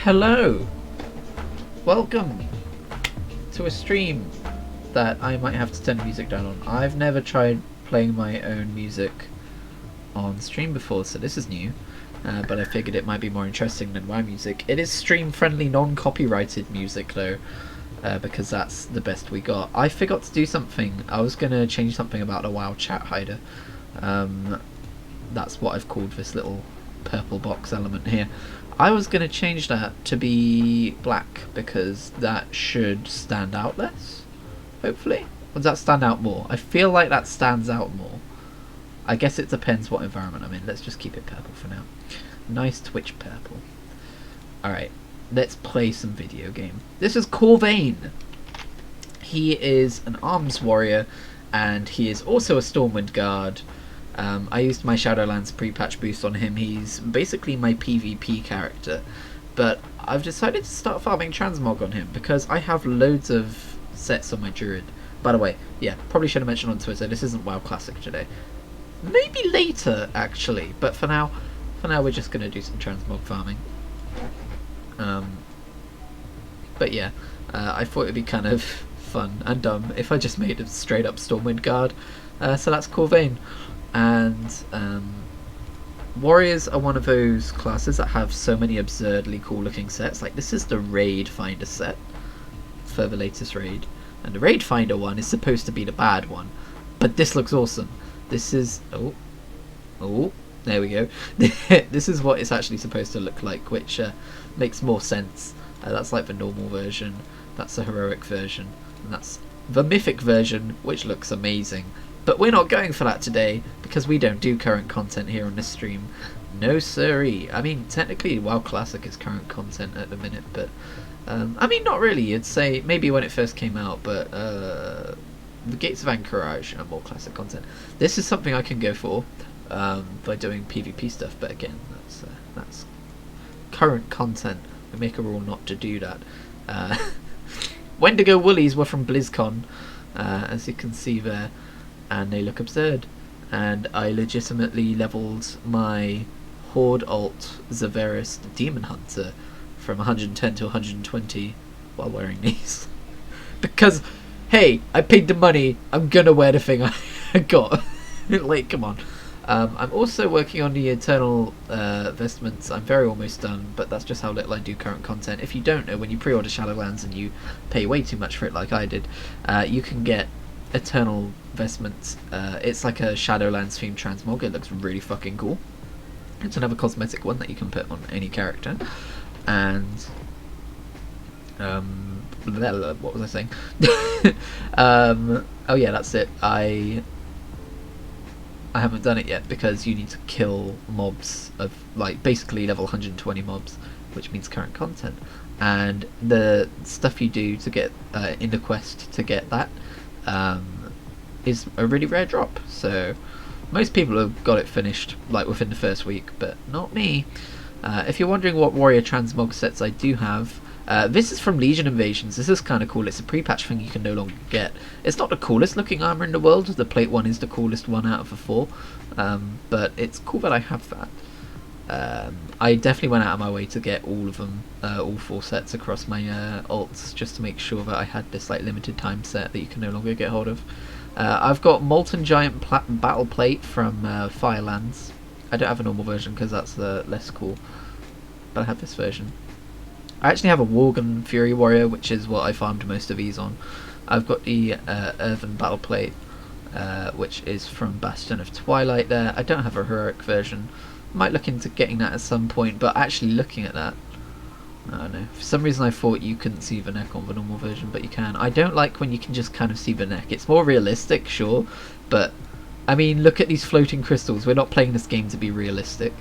Hello! Welcome to a stream that I might have to turn the music down on. I've never tried playing my own music on stream before, so this is new. But I figured it might be more interesting than WoW music. It is stream-friendly, non-copyrighted music though, because that's the best we got. I forgot to do something. I was going to change something about the WoW chat hider. That's what I've called this little purple box element here. I was going to change that to be black because that should stand out less, hopefully. Or does that stand out more? I feel like that stands out more. I guess it depends what environment I'm in. Let's just keep it purple for now. Nice Twitch purple. Alright, let's play some video game. This is Corvain. He is an arms warrior and he is also a Stormwind Guard. I used my Shadowlands pre-patch boost on him. He's basically my PvP character, but I've decided to start farming Transmog on him because I have loads of sets on my Druid. By the way, yeah, probably should have mentioned on Twitter, this isn't WoW Classic today. Maybe later, actually, but for now we're just going to do some Transmog farming. But yeah, I thought it'd be kind of fun and dumb if I just made a straight up Stormwind Guard. So that's Corvain. And warriors are one of those classes that have so many absurdly cool looking sets. Like this is the Raid Finder set for the latest raid, and the Raid Finder one is supposed to be the bad one, but this looks awesome. This is oh there we go. This is what it's actually supposed to look like, which makes more sense. That's like the normal version, that's the heroic version, and that's the mythic version, which looks amazing. But we're not going for that today, because we don't do current content here on this stream. No siree. I mean, technically WoW Classic is current content at the minute, but I mean, not really. You'd say maybe when it first came out, but the Gates of Anchorage are more classic content. This is something I can go for by doing PvP stuff, but again, that's current content. We make a rule not to do that. Wendigo Woolies were from BlizzCon, as you can see there. And they look absurd, and I legitimately leveled my Horde alt Zaveris Demon Hunter from 110 to 120 while wearing these. Because, hey, I paid the money, I'm gonna wear the thing I got. Like, come on. I'm also working on the Eternal Vestments. I'm very almost done, but that's just how little I do current content. If you don't know, when you pre-order Shadowlands and you pay way too much for it like I did, you can get Eternal Vestments. It's like a Shadowlands themed transmog. It looks really fucking cool. It's another cosmetic one that you can put on any character. And what was I saying? Oh yeah, that's it. I haven't done it yet because you need to kill mobs of like basically level 120 mobs, which means current content. And the stuff you do to get in the quest to get that is a really rare drop, so most people have got it finished like within the first week, but not me. If you're wondering what warrior transmog sets I do have, this is from Legion Invasions. This is kind of cool. It's a pre-patch thing you can no longer get. It's not the coolest looking armor in the world. The plate one is the coolest one out of the four, but it's cool that I have that. I definitely went out of my way to get all of them, all four sets across my alts, just to make sure that I had this like limited time set that you can no longer get hold of. I've got Molten Giant Battle Plate from Firelands. I don't have a normal version because that's less cool, but I have this version. I actually have a Worgen Fury Warrior, which is what I farmed most of these on. I've got the Earthen Battle Plate, which is from Bastion of Twilight there. I don't have a heroic version. Might look into getting that at some point, but actually looking at that, I don't know. For some reason I thought you couldn't see the neck on the normal version, but you can. I don't like when you can just kind of see the neck. It's more realistic, sure, but I mean, look at these floating crystals. We're not playing this game to be realistic.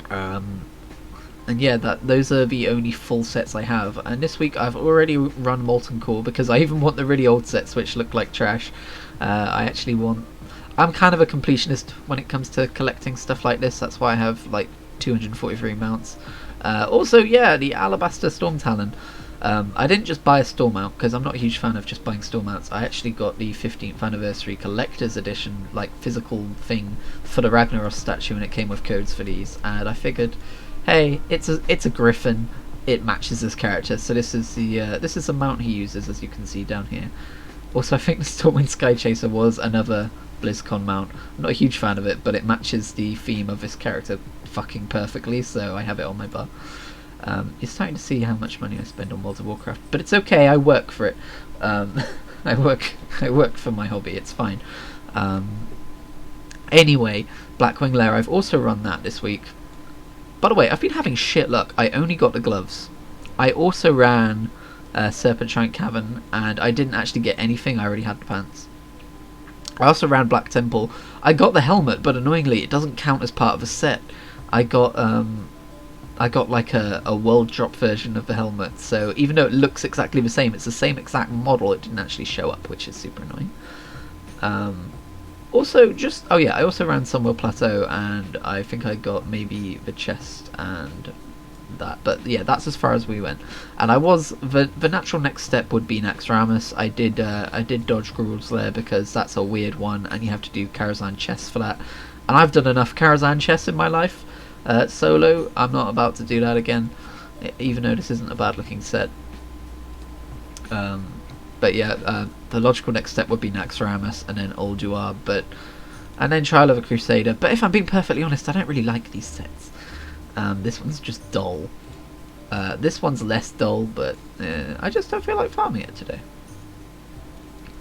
And yeah, those are the only full sets I have. And this week I've already run Molten Core because I even want the really old sets which look like trash. I'm kind of a completionist when it comes to collecting stuff like this. That's why I have like 243 mounts. Also, yeah, the Alabaster Storm Talon. I didn't just buy a Storm mount because I'm not a huge fan of just buying Storm mounts. I actually got the 15th anniversary collector's edition, like physical thing for the Ragnaros statue, and it came with codes for these. And I figured hey, it's a griffin. It matches this character. So this is the mount he uses, as you can see down here. Also, I think the Stormwind Skychaser was another BlizzCon mount. I'm not a huge fan of it, but it matches the theme of this character fucking perfectly, so I have it on my bar. You're starting to see how much money I spend on World of Warcraft, but it's okay. I work for it. I work for my hobby. It's fine. Anyway, Blackwing Lair. I've also run that this week. By the way, I've been having shit luck. I only got the gloves. I also ran Serpent Giant Cavern, and I didn't actually get anything. I already had the pants. I also ran Black Temple. I got the helmet, but annoyingly, it doesn't count as part of a set. I got like a world drop version of the helmet, so even though it looks exactly the same, it's the same exact model, it didn't actually show up, which is super annoying. Also, I also ran Somewhere Plateau, and I think I got maybe the chest and that, but yeah, that's as far as we went. And the natural next step would be Naxxramas. I did dodge Gruul's Lair because that's a weird one, and you have to do Karazhan chests for that. And I've done enough Karazhan chests in my life. Solo, I'm not about to do that again, even though this isn't a bad looking set. But yeah, the logical next step would be Naxxramas and then Ulduar, and then Trial of a Crusader. But if I'm being perfectly honest, I don't really like these sets. This one's just dull. This one's less dull, but I just don't feel like farming it today.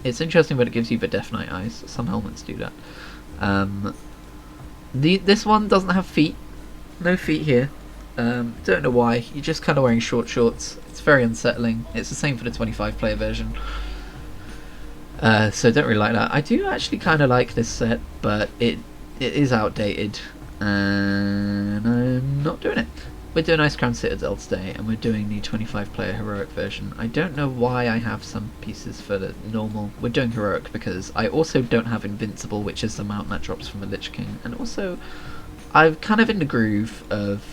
It's interesting when it gives you the Death Knight eyes. Some helmets do that. This one doesn't have feet. No feet here. Don't know why. You're just kind of wearing short shorts. It's very unsettling. It's the same for the 25 player version. So don't really like that. I do actually kind of like this set, but it is outdated, and I'm not doing it. We're doing Icecrown Citadel today, and we're doing the 25 player heroic version. I don't know why I have some pieces for the normal. We're doing heroic because I also don't have Invincible, which is the mount that drops from the Lich King, and also I'm kind of in the groove of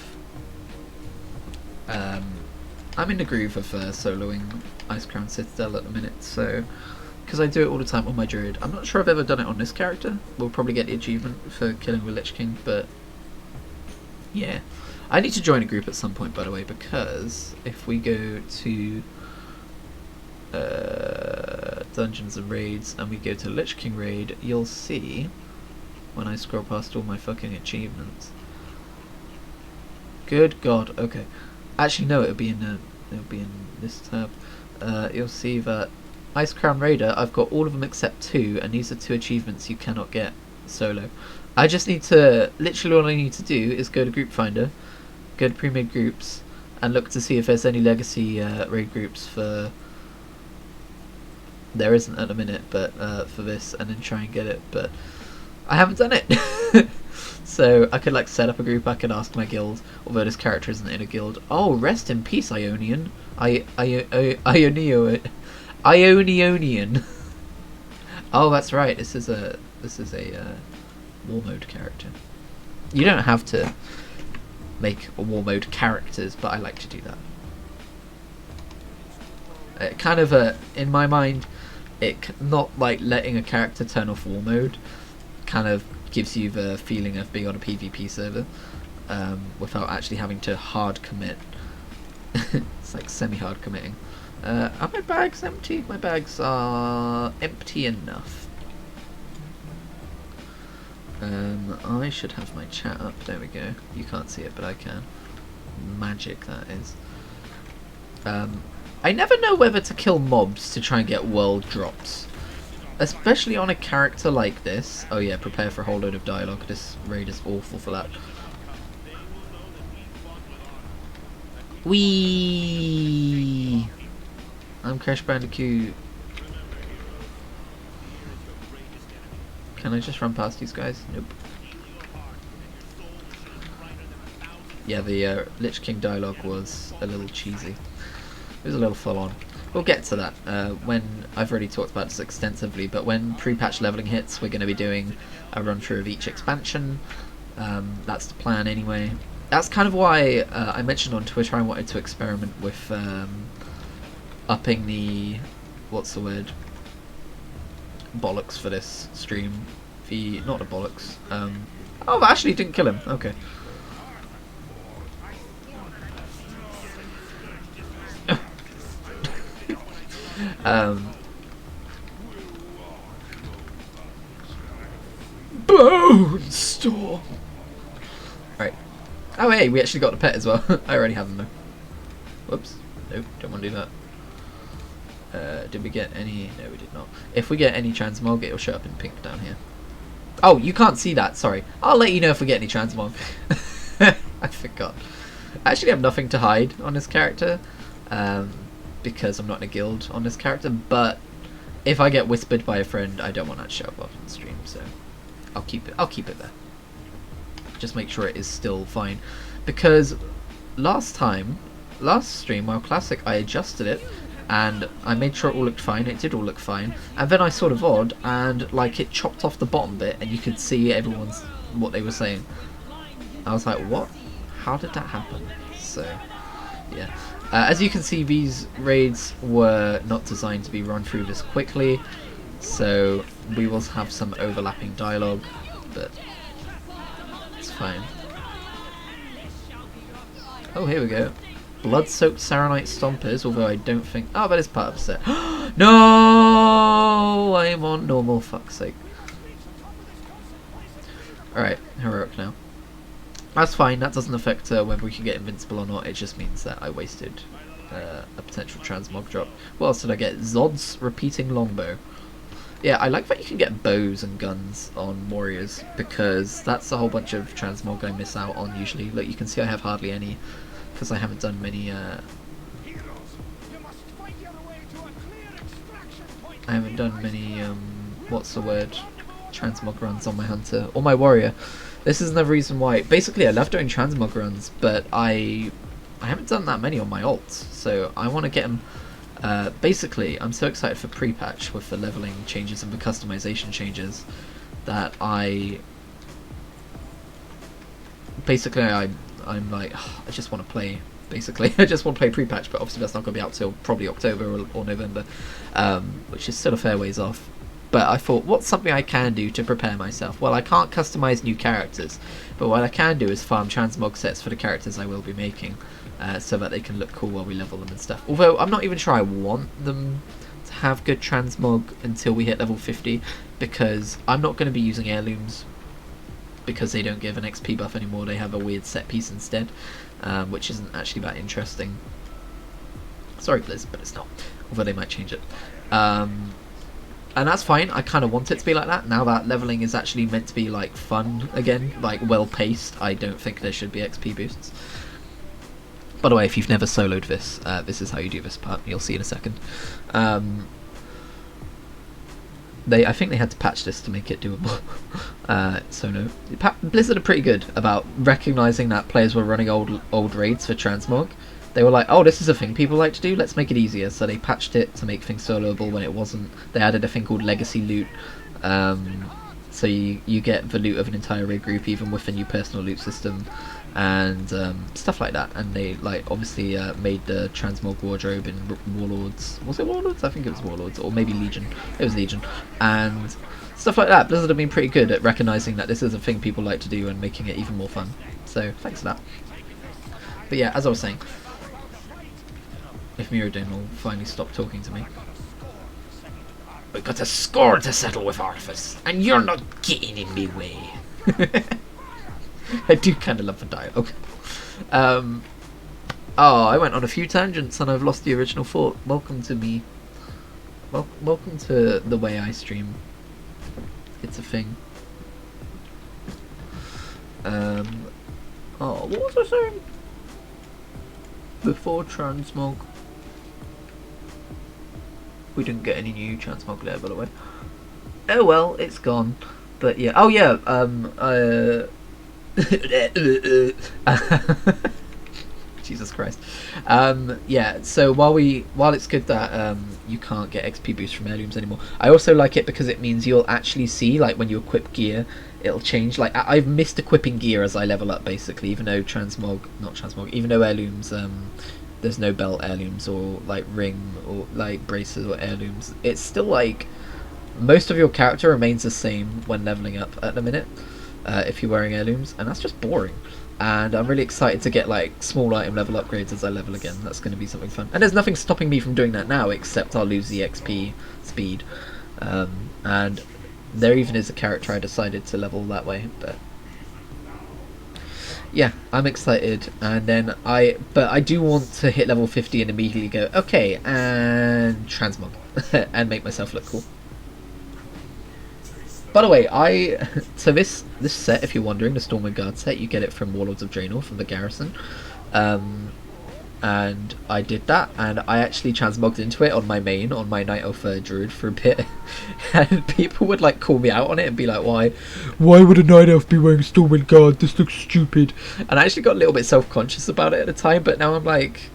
soloing Icecrown Citadel at the minute, so because I do it all the time on my druid. I'm not sure I've ever done it on this character. We'll probably get the achievement for killing the Lich King, but yeah. I need to join a group at some point, by the way, because if we go to Dungeons and Raids and we go to Lich King raid, you'll see when I scroll past all my fucking achievements. Good God. Okay. Actually, no. It'll be in this tab. You'll see that Icecrown Raider. I've got all of them except 2, and these are 2 achievements you cannot get solo. I just need to. Literally, all I need to do is go to Group Finder, go to pre-made groups, and look to see if there's any legacy raid groups for. There isn't at the minute, but for this, and then try and get it. But I haven't done it. So I could like set up a group. I could ask my guild, although this character isn't in a guild. Oh, rest in peace, Ionian. Ionian. Oh, that's right. This is a war mode character. You don't have to make a war mode characters, but I like to do that. Kind of in my mind, not like letting a character turn off war mode kind of gives you the feeling of being on a PvP server without actually having to hard commit. It's like semi-hard committing. Are my bags empty? My bags are empty enough. I should have my chat up. There we go. You can't see it, but I can. Magic, that is. I never know whether to kill mobs to try and get world drops. Especially on a character like this. Oh yeah, prepare for a whole load of dialogue. This raid is awful for that. Whee! I'm Crash Bandicoot. Can I just run past these guys? Nope. Yeah, the Lich King dialogue was a little cheesy. It was a little full on. We'll get to that when I've already talked about this extensively, but when pre-patch leveling hits, we're going to be doing a run through of each expansion. That's the plan anyway. That's kind of why I mentioned on Twitter I wanted to experiment with upping the, what's the word, bollocks for this stream. Not the bollocks. Oh, I actually didn't kill him. Okay. Um, Bone Storm. Right. Oh hey, we actually got a pet as well. I already have them though. Whoops. Nope, don't want to do that. Did we get any? No, we did not. If we get any transmog, it'll show up in pink down here. Oh, you can't see that, sorry. I'll let you know if we get any transmog. I forgot. I actually have nothing to hide on this character, because I'm not in a guild on this character, but if I get whispered by a friend, I don't want that to show up on stream, so I'll keep it there. Just make sure it is still fine. Because last stream, WoW Classic, I adjusted it, and I made sure it all looked fine. It did all look fine, and then I saw the VOD, and like it chopped off the bottom bit, and you could see everyone's what they were saying. I was like, what? How did that happen? So, yeah. As you can see, these raids were not designed to be run through this quickly, so we will have some overlapping dialogue, but it's fine. Oh, here we go. Blood-soaked Saronite Stompers, although I don't think... Oh, that is part of the set. No! I am on normal, fuck's sake. Alright, heroic now. That's fine, that doesn't affect whether we can get invincible or not, it just means that I wasted a potential transmog drop. What else did I get? Zod's Repeating Longbow. Yeah, I like that you can get bows and guns on warriors, because that's a whole bunch of transmog I miss out on usually. Look, you can see I have hardly any, because I haven't done many, what's the word, transmog runs on my hunter, or my warrior. This is another reason why, basically I love doing transmog runs, but I haven't done that many on my alts, so I want to get them, basically I'm so excited for pre-patch with the leveling changes and the customization changes, that I'm like, I just want to play, basically. I just want to play pre-patch, but obviously that's not going to be out till probably October or November, which is still a fair ways off. But I thought, what's something I can do to prepare myself? Well, I can't customize new characters, but what I can do is farm transmog sets for the characters I will be making, so that they can look cool while we level them and stuff. Although, I'm not even sure I want them to have good transmog until we hit level 50, because I'm not going to be using heirlooms, because they don't give an XP buff anymore, they have a weird set piece instead, which isn't actually that interesting. Sorry Blizz, but it's not, although they might change it. And that's fine, I kind of want it to be like that, now that leveling is actually meant to be like fun again, like well paced. I don't think there should be XP boosts. By the way, if you've never soloed this, this is how you do this part, you'll see in a second. I think they had to patch this to make it doable. So no, Blizzard are pretty good about recognising that players were running old raids for transmog. They were like, oh, this is a thing people like to do, let's make it easier. So they patched it to make things soloable when it wasn't. They added a thing called legacy loot. So you get the loot of an entire raid group even with a new personal loot system and stuff like that. And they like obviously made the transmog wardrobe in Warlords. Was it Warlords? I think it was Warlords, or maybe Legion. It was Legion. And stuff like that. Blizzard have been pretty good at recognising that this is a thing people like to do and making it even more fun. So thanks for that. But yeah, as I was saying, if Mirrodin will finally stop talking to me. We've got a score to settle with Arthas, and you're not getting in me way. I do kind of love the dialogue. Oh, I went on a few tangents and I've lost the original thought. Welcome to me. Welcome to the way I stream. It's a thing. Oh, what was I saying? Before transmog. We didn't get any new transmog there, by the way. Oh well, it's gone. But yeah, oh yeah, Jesus Christ. Yeah, so while it's good that you can't get XP boosts from heirlooms anymore, I also like it because it means you'll actually see, like when you equip gear, it'll change. Like I've missed equipping gear as I level up, basically, even though even though heirlooms, there's no belt heirlooms or like ring or like braces or heirlooms, it's still like most of your character remains the same when leveling up at the minute. if you're wearing heirlooms, and that's just boring. And I'm really excited to get like small item level upgrades as I level again. That's going to be something fun. And there's nothing stopping me from doing that now, except I'll lose the XP speed. And there even is a character I decided to level that way, but yeah, I'm excited. And then I do want to hit level 50 and immediately go, okay, and transmog and make myself look cool. By the way, so this set, if you're wondering, the Stormwind Guard set, you get it from Warlords of Draenor, from the Garrison. And I did that, and I actually transmogged into it on my main, on my Night Elf Druid for a bit. And people would like call me out on it and be like, why would a Night Elf be wearing Stormwind Guard? This looks stupid. And I actually got a little bit self-conscious about it at the time, but now I'm like,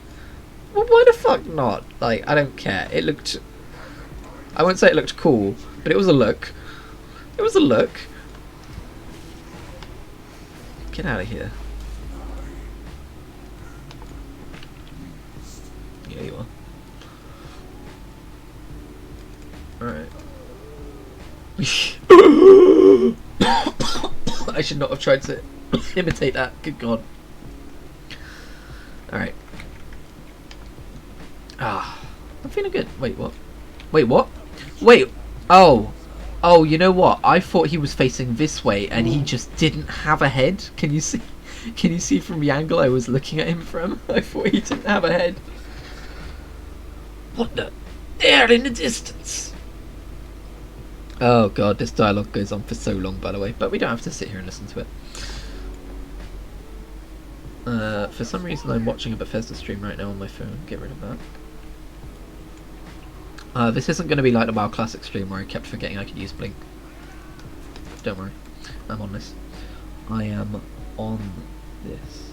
well, why the fuck not? Like, I don't care. It looked, I won't say it looked cool, but it was a look. It was a look. Get out of here. Yeah, you are. Alright. I should not have tried to imitate that. Good God. Alright. Ah. I'm feeling good. Wait, what? Wait, what? Wait. Oh. Oh, you know what? I thought he was facing this way and he just didn't have a head. Can you see? Can you see from the angle I was looking at him from? I thought he didn't have a head. What the? There in the distance. Oh god, this dialogue goes on for so long, by the way. But we don't have to sit here and listen to it. For some reason I'm watching a Bethesda stream right now on my phone. Get rid of that. This isn't going to be like the WoW Classic stream where I kept forgetting I could use Blink. Don't worry, I'm on this. I am on this.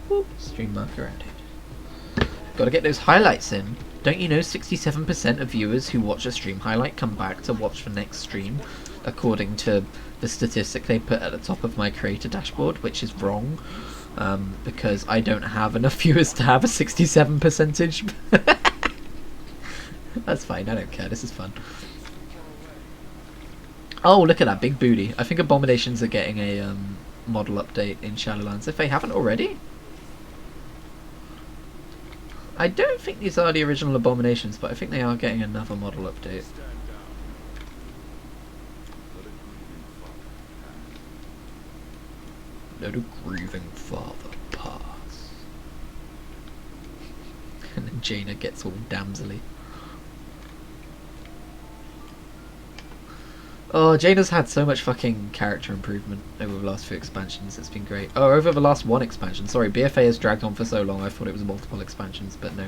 Whoop, stream marker added. Gotta get those highlights in. Don't you know 67% of viewers who watch a stream highlight come back to watch the next stream, according to the statistic they put at the top of my creator dashboard, which is wrong, because I don't have enough viewers to have a 67 percentage. That's fine, I don't care, this is fun. Oh, look at that big booty. I think Abominations are getting a model update in Shadowlands, if they haven't already. I don't think these are the original Abominations, but I think they are getting another model update. Let a grieving father pass. And then Jaina gets all damselly. Oh, Jaina's had so much fucking character improvement over the last few expansions, it's been great. Oh, over the last one expansion, sorry, BFA has dragged on for so long, I thought it was multiple expansions, but no.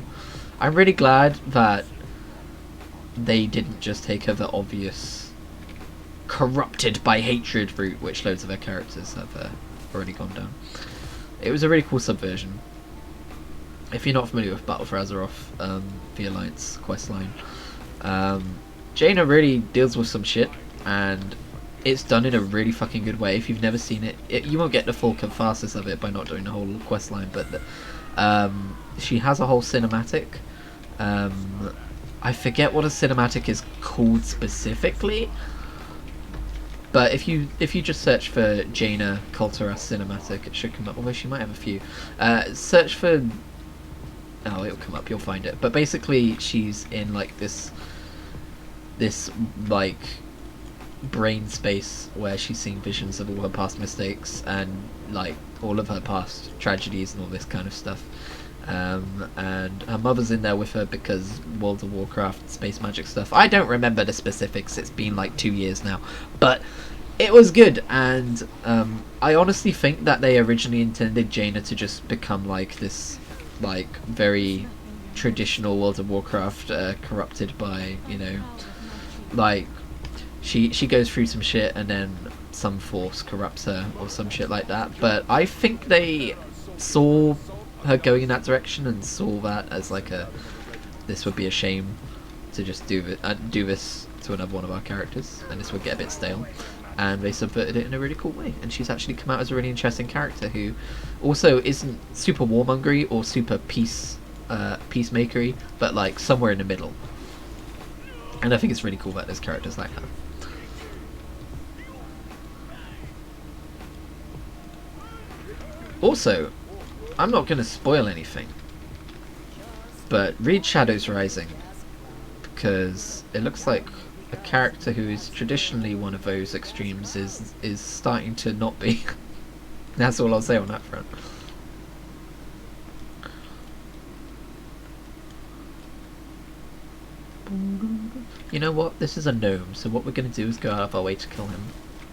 I'm really glad that they didn't just take her the obvious corrupted by hatred route, which loads of their characters have already gone down. It was a really cool subversion. If you're not familiar with Battle for Azeroth, the Alliance questline, Jaina really deals with some shit. And it's done in a really fucking good way. If you've never seen it, you won't get the full catharsis of it by not doing the whole quest line, but she has a whole cinematic. I forget what a cinematic is called specifically, but if you just search for Jaina Kulturas cinematic, it should come up, although she might have a few. Search for, oh, it'll come up, you'll find it. But basically she's in like this like brain space where she's seeing visions of all her past mistakes and like all of her past tragedies and all this kind of stuff, and her mother's in there with her because World of Warcraft space magic stuff. I don't remember the specifics, it's been like 2 years now, but it was good. And I honestly think that they originally intended Jaina to just become like this like very traditional World of Warcraft, corrupted by, you know, like she goes through some shit and then some force corrupts her or some shit like that. But I think they saw her going in that direction and saw that as like this would be a shame to just do this to another one of our characters, and this would get a bit stale. And they subverted it in a really cool way, and she's actually come out as a really interesting character who also isn't super warmongery or super peacemakery, but like somewhere in the middle. And I think it's really cool that there's characters like that. Also, I'm not going to spoil anything, but read Shadows Rising, because it looks like a character who is traditionally one of those extremes is starting to not be. That's all I'll say on that front. You know what? This is a gnome, so what we're going to do is go out of our way to kill him,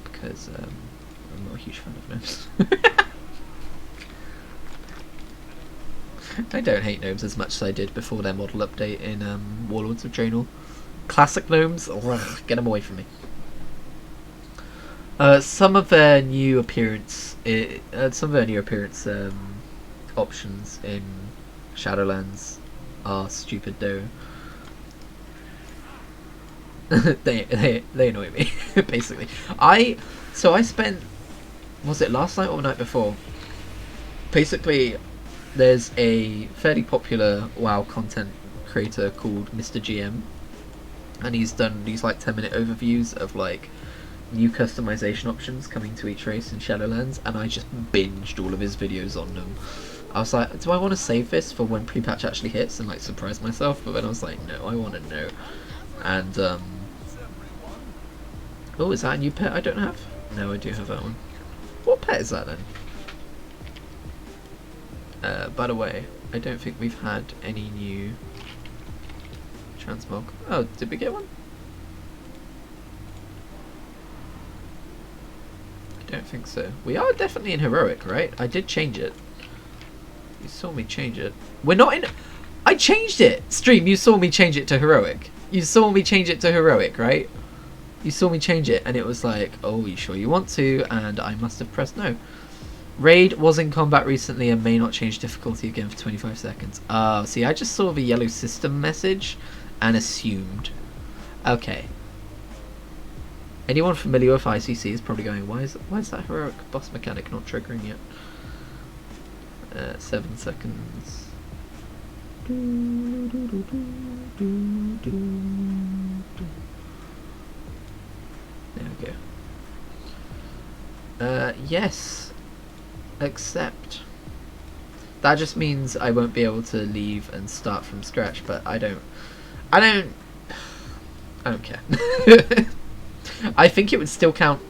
because I'm not a huge fan of gnomes. I don't hate gnomes as much as I did before their model update in Warlords of Draenor. Classic gnomes, ugh, get them away from me. Some of their new appearance, options in Shadowlands are stupid though. they annoy me basically. I spent, was it last night or the night before? Basically, there's a fairly popular WoW content creator called Mr. GM, and he's done these like 10-minute overviews of like new customization options coming to each race in Shadowlands, and I just binged all of his videos on them. I was like, do I want to save this for when pre-patch actually hits and like surprise myself? But then I was like, no, I want to know. And oh, is that a new pet I don't have? No, I do have that one. What pet is that then? By the way, I don't think we've had any new Transmog. Oh, did we get one? I don't think so. We are definitely in Heroic, right? I did change it. You saw me change it. We're not in... I changed it! Stream, you saw me change it to Heroic. You saw me change it to Heroic, right? You saw me change it, and it was like, oh, you sure you want to? And I must have pressed no. Raid was in combat recently and may not change difficulty again for 25 seconds. See, I just saw the yellow system message and assumed. Okay. Anyone familiar with ICC is probably going, why is that heroic boss mechanic not triggering yet? 7 seconds. There we go. Yes. Accept. That just means I won't be able to leave and start from scratch, but I don't care. I think it would still count.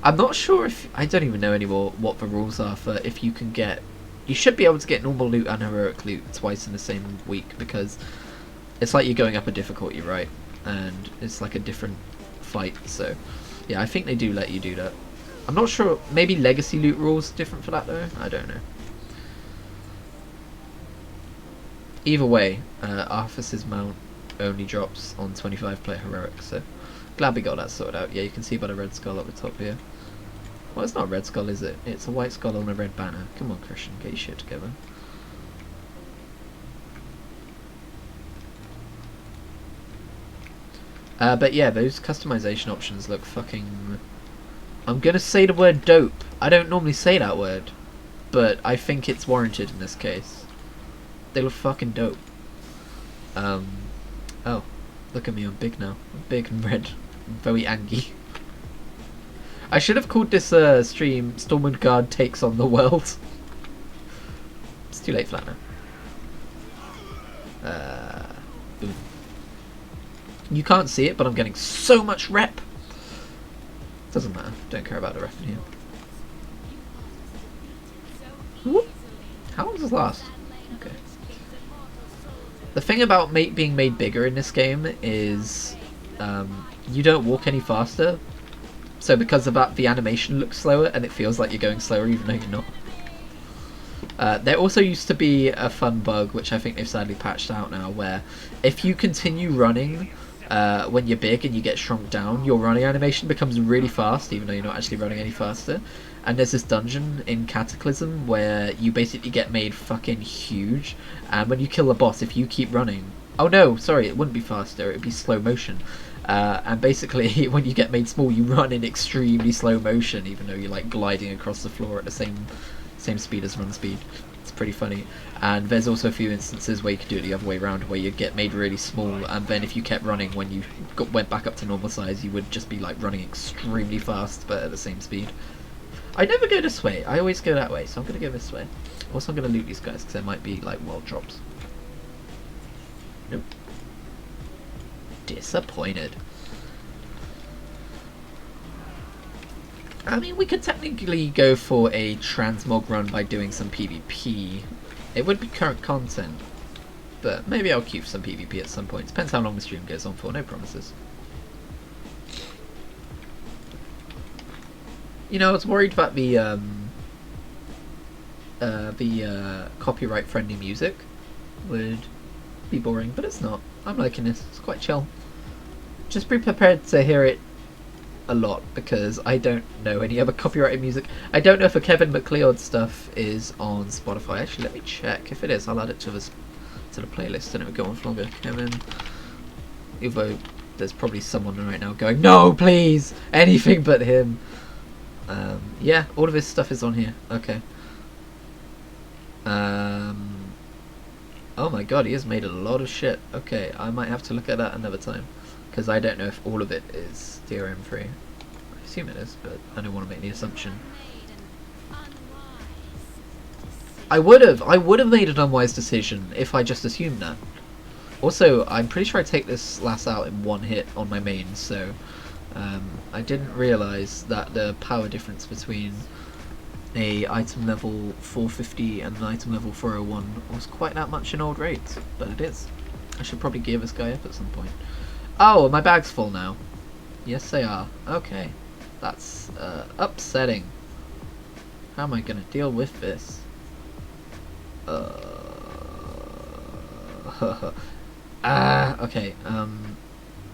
I'm not sure if, I don't even know anymore what the rules are for if you can get, you should be able to get normal loot and heroic loot twice in the same week, because it's like you're going up a difficulty, right? And it's like a different fight, so yeah, I think they do let you do that. I'm not sure, maybe legacy loot rules different for that though? I don't know. Either way, Arthas's mount only drops on 25 player heroic, so glad we got that sorted out. Yeah, you can see by the red skull up the top here. Well, it's not a red skull, is it? It's a white skull on a red banner. Come on, Christian, get your shit together. But yeah, those customization options look fucking... I'm gonna say the word dope. I don't normally say that word, but I think it's warranted in this case. They look fucking dope. Oh, look at me, I'm big now. I'm big and red. I'm very angry. I should have called this stream Stormguard Takes on the World. It's too late for that now. Boom. You can't see it, but I'm getting so much rep. Doesn't matter. Don't care about the rep in here. Whoop. How long does this last? Okay. The thing about being made bigger in this game is you don't walk any faster. So because of that, the animation looks slower and it feels like you're going slower even though you're not. There also used to be a fun bug, which I think they've sadly patched out now, where if you continue running when you're big and you get shrunk down, your running animation becomes really fast even though you're not actually running any faster. And there's this dungeon in Cataclysm where you basically get made fucking huge, and when you kill a boss, if you keep running... Oh no, sorry, it wouldn't be faster, it would be slow motion. And basically, when you get made small, you run in extremely slow motion, even though you're like gliding across the floor at the same speed as run speed. It's pretty funny. And there's also a few instances where you could do it the other way around, where you get made really small, and then if you kept running when you went back up to normal size, you would just be like running extremely fast, but at the same speed. I never go this way. I always go that way, so I'm going to go this way. Also, I'm going to loot these guys because there might be like world drops. Nope. Disappointed. I mean, we could technically go for a transmog run by doing some PvP. It would be current content, but maybe I'll keep some PvP at some point. Depends how long the stream goes on for, no promises. You know, I was worried about the copyright-friendly music would be boring, but it's not. I'm liking this. It's quite chill. Just be prepared to hear it a lot, because I don't know any other copyrighted music. I don't know if the Kevin MacLeod stuff is on Spotify. Actually, let me check. If it is, I'll add it to the playlist and it will go on for longer. Kevin, although there's probably someone right now going, no, please, anything but him. Yeah, all of his stuff is on here. Okay. Oh my god, he has made a lot of shit. Okay, I might have to look at that another time, because I don't know if all of it is DRM free. I assume it is, but I don't want to make the assumption. I would have made an unwise decision if I just assumed that. Also, I'm pretty sure I take this lass out in one hit on my main, so I didn't realise that the power difference between a item level 450 and an item level 401 was quite that much in old raids, but it is. I should probably gear this guy up at some point. Oh, my bag's full now. Yes, they are. Okay. That's upsetting. How am I going to deal with this? Okay.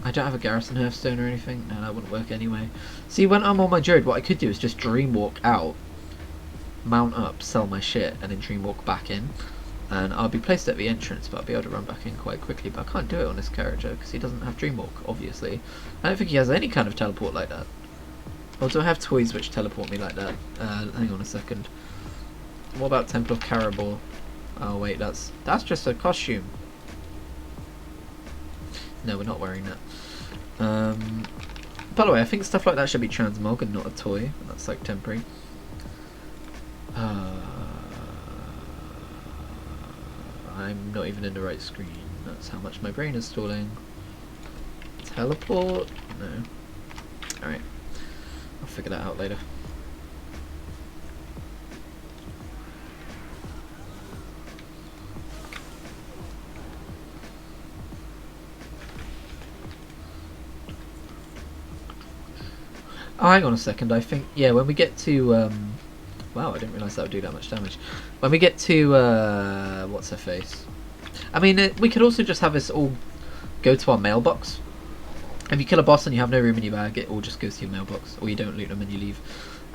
I don't have a garrison hearthstone or anything. No, that wouldn't work anyway. See, when I'm on my druid, what I could do is just dream walk out, mount up, sell my shit, and then dream walk back in. And I'll be placed at the entrance, but I'll be able to run back in quite quickly. But I can't do it on this character because he doesn't have Dreamwalk, obviously. I don't think he has any kind of teleport like that. Or do I have toys which teleport me like that? Hang on a second. What about Temple of Caribou? Oh wait, that's just a costume. No, we're not wearing that. By the way, I think stuff like that should be transmog and not a toy. That's like temporary. I'm not even in the right screen. That's how much my brain is stalling. Teleport? No. Alright. I'll figure that out later. Oh, hang on a second. I think, yeah, when we get to, wow, I didn't realise that would do that much damage. When we get to, what's her face? I mean, we could also just have this all go to our mailbox. If you kill a boss and you have no room in your bag, it all just goes to your mailbox. Or you don't loot them and you leave.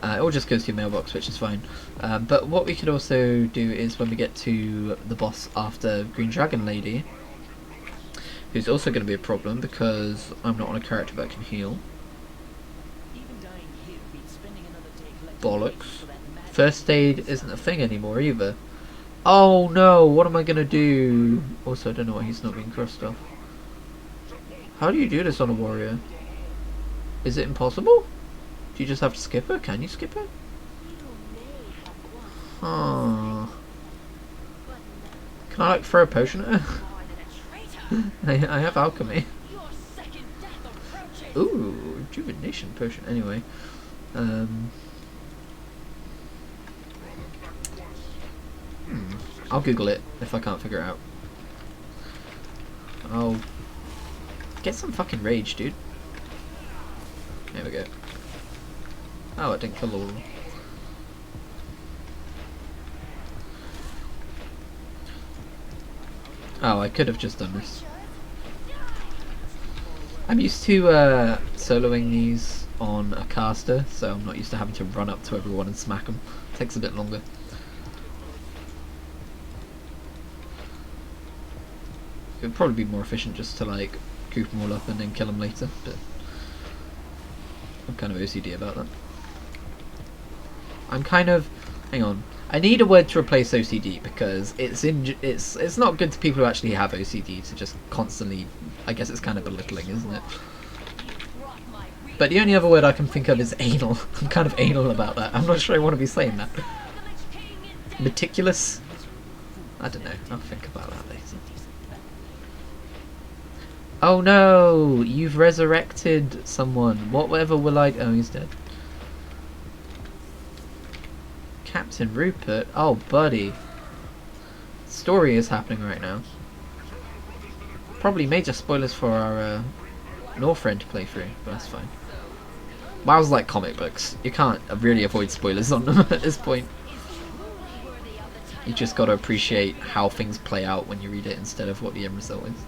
It all just goes to your mailbox, which is fine. But what we could also do is when we get to the boss after Green Dragon Lady, who's also going to be a problem because I'm not on a character that can heal. Bollocks. First aid isn't a thing anymore either. Oh no, what am I gonna do? Also, I don't know why he's not being crossed off. How do you do this on a warrior? Is it impossible? Do you just have to skip her? Can you skip her? Huh. Can I like throw a potion at her? I have alchemy. Ooh, rejuvenation potion. Anyway. I'll Google it if I can't figure it out. Oh, get some fucking rage, dude. There we go. Oh, I didn't kill all of them. Oh, I could have just done this. I'm used to soloing these on a caster, so I'm not used to having to run up to everyone and smack them. It takes a bit longer. It would probably be more efficient just to like coop them all up and then kill them later, but I'm kind of OCD about that. I'm kind of, hang on, I need a word to replace OCD because it's not good to people who actually have OCD to just constantly, I guess it's kind of belittling, isn't it? But the only other word I can think of is anal. I'm kind of anal about that. I'm not sure I want to be saying that. Meticulous? I don't know. I'll think about that later. Oh no! You've resurrected someone. Whatever will I... Oh, he's dead. Captain Rupert? Oh, buddy. Story is happening right now. Probably major spoilers for our Northrend playthrough, but that's fine. WoW's like comic books. You can't really avoid spoilers on them at this point. You just gotta appreciate how things play out when you read it instead of what the end result is.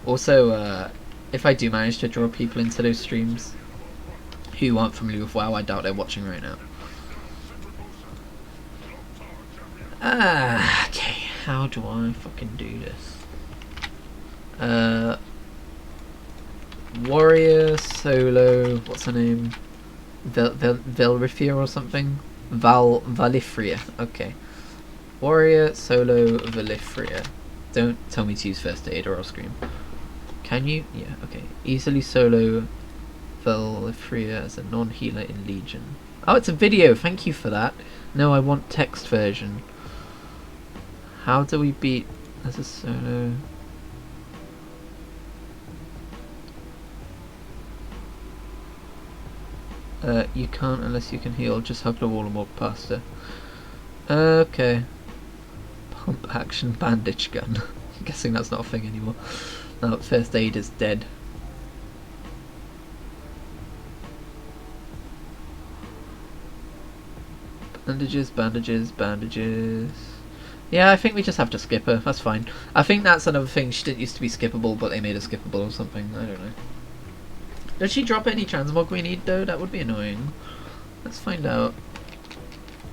Also, if I do manage to draw people into those streams who aren't familiar with WoW, I doubt they're watching right now. Okay, how do I fucking do this? Warrior, solo, what's her name? Velrifia or something? Valifria, okay. Warrior, solo, Valifria. Don't tell me to use first aid or I'll scream. Can you? Yeah, okay. Easily solo Valifria as a non-healer in Legion. Oh, it's a video, thank you for that. No, I want text version. How do we beat as a solo? You can't unless you can heal. Just hug the wall and walk past her. Okay. Pump action bandage gun. I'm guessing that's not a thing anymore. No, first aid is dead. Bandages, bandages, bandages. Yeah, I think we just have to skip her. That's fine. I think that's another thing. She didn't used to be skippable, but they made her skippable or something. I don't know. Does she drop any transmog we need though? That would be annoying. Let's find out.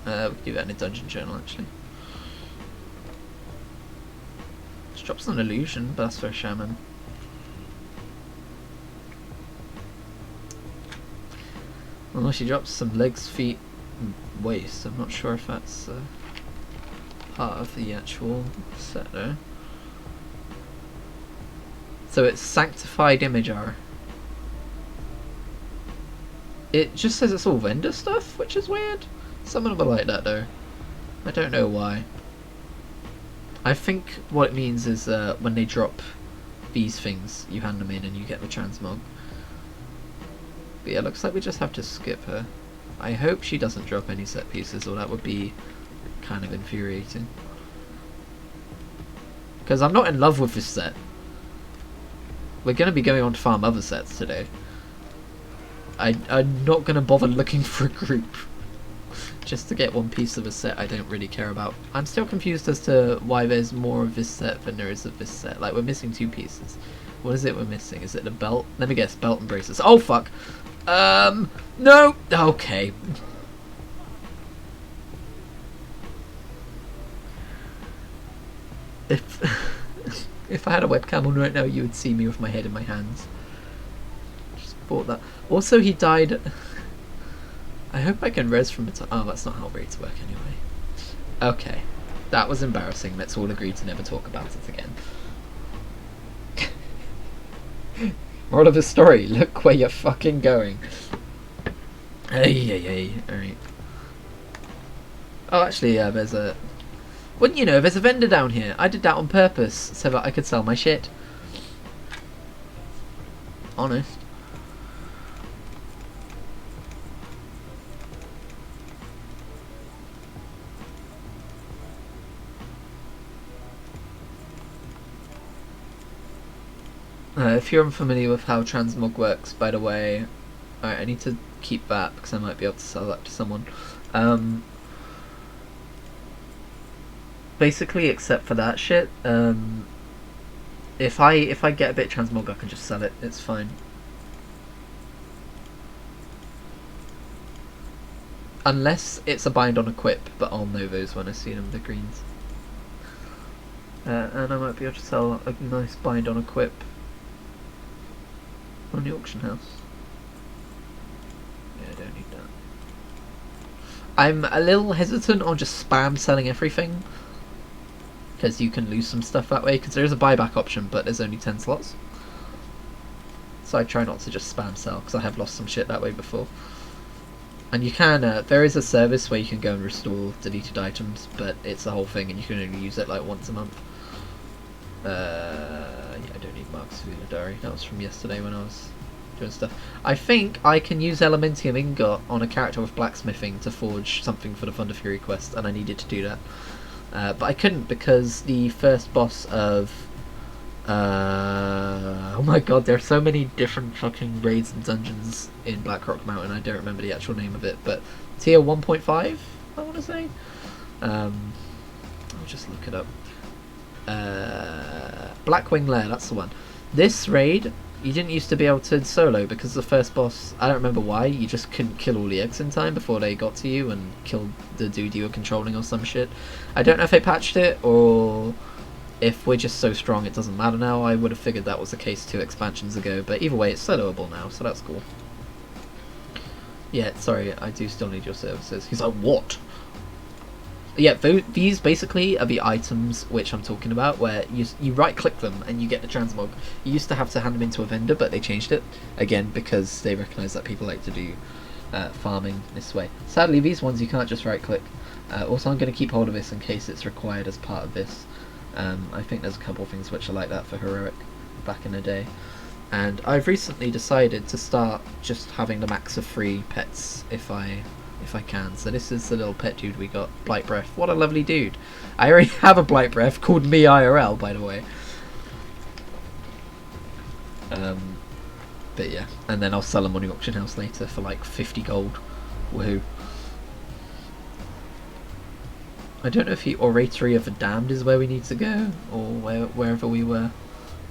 We can do that in a dungeon journal actually. She drops an illusion, but that's for a shaman. Well, she drops some legs, feet, and waist. I'm not sure if that's part of the actual set though. So it's sanctified imager. It just says it's all vendor stuff, which is weird. Some of them are like that though. I don't know why. I think what it means is when they drop these things, you hand them in and you get the transmog. But yeah, looks like we just have to skip her. I hope she doesn't drop any set pieces, or that would be kind of infuriating. Because I'm not in love with this set. We're going to be going on to farm other sets today. I'm not going to bother looking for a group just to get one piece of a set I don't really care about. I'm still confused as to why there's more of this set than there is of this set. Like, we're missing 2 pieces. What is it we're missing? Is it the belt? Let me guess, belt and braces. Oh, fuck! No! Okay. If I had a webcam on right now, you would see me with my head in my hands. Just thought that. Also, he died. I hope I can res from the top. Oh, that's not how raids work anyway. Okay. That was embarrassing. Let's all agree to never talk about it again. Moral of the story, look where you're fucking going. Hey. Alright. Oh, actually, yeah, there's a... Wouldn't you know, there's a vendor down here. I did that on purpose so that I could sell my shit. Honest. If you're unfamiliar with how Transmog works, by the way, alright, I need to keep that because I might be able to sell that to someone. Basically, except for that shit, if I get a bit of Transmog, I can just sell it. It's fine. Unless it's a bind on equip, but I'll know those when I see them, the greens. And I might be able to sell a nice bind on equip on the auction house. Yeah, I don't need that. I'm a little hesitant on just spam selling everything, because you can lose some stuff that way, because there is a buyback option, but there's only 10 slots. so I try not to just spam sell, because I have lost some shit that way before. And you can, there is a service where you can go and restore deleted items, but it's a whole thing and you can only use it like once a month. Yeah, I don't need Mark's Vila Diary, that was from yesterday when I was doing stuff. I think I can use Elementium Ingot on a character with blacksmithing to forge something for the Thunder Fury quest, and I needed to do that. But I couldn't because the first boss of... oh my god, there are so many different fucking raids and dungeons in Blackrock Mountain, I don't remember the actual name of it, but tier 1.5, I want to say? I'll just look it up. Blackwing Lair, that's the one. This raid, you didn't used to be able to solo because the first boss, I don't remember why, you just couldn't kill all the eggs in time before they got to you and killed the dude you were controlling or some shit. I don't know if they patched it or if we're just so strong it doesn't matter now. I would have figured that was the case 2 expansions ago, but either way it's soloable now, so that's cool. Yeah, sorry, I do still need your services. He's like, what? Yeah, these basically are the items which I'm talking about, where you right click them and you get the transmog. You used to have to hand them into a vendor, but they changed it again because they recognise that people like to do farming this way. Sadly, these ones you can't just right click. Also, I'm going to keep hold of this in case it's required as part of this. I think there's a couple of things which are like that for heroic back in the day, and I've recently decided to start just having the max of free pets if I can. So this is the little pet dude we got, Blight Breath. What a lovely dude. I already have a Blight Breath called me IRL, by the way. But yeah, and then I'll sell them on the auction house later for like 50 gold. Woohoo. I don't know if the Oratory of the Damned is where we need to go, or wherever we were.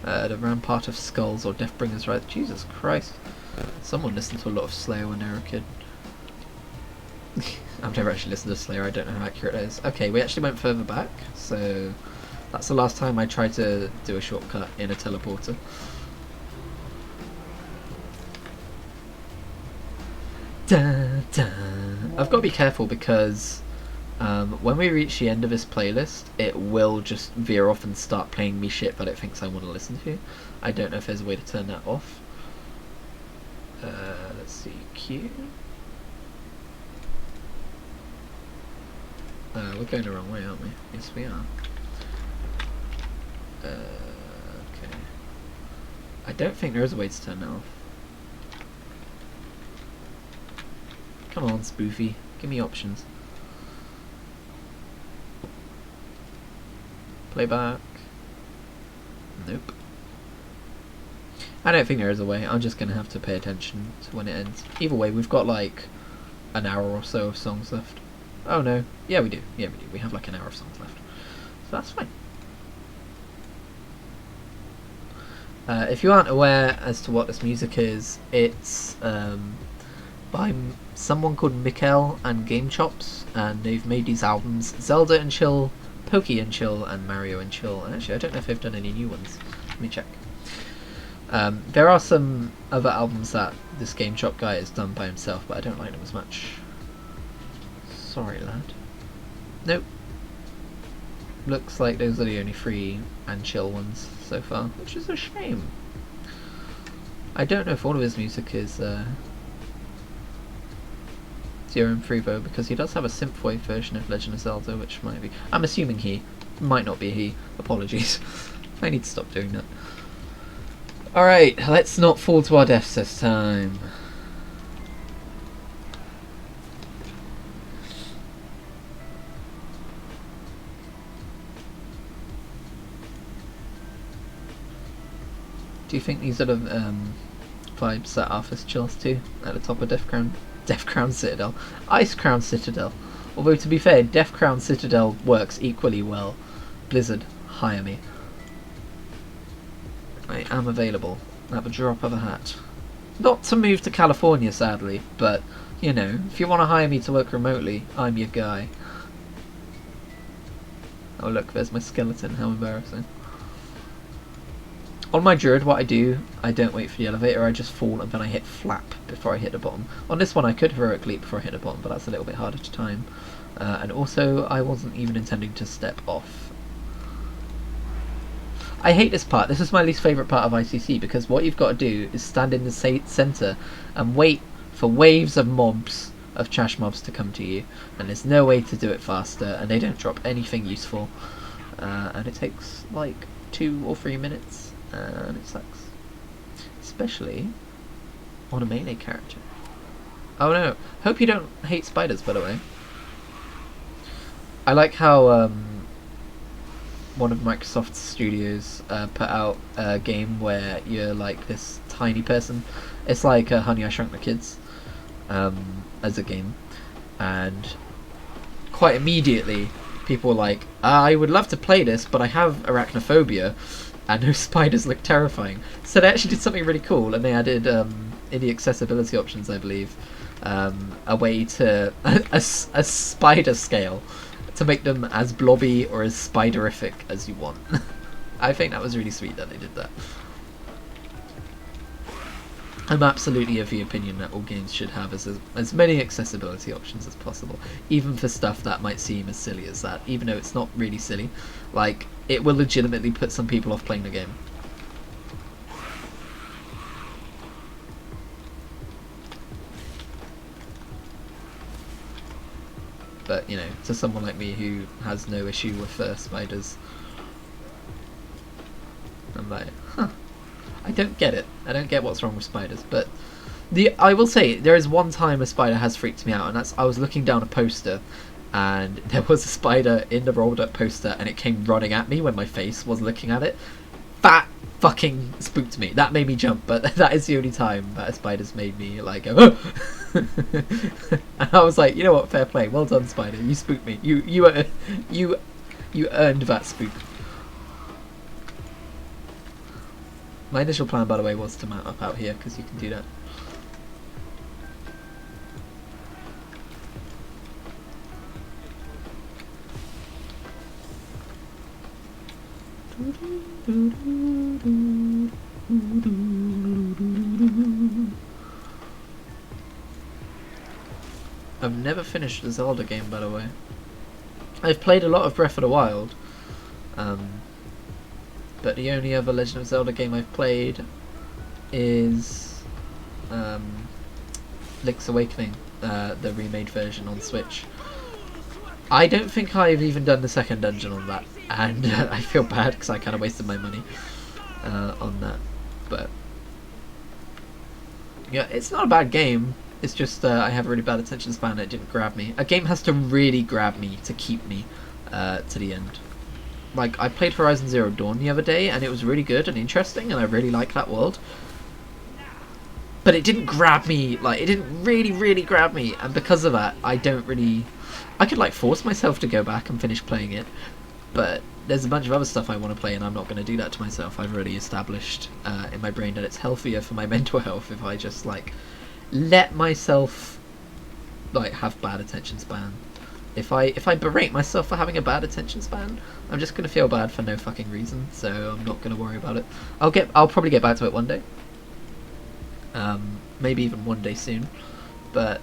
The Rampart of Skulls or Deathbringers, right? Jesus Christ. Someone listened to a lot of Slayer when they were a kid. I've never actually listened to Slayer, I don't know how accurate it is. Okay, we actually went further back, so that's the last time I tried to do a shortcut in a teleporter. Dun, dun. I've got to be careful because when we reach the end of this playlist, it will just veer off and start playing me shit that it thinks I want to listen to. I don't know if there's a way to turn that off. Let's see, Q. We're going the wrong way, aren't we? Yes, we are. Okay. I don't think there is a way to turn that off. Come on, Spoofy. Give me options. Playback. Nope. I don't think there is a way. I'm just going to have to pay attention to when it ends. Either way, we've got like an hour or so of songs left. Oh no. Yeah, we do. Yeah, we do. We have like an hour of songs left. So that's fine. If you aren't aware as to what this music is, it's by someone called Mikkel and Game Chops, and they've made these albums: Zelda and Chill, Pokey and Chill, and Mario and Chill. And actually, I don't know if they've done any new ones. Let me check. There are some other albums that this Game Chop guy has done by himself, but I don't like them as much. Sorry, lad. Nope. Looks like those are the only free and chill ones so far, which is a shame. I don't know if all of his music is DRM free though, because he does have a synthwave version of Legend of Zelda, which might be... I'm assuming he. Might not be he. Apologies. I need to stop doing that. Alright, let's not fall to our deaths this time. Do you think these are the vibes that Arthas chills to at the top of Death Crown Citadel? Ice Crown Citadel. Although to be fair, Death Crown Citadel works equally well. Blizzard, hire me. I am available at the drop of a hat. Not to move to California, sadly, but, you know, if you want to hire me to work remotely, I'm your guy. Oh look, there's my skeleton, how embarrassing. On my druid, what I do, I don't wait for the elevator, I just fall and then I hit flap before I hit the bottom. On this one I could heroic leap before I hit the bottom, but that's a little bit harder to time. And also, I wasn't even intending to step off. I hate this part. This is my least favourite part of ICC, because what you've got to do is stand in the centre and wait for waves of mobs, of trash mobs, to come to you, and there's no way to do it faster, and they don't drop anything useful, and it takes like 2 or 3 minutes, and it sucks, especially on a melee character. Oh no, hope you don't hate spiders, by the way. I like how one of Microsoft's studios put out a game where you're like this tiny person. It's like Honey, I Shrunk the Kids as a game, and quite immediately people were like, I would love to play this, but I have arachnophobia and those spiders look terrifying. So they actually did something really cool, and they added in the accessibility options, I believe, a way to a spider scale to make them as blobby or as spiderific as you want. I think that was really sweet that they did that. I'm absolutely of the opinion that all games should have as many accessibility options as possible, even for stuff that might seem as silly as that, even though it's not really silly. Like, it will legitimately put some people off playing the game. But, you know, to someone like me who has no issue with spiders, I'm like, huh, I don't get it. I don't get what's wrong with spiders. But I will say, there is one time a spider has freaked me out, and that's I was looking down a poster, and there was a spider in the rolled up poster, and it came running at me when my face was looking at it. That fucking spooked me. That made me jump, but that is the only time that a spider's made me like go, oh! And I was like, you know what, fair play, well done, spider, you spooked me. You earned that spook. My initial plan, by the way, was to mount up out here, because you can do that. I've never finished the Zelda game, by the way. I've played a lot of Breath of the Wild, but the only other Legend of Zelda game I've played is Link's Awakening, the remade version on Switch. I don't think I've even done the second dungeon on that, and I feel bad because I kind of wasted my money on that. But yeah, it's not a bad game. It's just I have a really bad attention span and it didn't grab me. A game has to really grab me to keep me to the end. Like, I played Horizon Zero Dawn the other day, and it was really good and interesting, and I really like that world. But it didn't grab me, like, it didn't really grab me, and because of that, I don't really... I could, like, force myself to go back and finish playing it, but there's a bunch of other stuff I want to play, and I'm not going to do that to myself. I've already established in my brain that it's healthier for my mental health if I just, like, let myself, like, have bad attention span. If I berate myself for having a bad attention span, I'm just gonna feel bad for no fucking reason. So I'm not gonna worry about it. I'll probably get back to it one day. Maybe even one day soon. But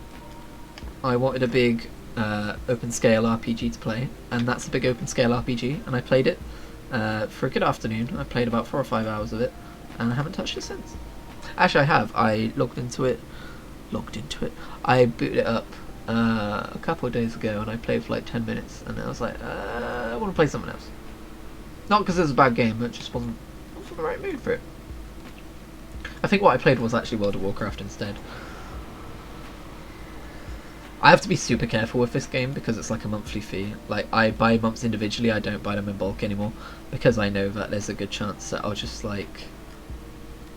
I wanted a big open scale RPG to play, and that's a big open scale RPG. And I played it for a good afternoon. I played about 4 or 5 hours of it, and I haven't touched it since. Actually, I have. I logged into it. I booted it up a couple of days ago, and I played for like 10 minutes, and I was like, I want to play something else. Not because it was a bad game, it just wasn't in the right mood for it. I think what I played was actually World of Warcraft instead. I have to be super careful with this game because it's like a monthly fee. Like, I buy months individually, I don't buy them in bulk anymore, because I know that there's a good chance that I'll just like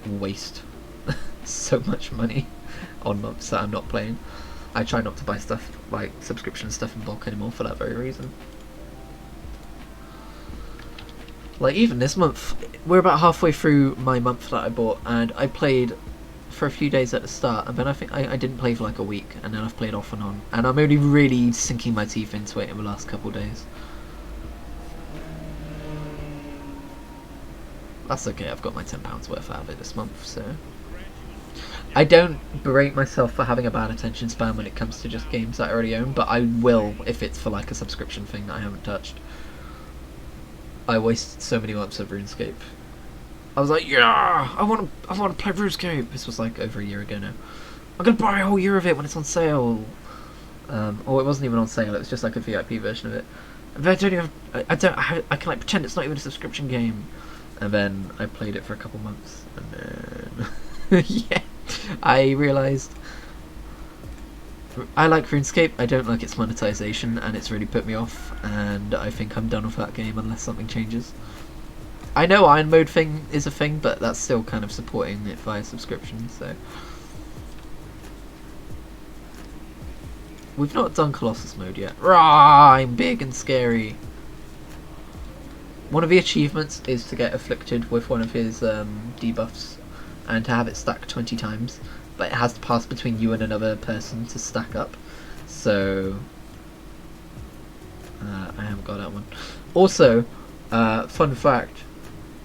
waste so much money on months that I'm not playing. I try not to buy stuff like subscription stuff in bulk anymore for that very reason. Like, even this month, we're about halfway through my month that I bought, and I played for a few days at the start, and then I think I didn't play for like a week, and then I've played off and on, and I'm only really sinking my teeth into it in the last couple of days. That's okay, I've got my £10 worth out of it this month, so... I don't berate myself for having a bad attention span when it comes to just games that I already own, but I will if it's for like a subscription thing that I haven't touched. I wasted so many months of RuneScape. I was like, yeah, I want to play RuneScape. This was like over a year ago now. I'm gonna buy a whole year of it when it's on sale. Or it wasn't even on sale. It was just like a VIP version of it. And then I can like pretend it's not even a subscription game. And then I played it for a couple months, and then yeah, I realised I like RuneScape. I don't like its monetization, and it's really put me off. And I think I'm done with that game unless something changes. I know Iron Mode thing is a thing, but that's still kind of supporting it via subscription. So we've not done Colossus mode yet. Rah, I'm big and scary. One of the achievements is to get afflicted with one of his debuffs and to have it stack 20 times, but it has to pass between you and another person to stack up. So I haven't got that one. Also, fun fact,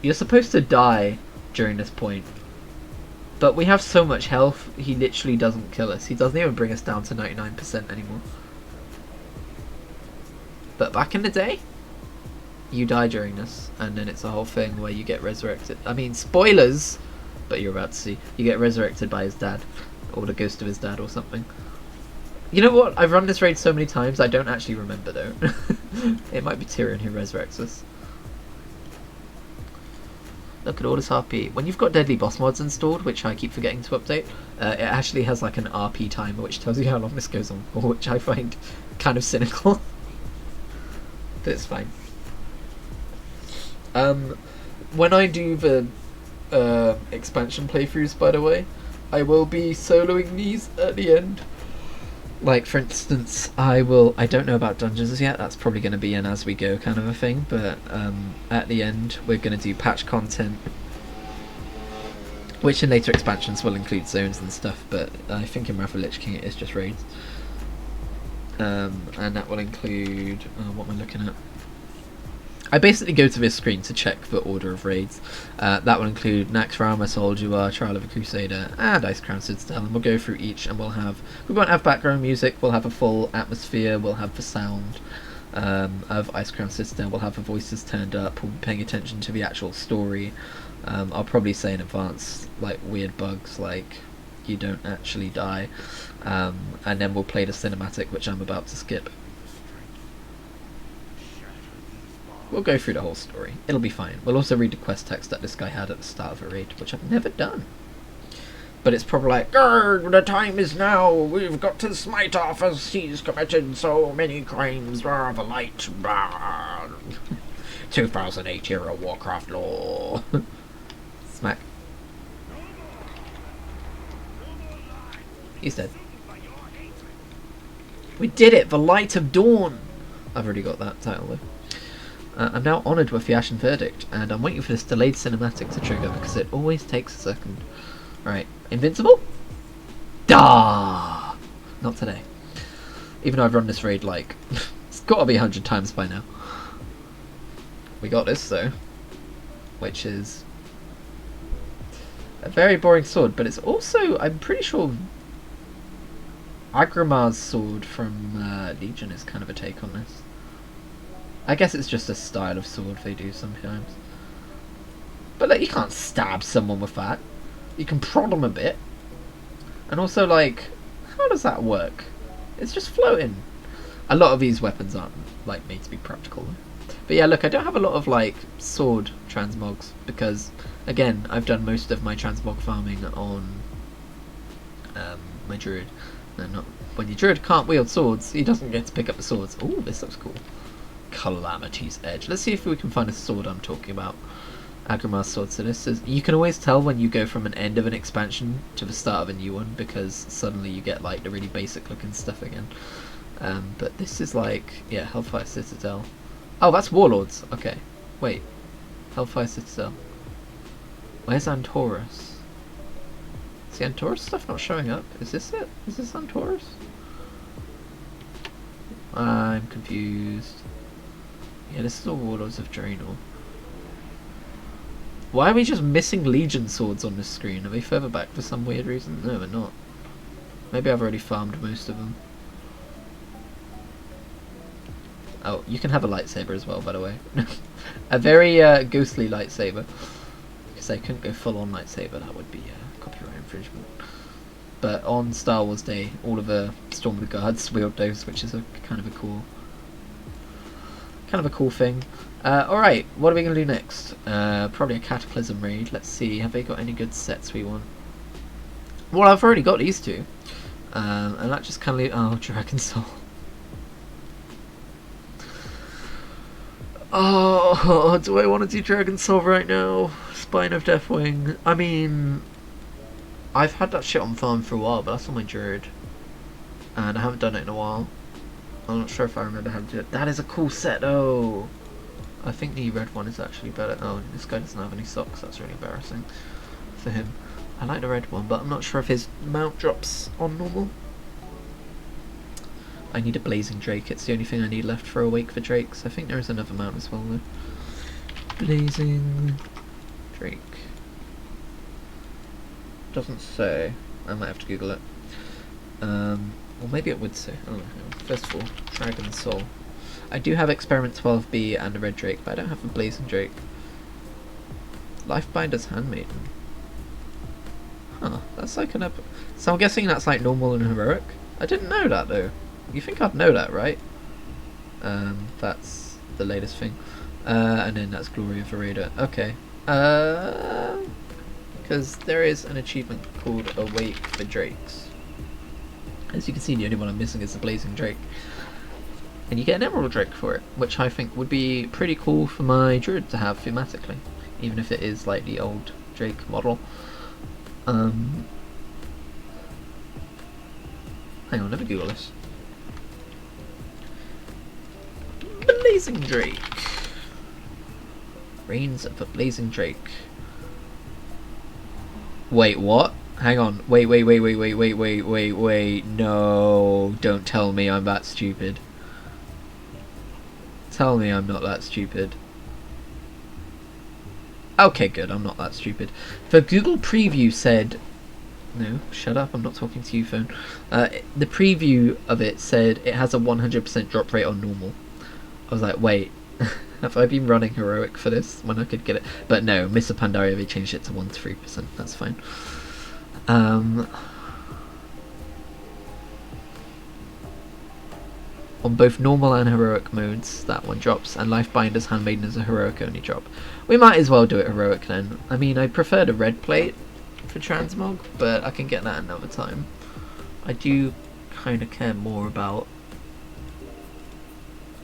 you're supposed to die during this point, but we have so much health, he literally doesn't kill us. He doesn't even bring us down to 99% anymore. But back in the day, you die during this, and then it's a whole thing where you get resurrected. I mean, spoilers, but you're about to see. You get resurrected by his dad, or the ghost of his dad, or something. You know what? I've run this raid so many times, I don't actually remember, though. It might be Tyrion who resurrects us. Look at all this RP. When you've got deadly boss mods installed, which I keep forgetting to update, it actually has like an RP timer, which tells you how long this goes on for, which I find kind of cynical. But it's fine. When I do the expansion playthroughs, by the way, I will be soloing these at the end. Like, for instance, I don't know about dungeons yet, that's probably going to be an as we go kind of a thing, but at the end we're going to do patch content, which in later expansions will include zones and stuff, but I think in Wrath of Lich King it is just raids. And that will include, what am I looking at? I basically go to this screen to check the order of raids. That will include Naxxramas, Soldier, Trial of a Crusader, and Icecrown Citadel, and we'll go through each, and we won't have background music, we'll have a full atmosphere, we'll have the sound of Icecrown Citadel, we'll have the voices turned up, we'll be paying attention to the actual story. I'll probably say in advance, like, weird bugs, like you don't actually die, and then we'll play the cinematic, which I'm about to skip. We'll go through the whole story. It'll be fine. We'll also read the quest text that this guy had at the start of a raid, which I've never done. But it's probably like, "Grr, the time is now. We've got to smite off as he's committed so many crimes. Rah, the light. Rah. 2008 era Warcraft law." Smack. He's dead. We did it! The Light of Dawn! I've already got that title though. I'm now honoured with the Ashen Verdict, and I'm waiting for this delayed cinematic to trigger because it always takes a second. Right, Invincible? Dah! Not today. Even though I've run this raid like, it's got to be 100 times by now. We got this though, which is a very boring sword, but it's also, I'm pretty sure, Agrimar's sword from Legion is kind of a take on this. I guess it's just a style of sword they do sometimes. But like, you can't stab someone with that. You can prod them a bit. And also, like, how does that work? It's just floating. A lot of these weapons aren't like made to be practical. But yeah, look, I don't have a lot of like sword transmogs because, again, I've done most of my transmog farming on my druid. No, not when your druid can't wield swords, he doesn't get to pick up the swords. Ooh, this looks cool. Calamity's Edge. Let's see if we can find a sword I'm talking about. Agrimar's sword. So this is, you can always tell when you go from an end of an expansion to the start of a new one because suddenly you get like the really basic looking stuff again. But this is like, yeah, Hellfire Citadel. Oh, that's Warlords. Okay, wait, Hellfire Citadel. Where's Antorus? Is the Antorus stuff not showing up? Is this it? Is this Antorus? I'm confused. Yeah, this is all Warlords of Draenor. Why are we just missing Legion swords on this screen? Are they further back for some weird reason? No, we're not. Maybe I've already farmed most of them. Oh, you can have a lightsaber as well, by the way. A very ghostly lightsaber. Because I couldn't go full on lightsaber, that would be copyright infringement. But on Star Wars Day, all of the Storm of the Guards wield those, which is a kind of a cool thing. Alright, what are we going to do next? Probably a Cataclysm raid. Let's see, have they got any good sets we want? Well, I've already got these two. And that just kind of oh, Dragon Soul. Oh, do I want to do Dragon Soul right now? Spine of Deathwing. I mean, I've had that shit on farm for a while, but that's on my Druid. And I haven't done it in a while. I'm not sure if I remember how to do it. That is a cool set, though. I think the red one is actually better. Oh, this guy doesn't have any socks. That's really embarrassing for him. I like the red one, but I'm not sure if his mount drops on normal. I need a Blazing Drake. It's the only thing I need left for a wake for Drakes. I think there is another mount as well, though. Blazing Drake. Doesn't say. I might have to Google it. Well, maybe it would say. I don't know. First of all, Dragon Soul. I do have Experiment 12B and a Red Drake, but I don't have a Blazing Drake. Lifebinder's Handmaiden. Huh, that's like an so I'm guessing that's like normal and heroic? I didn't know that though. You think I'd know that, right? That's the latest thing. And then that's Glory of a Raider. Okay. Because there is an achievement called Awake for Drakes. As you can see, the only one I'm missing is the Blazing Drake. And you get an Emerald Drake for it, which I think would be pretty cool for my Druid to have thematically. Even if it is like the old Drake model. Hang on, let me Google this. Blazing Drake. Reigns of a Blazing Drake. Wait, what? Hang on. Wait. No, don't tell me I'm that stupid. Tell me I'm not that stupid. Okay, good, I'm not that stupid. The Google preview said... No, shut up, I'm not talking to you, phone. The preview of it said it has a 100% drop rate on normal. I was like, wait, have I been running heroic for this when I could get it? But no, Mr. Pandaria, they changed it to 1 to 3%, that's fine. On both normal and heroic modes, that one drops, and Lifebinder's Handmaiden is a heroic only drop. We might as well do it heroic then. I mean, I prefer the red plate for Transmog, but I can get that another time. I do kind of care more about...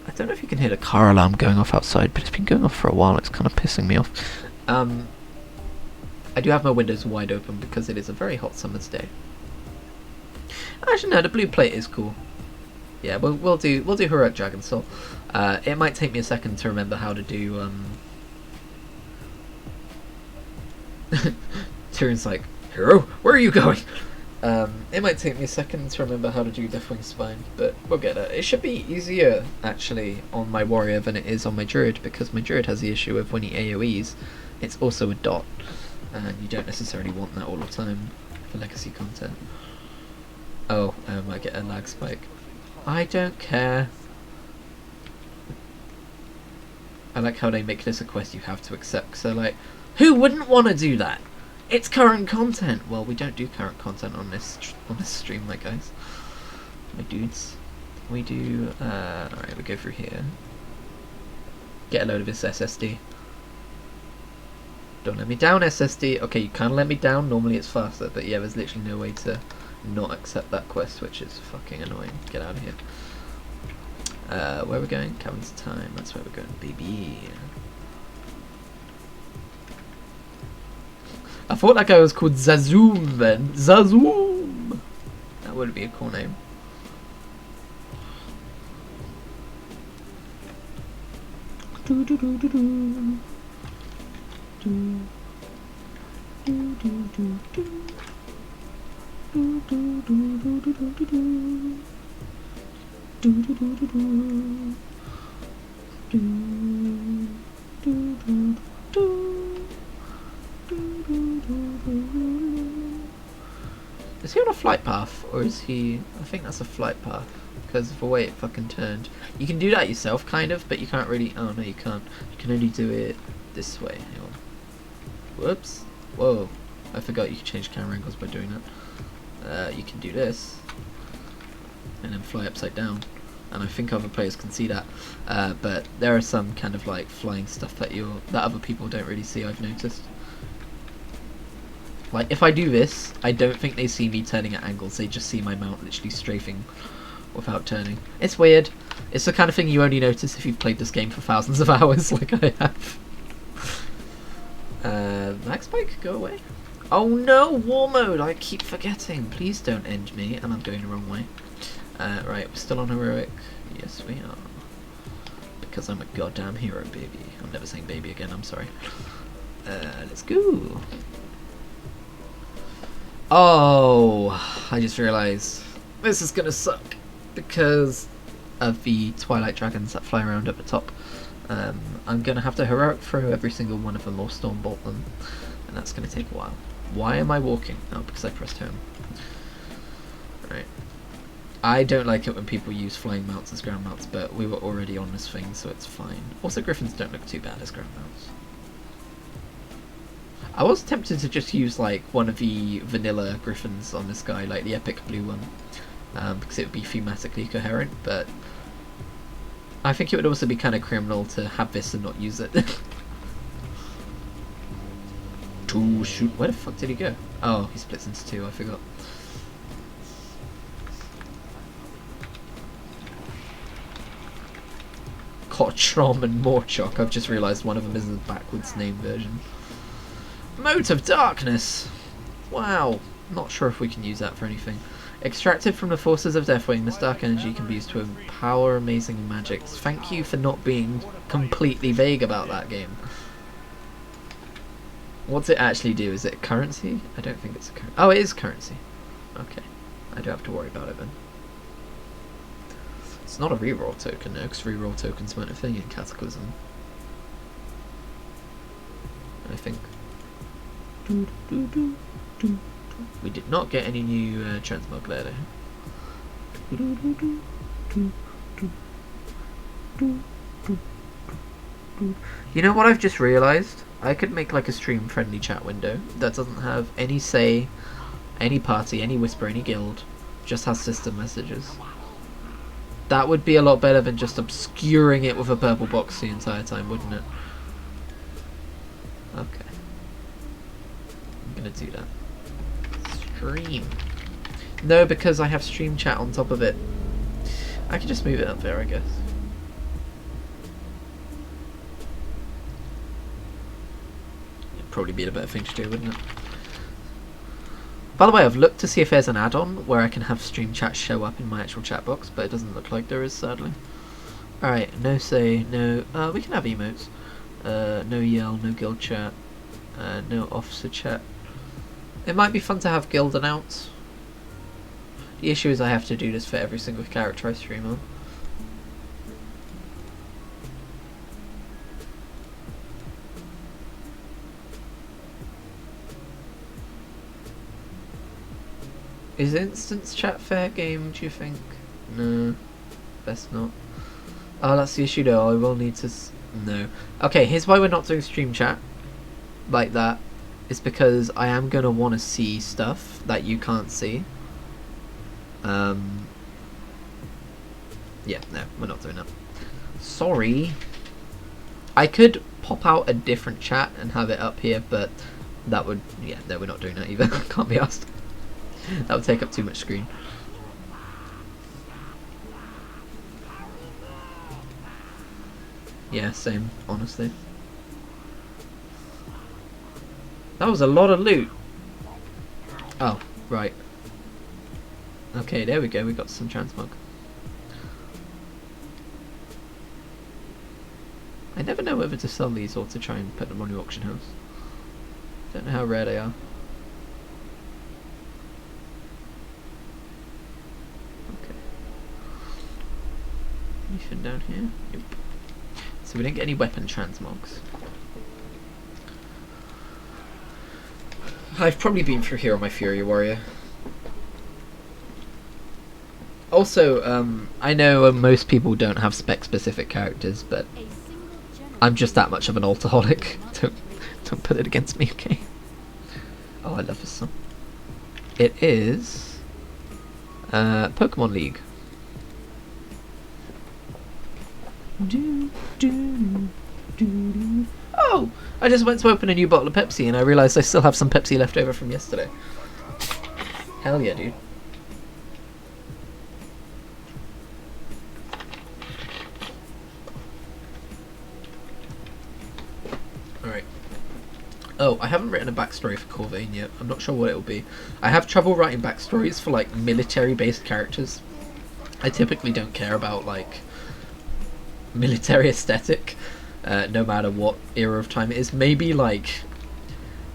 I don't know if you can hear the car alarm going off outside, but it's been going off for a while, it's kind of pissing me off. I do have my windows wide open because it is a very hot summer's day. Actually no, the blue plate is cool. Yeah, we'll do heroic Dragon Soul. It might take me a second to remember how to do Tyrion's like, hero, where are you going? It might take me a second to remember how to do Deathwing Spine, but we'll get it. It should be easier actually on my warrior than it is on my druid, because my druid has the issue of when he AoEs, it's also a dot, and you don't necessarily want that all the time for legacy content. Oh, I might get a lag spike. I don't care. I like how they make this a quest you have to accept. So like, who wouldn't want to do that? It's current content. Well, we don't do current content on this stream, my guys, my dudes. We do. All right, we go through here. Get a load of this SSD. Don't let me down, SSD. Okay, you kind of let me down. Normally it's faster, but yeah, there's literally no way to not accept that quest, which is fucking annoying. Get out of here. Where we're going? Caverns of Time. That's where we're going, baby. I thought that guy was called Zazoom then. Zazoom! That would be a cool name. Is he on a flight path, or is he... I think that's a flight path, because of the way it fucking turned. You can do that yourself, kind of, but you can't really... Oh, no, you can't. You can only do it this way. Hang on. Whoops. Whoa. I forgot you can change camera angles by doing that. You can do this, and then fly upside down. And I think other players can see that. But there are some kind of like flying stuff that other people don't really see, I've noticed. Like, if I do this, I don't think they see me turning at angles, they just see my mount literally strafing without turning. It's weird. It's the kind of thing you only notice if you've played this game for thousands of hours, like I have. Max Spike, go away. Oh no, war mode! I keep forgetting. Please don't end me, and I'm going the wrong way. Right, we're still on heroic. Yes, we are. Because I'm a goddamn hero, baby. I'm never saying baby again, I'm sorry. Let's go. Oh, I just realised this is gonna suck because of the Twilight Dragons that fly around at the top. I'm gonna have to heroic throw every single one of them or Stormbolt them, and that's gonna take a while. Why am I walking? Oh, because I pressed home. Right. I don't like it when people use flying mounts as ground mounts, but we were already on this thing, so it's fine. Also, griffins don't look too bad as ground mounts. I was tempted to just use like one of the vanilla griffins on this guy, like the epic blue one, because it would be thematically coherent, but I think it would also be kind of criminal to have this and not use it. To shoot. Where the fuck did he go? Oh, he splits into two, I forgot. Kotchrom and Morchok. I've just realised one of them is the backwards name version. Mote of Darkness! Wow. Not sure if we can use that for anything. Extracted from the forces of Deathwing, this dark energy can be used to empower amazing magics. Thank you for not being completely vague about that game. What's it actually do? Is it currency? I don't think it's a currency. Oh, it is currency. Okay. I don't have to worry about it then. It's not a reroll token, no, because reroll tokens weren't a thing in Cataclysm. I think. We did not get any new Transmog there, though. You know what I've just realised? I could make like a stream-friendly chat window that doesn't have any say, any party, any whisper, any guild, just has system messages. That would be a lot better than just obscuring it with a purple box the entire time, wouldn't it? Okay. I'm gonna do that. Stream. No, because I have stream chat on top of it. I can just move it up there, I guess. It'd probably be a better thing to do, wouldn't it? By the way, I've looked to see if there's an add-on where I can have stream chat show up in my actual chat box, but it doesn't look like there is, sadly. Alright, no say, no... we can have emotes. No yell, no guild chat, no officer chat. It might be fun to have guild announce. The issue is I have to do this for every single character I stream on. Is instance chat fair game, do you think? No, best not. Oh, that's the issue though, I will need to... No. Okay, here's why we're not doing stream chat like that. It's because I am going to want to see stuff that you can't see. Yeah, no, we're not doing that. Sorry. I could pop out a different chat and have it up here, but that would... Yeah, no, we're not doing that either. Can't be asked. That would take up too much screen. Yeah, same, honestly. That was a lot of loot. Oh, right. Okay, there we go, we got some Transmog. I never know whether to sell these or to try and put them on the auction house. Don't know how rare they are. Okay. Anything down here? Yep. So we didn't get any weapon transmogs. I've probably been through here on my Fury Warrior. Also, I know most people don't have spec-specific characters, but I'm just that much of an alcoholic. Don't put it against me, okay? Oh, I love this song. It is Pokemon League. Oh! I just went to open a new bottle of Pepsi and I realised I still have some Pepsi left over from yesterday. Hell yeah, dude. Alright. Oh, I haven't written a backstory for Corvain yet. I'm not sure what it'll be. I have trouble writing backstories for, like, military-based characters. I typically don't care about, like, military aesthetic, no matter what era of time it is. Maybe, like,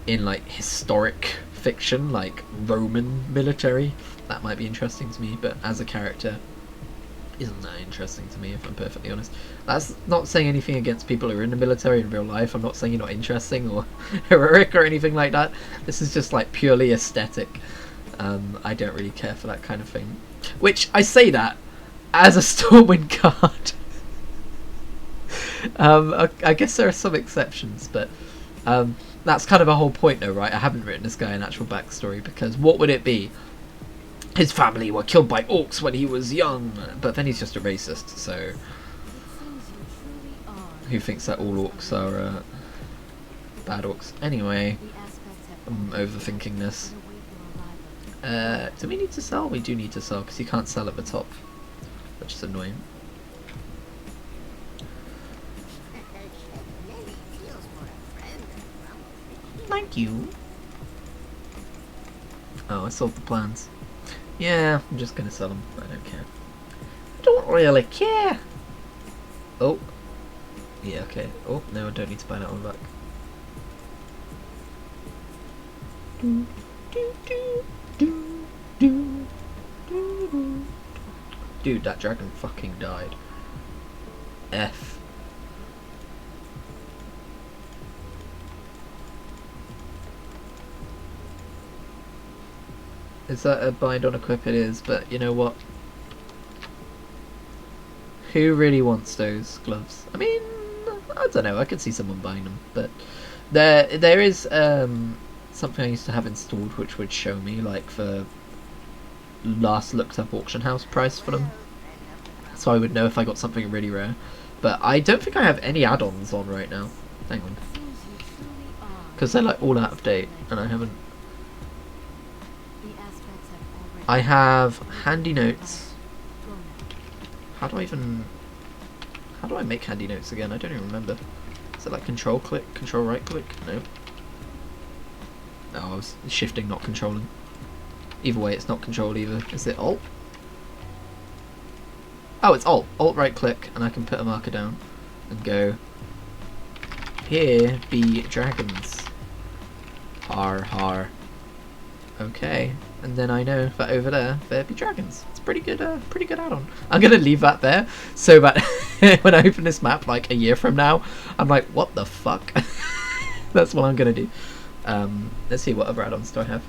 in, like, historic fiction, like Roman military, that might be interesting to me, but as a character, isn't that interesting to me, if I'm perfectly honest. That's not saying anything against people who are in the military in real life. I'm not saying you're not interesting or heroic or anything like that. This is just like purely aesthetic. I don't really care for that kind of thing. Which, I say that as a Stormwind card. I guess there are some exceptions, but that's kind of a whole point though, right? I haven't written this guy an actual backstory, because what would it be? His family were killed by orcs when he was young, but then he's just a racist, so who thinks that all orcs are bad orcs? Anyway, I'm overthinking this. Do we need to sell? We do need to sell, because you can't sell at the top, which is annoying. Thank you. Oh, I sold the plans. Yeah, I'm just gonna sell them. I don't care. I don't really care. Oh. Yeah, okay. Oh, no, I don't need to buy that one back. Dude, that dragon fucking died. F. Is that a bind on equip? It is, but you know what? Who really wants those gloves? I mean, I don't know, I could see someone buying them, but there is something I used to have installed which would show me, like, the last looked up auction house price for them, so I would know if I got something really rare. But I don't think I have any add-ons on right now. Hang on. Because they're like all out of date, and I haven't. I have handy notes. How do I make handy notes again? I don't even remember. Is it like control click, control right click? No. No, I was shifting, not controlling. Either way, it's not control either. Is it alt? Oh, it's alt. Alt right click, and I can put a marker down and go, here be dragons. Har har. Okay, and then I know that over there be dragons. It's pretty good add-on. I'm gonna leave that there so that when I open this map like a year from now, I'm like, what the fuck? That's what I'm gonna do. Let's see, what other add-ons do I have?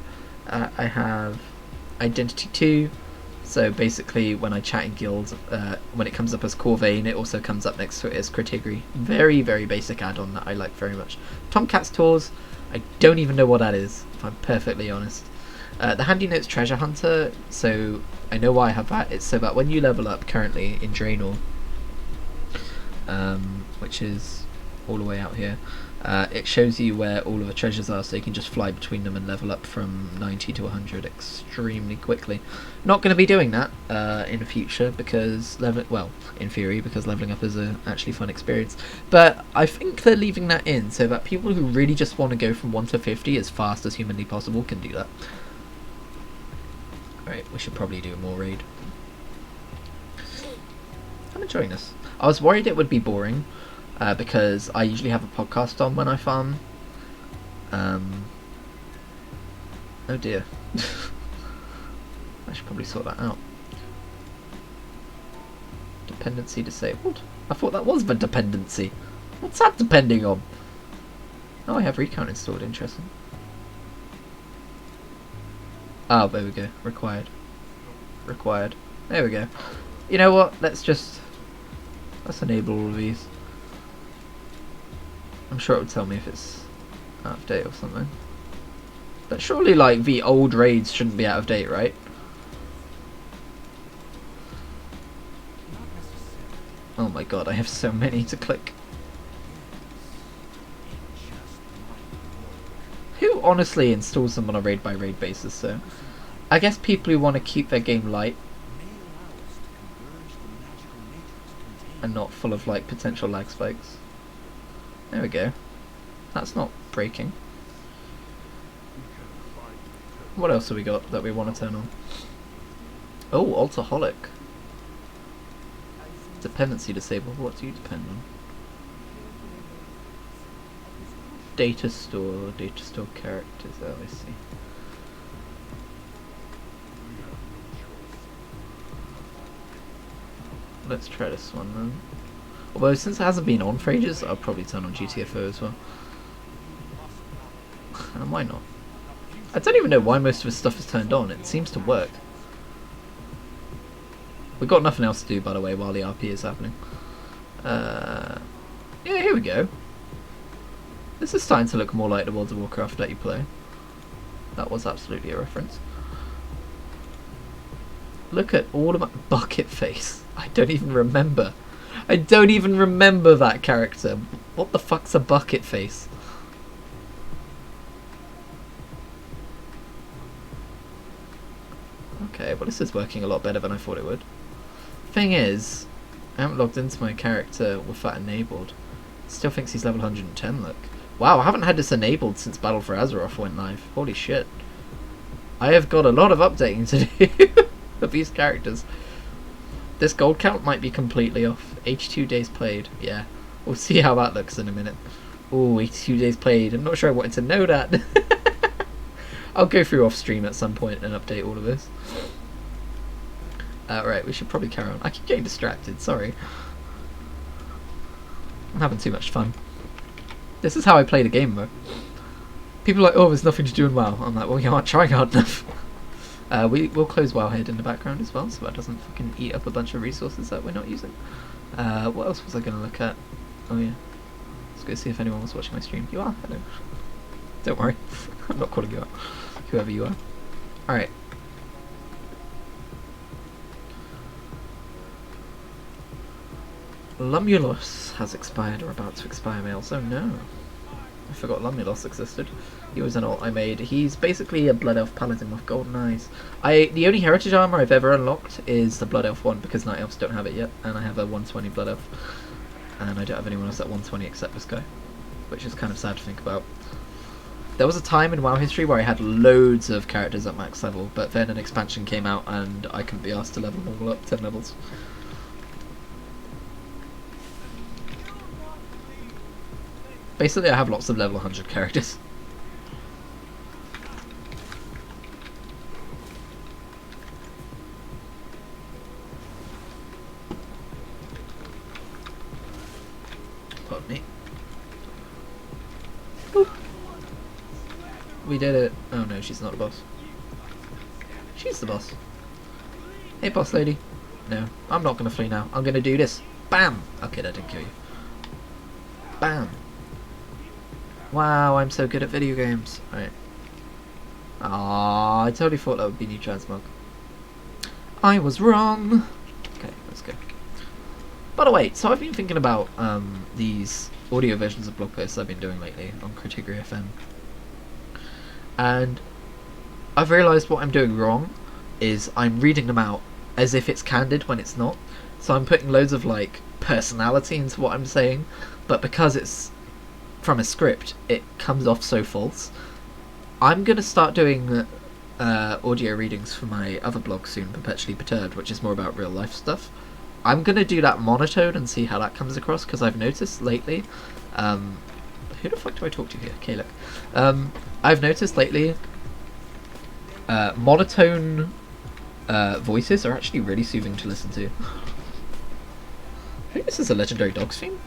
I have Identity 2. So basically, when I chat in guild, when it comes up as Corvain, it also comes up next to it as Critigri. Very, very basic add-on that I like very much. Tomcat's Tours, I don't even know what that is, if I'm perfectly honest. The Handy Notes Treasure Hunter, so I know why I have that. It's so that when you level up currently in Draenor, which is all the way out here, it shows you where all of the treasures are, so you can just fly between them and level up from 90 to 100 extremely quickly. Not going to be doing that in the future, because in theory, because leveling up is a actually fun experience. But I think they're leaving that in so that people who really just want to go from 1 to 50 as fast as humanly possible can do that. Right, we should probably do more raid. I'm enjoying this. I was worried it would be boring, because I usually have a podcast on when I farm. Oh dear. I should probably sort that out. Dependency disabled? I thought that was the dependency. What's that depending on? Oh, I have recount installed, interesting. Oh, there we go. Required. Required. There we go. You know what? Let's enable all of these. I'm sure it would tell me if it's out of date or something. But surely, like, the old raids shouldn't be out of date, right? Oh my god, I have so many to click. Who honestly installs them on a raid by raid basis? So I guess people who want to keep their game light and not full of like potential lag spikes. There we go. That's not breaking. What else have we got that we want to turn on? Oh, Altaholic. Dependency disabled. What do you depend on? Data store characters. Oh, I see. Let's try this one then. Although since it hasn't been on for ages, I'll probably turn on GTFO as well. And why not? I don't even know why most of this stuff is turned on. It seems to work. We've got nothing else to do, by the way, while the RP is happening. Yeah, here we go. This is starting to look more like the World of Warcraft that you play. That was absolutely a reference. Look at all of my bucket face. I don't even remember. I don't even remember that character. What the fuck's a bucket face? Okay, well this is working a lot better than I thought it would. Thing is, I haven't logged into my character with that enabled. Still thinks he's level 110, look. Wow, I haven't had this enabled since Battle for Azeroth went live. Holy shit. I have got a lot of updating to do of these characters. This gold count might be completely off. 82 days played. Yeah, we'll see how that looks in a minute. Ooh, 82 days played. I'm not sure I wanted to know that. I'll go through off stream at some point and update all of this. Right, we should probably carry on. I keep getting distracted, sorry. I'm having too much fun. This is how I play the game, though. People are like, oh, there's nothing to do in WoW. I'm like, well, you aren't trying hard enough. We'll close Wowhead in the background as well, so that doesn't fucking eat up a bunch of resources that we're not using. What else was I going to look at? Oh yeah, let's go see if anyone was watching my stream. You are? Hello. Don't worry, I'm not calling you out. Whoever you are. Alright. Lumulos has expired or about to expire mails. Oh no. I forgot Lumulos existed. He was an alt I made. He's basically a Blood Elf Paladin with golden eyes. The only heritage armor I've ever unlocked is the Blood Elf one because Night Elves don't have it yet, and I have a 120 Blood Elf. And I don't have anyone else at 120 except this guy, which is kind of sad to think about. There was a time in WoW history where I had loads of characters at max level, but then an expansion came out and I couldn't be asked to level them all up 10 levels. Basically, I have lots of level 100 characters. Pardon me. Boop. We did it. Oh no, she's not a boss. She's the boss. Hey, boss lady. No, I'm not going to flee now. I'm going to do this. Bam! Okay, that didn't kill you. Bam! Wow, I'm so good at video games. Right. Ah, I totally thought that would be new Transmog. I was wrong. Okay, let's go. By the way, so I've been thinking about these audio versions of blog posts I've been doing lately on Critigri FM. And I've realised what I'm doing wrong is I'm reading them out as if it's candid when it's not. So I'm putting loads of like personality into what I'm saying, but because it's from a script, it comes off so false. I'm going to start doing audio readings for my other blog soon, Perpetually Perturbed, which is more about real life stuff. I'm going to do that monotone and see how that comes across, because I've noticed lately... who the fuck do I talk to here? Okay, look. I've noticed lately monotone voices are actually really soothing to listen to. I think this is a Legendary Dogs theme.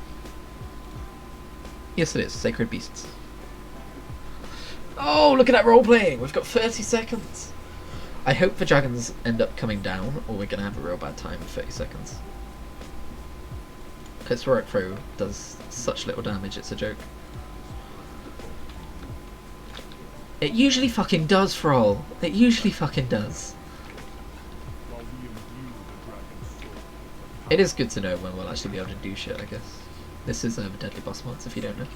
Yes, it is. Sacred Beasts. Oh, look at that role-playing! We've got 30 seconds! I hope the dragons end up coming down, or we're going to have a real bad time in 30 seconds. Its heroic throw does such little damage, it's a joke. It usually fucking does, Thrall. It usually fucking does. It is good to know when we'll actually be able to do shit, I guess. This is the Deadly Boss mods, if you don't know.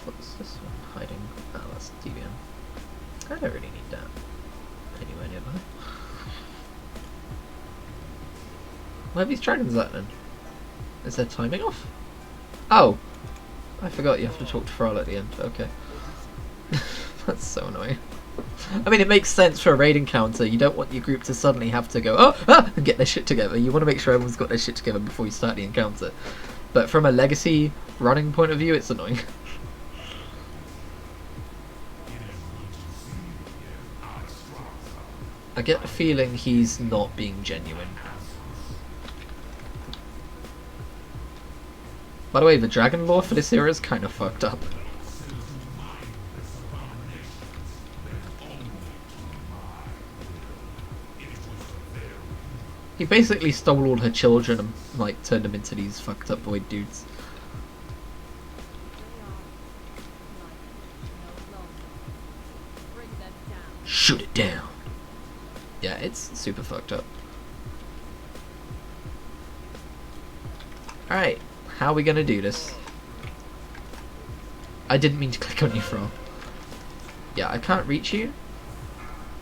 What's this one hiding? Oh, that's DBM. I don't really need that anywhere nearby. Where are these dragons at then? Is their timing off? Oh! I forgot you have to talk to Thrall at the end. Okay. That's so annoying. I mean, it makes sense for a raid encounter. You don't want your group to suddenly have to go, oh, ah, and get their shit together. You want to make sure everyone's got their shit together before you start the encounter. But from a legacy running point of view, it's annoying. I get the feeling he's not being genuine. By the way, the dragon lore for this era is kind of fucked up. He basically stole all her children and like turned them into these fucked up void dudes. Shoot it down. Yeah, it's super fucked up. Alright, how are we gonna do this? I didn't mean to click on you, Thrall. Yeah, I can't reach you.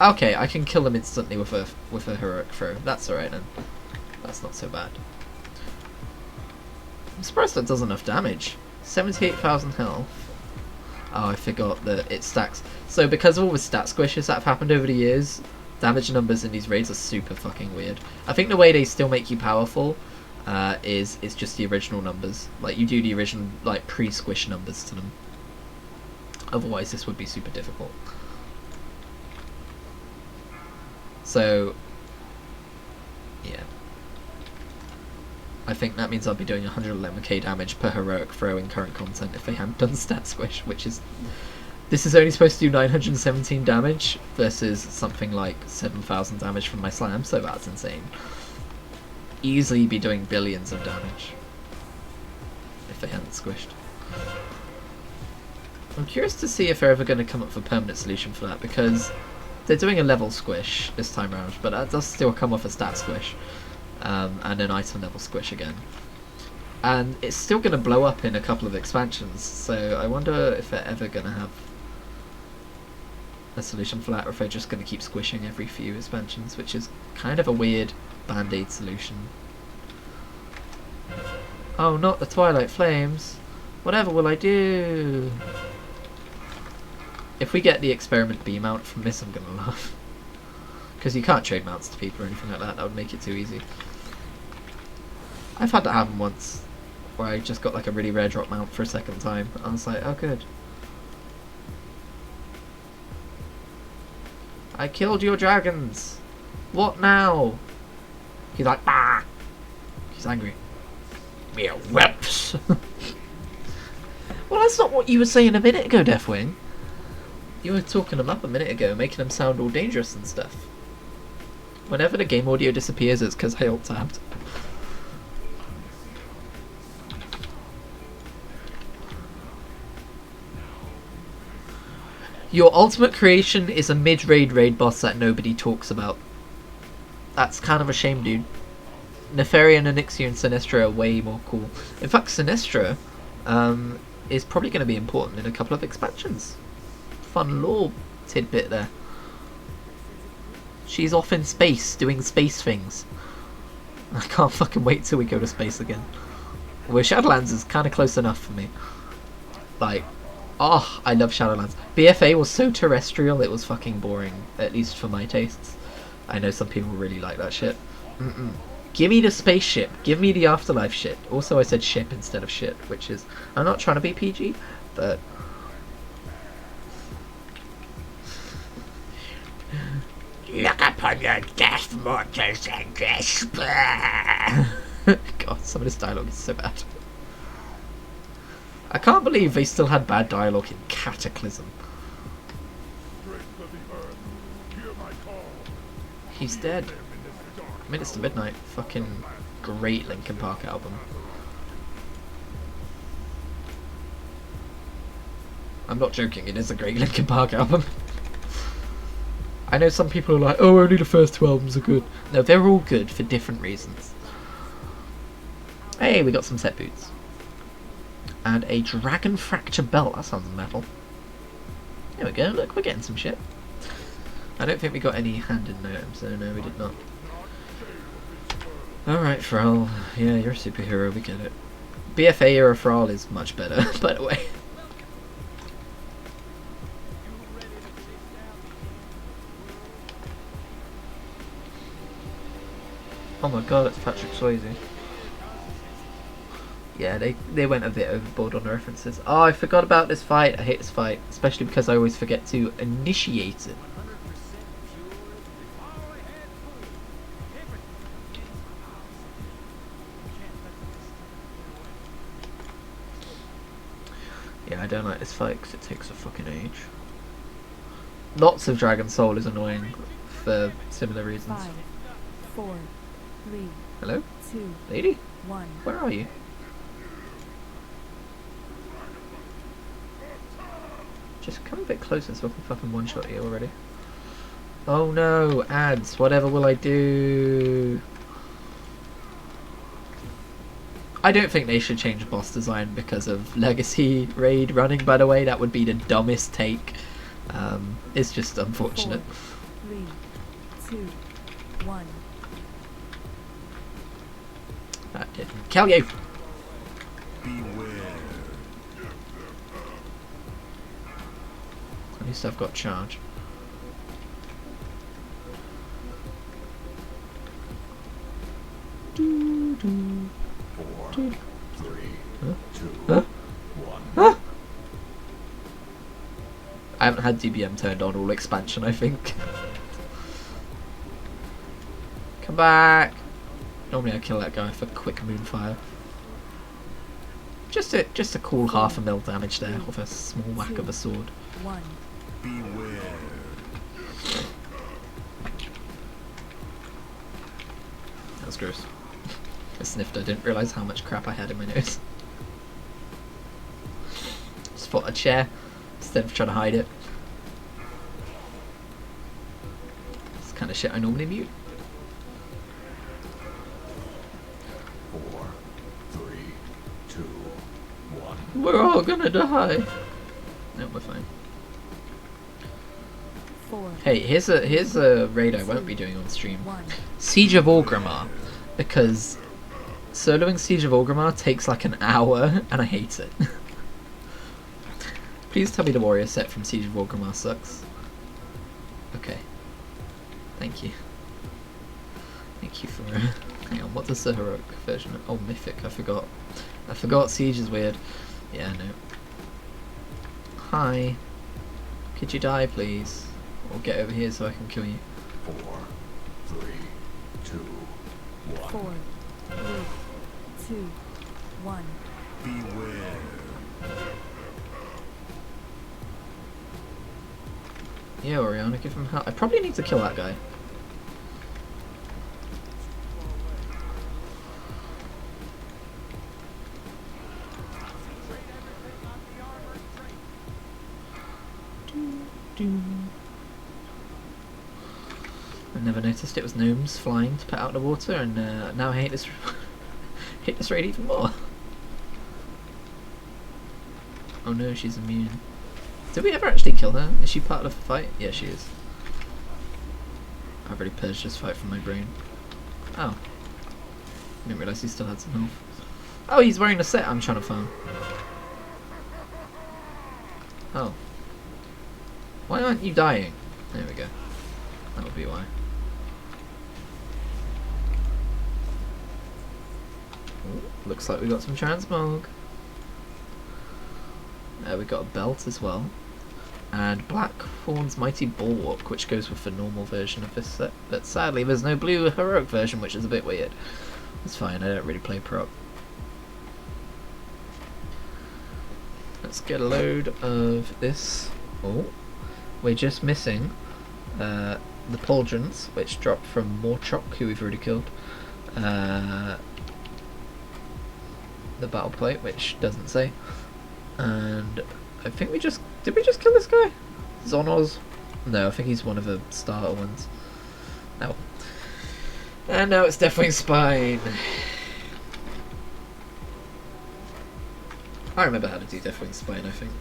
Okay, I can kill them instantly with a heroic throw. That's alright then. That's not so bad. I'm surprised that does enough damage. 78,000 health. Oh, I forgot that it stacks. So because of all the stat squishes that have happened over the years, damage numbers in these raids are super fucking weird. I think the way they still make you powerful is just the original numbers. Like, you do the original, like, pre-squish numbers to them. Otherwise, this would be super difficult. So, yeah. I think that means I'll be doing 111k damage per heroic throw in current content if they hadn't done stat squish, which is... This is only supposed to do 917 damage versus something like 7,000 damage from my slam, so that's insane. Easily be doing billions of damage if they hadn't squished. I'm curious to see if they're ever going to come up with a permanent solution for that, because they're doing a level squish this time around, but that does still come off a stat squish, and an item level squish again. And it's still going to blow up in a couple of expansions, so I wonder if they're ever going to have a solution for that, or if they're just going to keep squishing every few expansions, which is kind of a weird band-aid solution. Oh, not the Twilight Flames. Whatever will I do? If we get the experiment B mount from this, I'm gonna laugh. Because you can't trade mounts to people or anything like that, that would make it too easy. I've had that happen once, where I just got like a really rare drop mount for a second time. I was like, oh good. I killed your dragons! What now? He's like, bah! He's angry. Mere whelps! Well, that's not what you were saying a minute ago, Deathwing. You were talking them up a minute ago, making them sound all dangerous and stuff. Whenever the game audio disappears, it's because I alt-tabbed. Your ultimate creation is a mid-raid raid boss that nobody talks about. That's kind of a shame, dude. Nefarian, Onyxia, and Sinistra are way more cool. In fact, Sinistra is probably going to be important in a couple of expansions. Fun lore tidbit there. She's off in space, doing space things. I can't fucking wait till we go to space again. Well, Shadowlands is kind of close enough for me. Like, oh, I love Shadowlands. BFA was so terrestrial, it was fucking boring. At least for my tastes. I know some people really like that shit. Give me the spaceship. Give me the afterlife shit. Also, I said ship instead of shit, which is... I'm not trying to be PG, but... Look upon your death, mortals, and despair. God, some of this dialogue is so bad. I can't believe they still had bad dialogue in Cataclysm. He's dead. Minutes to Midnight. Fucking great Linkin Park album. I'm not joking, it is a great Linkin Park album. I know some people are like, oh, only the first 2 albums are good. No, they're all good for different reasons. Hey, we got some set boots. And a Dragon Fracture belt. That sounds metal. There we go, look, we're getting some shit. I don't think we got any hand in there, so no, we did not. Alright, Thrall. Yeah, you're a superhero, we get it. BFA era Thrall is much better, by the way. Oh my god, it's Patrick Swayze. Yeah, they went a bit overboard on the references. Oh, I forgot about this fight. I hate this fight, especially because I always forget to initiate it. Yeah, I don't like this fight because it takes a fucking age. Lots of Dragon Soul is annoying for similar reasons. 5, 4, 3. Hello? 2. Lady? 1. Where are you? Just come a bit closer so I can fucking one-shot you already. Oh no, ads, whatever will I do? I don't think they should change boss design because of Legacy Raid running, by the way. That would be the dumbest take. It's just unfortunate. 4, 3, 2, 1. That didn't kill you! Beware. At least I've got charge. Doo, doo. 4, 3, 2, Huh? 1. Huh? I haven't had DBM turned on all expansion, I think. Come back! Normally I kill that guy for quick moonfire. Just a cool 1/2 mil damage there with a small whack of a sword. 1. Beware. That was gross. I sniffed, I didn't realise how much crap I had in my nose. Just thought I'd share, instead of trying to hide it. It's the kind of shit I normally mute. 4, 3, 2, 1. We're all gonna die! No, we're fine. 4. Hey, here's a raid I won't be doing on stream. 1. Siege of Orgrimmar, because soloing Siege of Orgrimmar takes like an hour, and I hate it. Please tell me the warrior set from Siege of Orgrimmar sucks. Okay. Thank you. Thank you for... hang on, what does the heroic version... oh, Mythic, I forgot. I forgot Siege is weird. Yeah, no. Hi. Could you die, please? Or get over here so I can kill you. 4, 3, 2, 1. 4, 3, 2, 1. Beware. Yeah, Oriana, give him help. I probably need to kill that guy. I never noticed it was gnomes flying to put out the water, and now I hate this hate this raid even more. Oh no, she's immune. Did we ever actually kill her? Is she part of the fight? Yeah, she is. I've already purged this fight from my brain. Oh. Didn't realise he still had some health. Oh, he's wearing a set I'm trying to farm. Oh. Why aren't you dying? There we go. That would be why. Ooh, looks like we got some Transmog. We got a belt as well. And Blackthorn's Mighty Bulwark, which goes with the normal version of this set. But sadly there's no blue heroic version, which is a bit weird. It's fine, I don't really play prop. Let's get a load of this. Oh, we're just missing the pauldrons, which drop from Morchok, who we've already killed. The battle plate, which doesn't say. And I think we just... Did we just kill this guy? Zonoz? No, I think he's one of the starter ones. No. And now it's Deathwing's Spine. I remember how to do Deathwing's Spine, I think.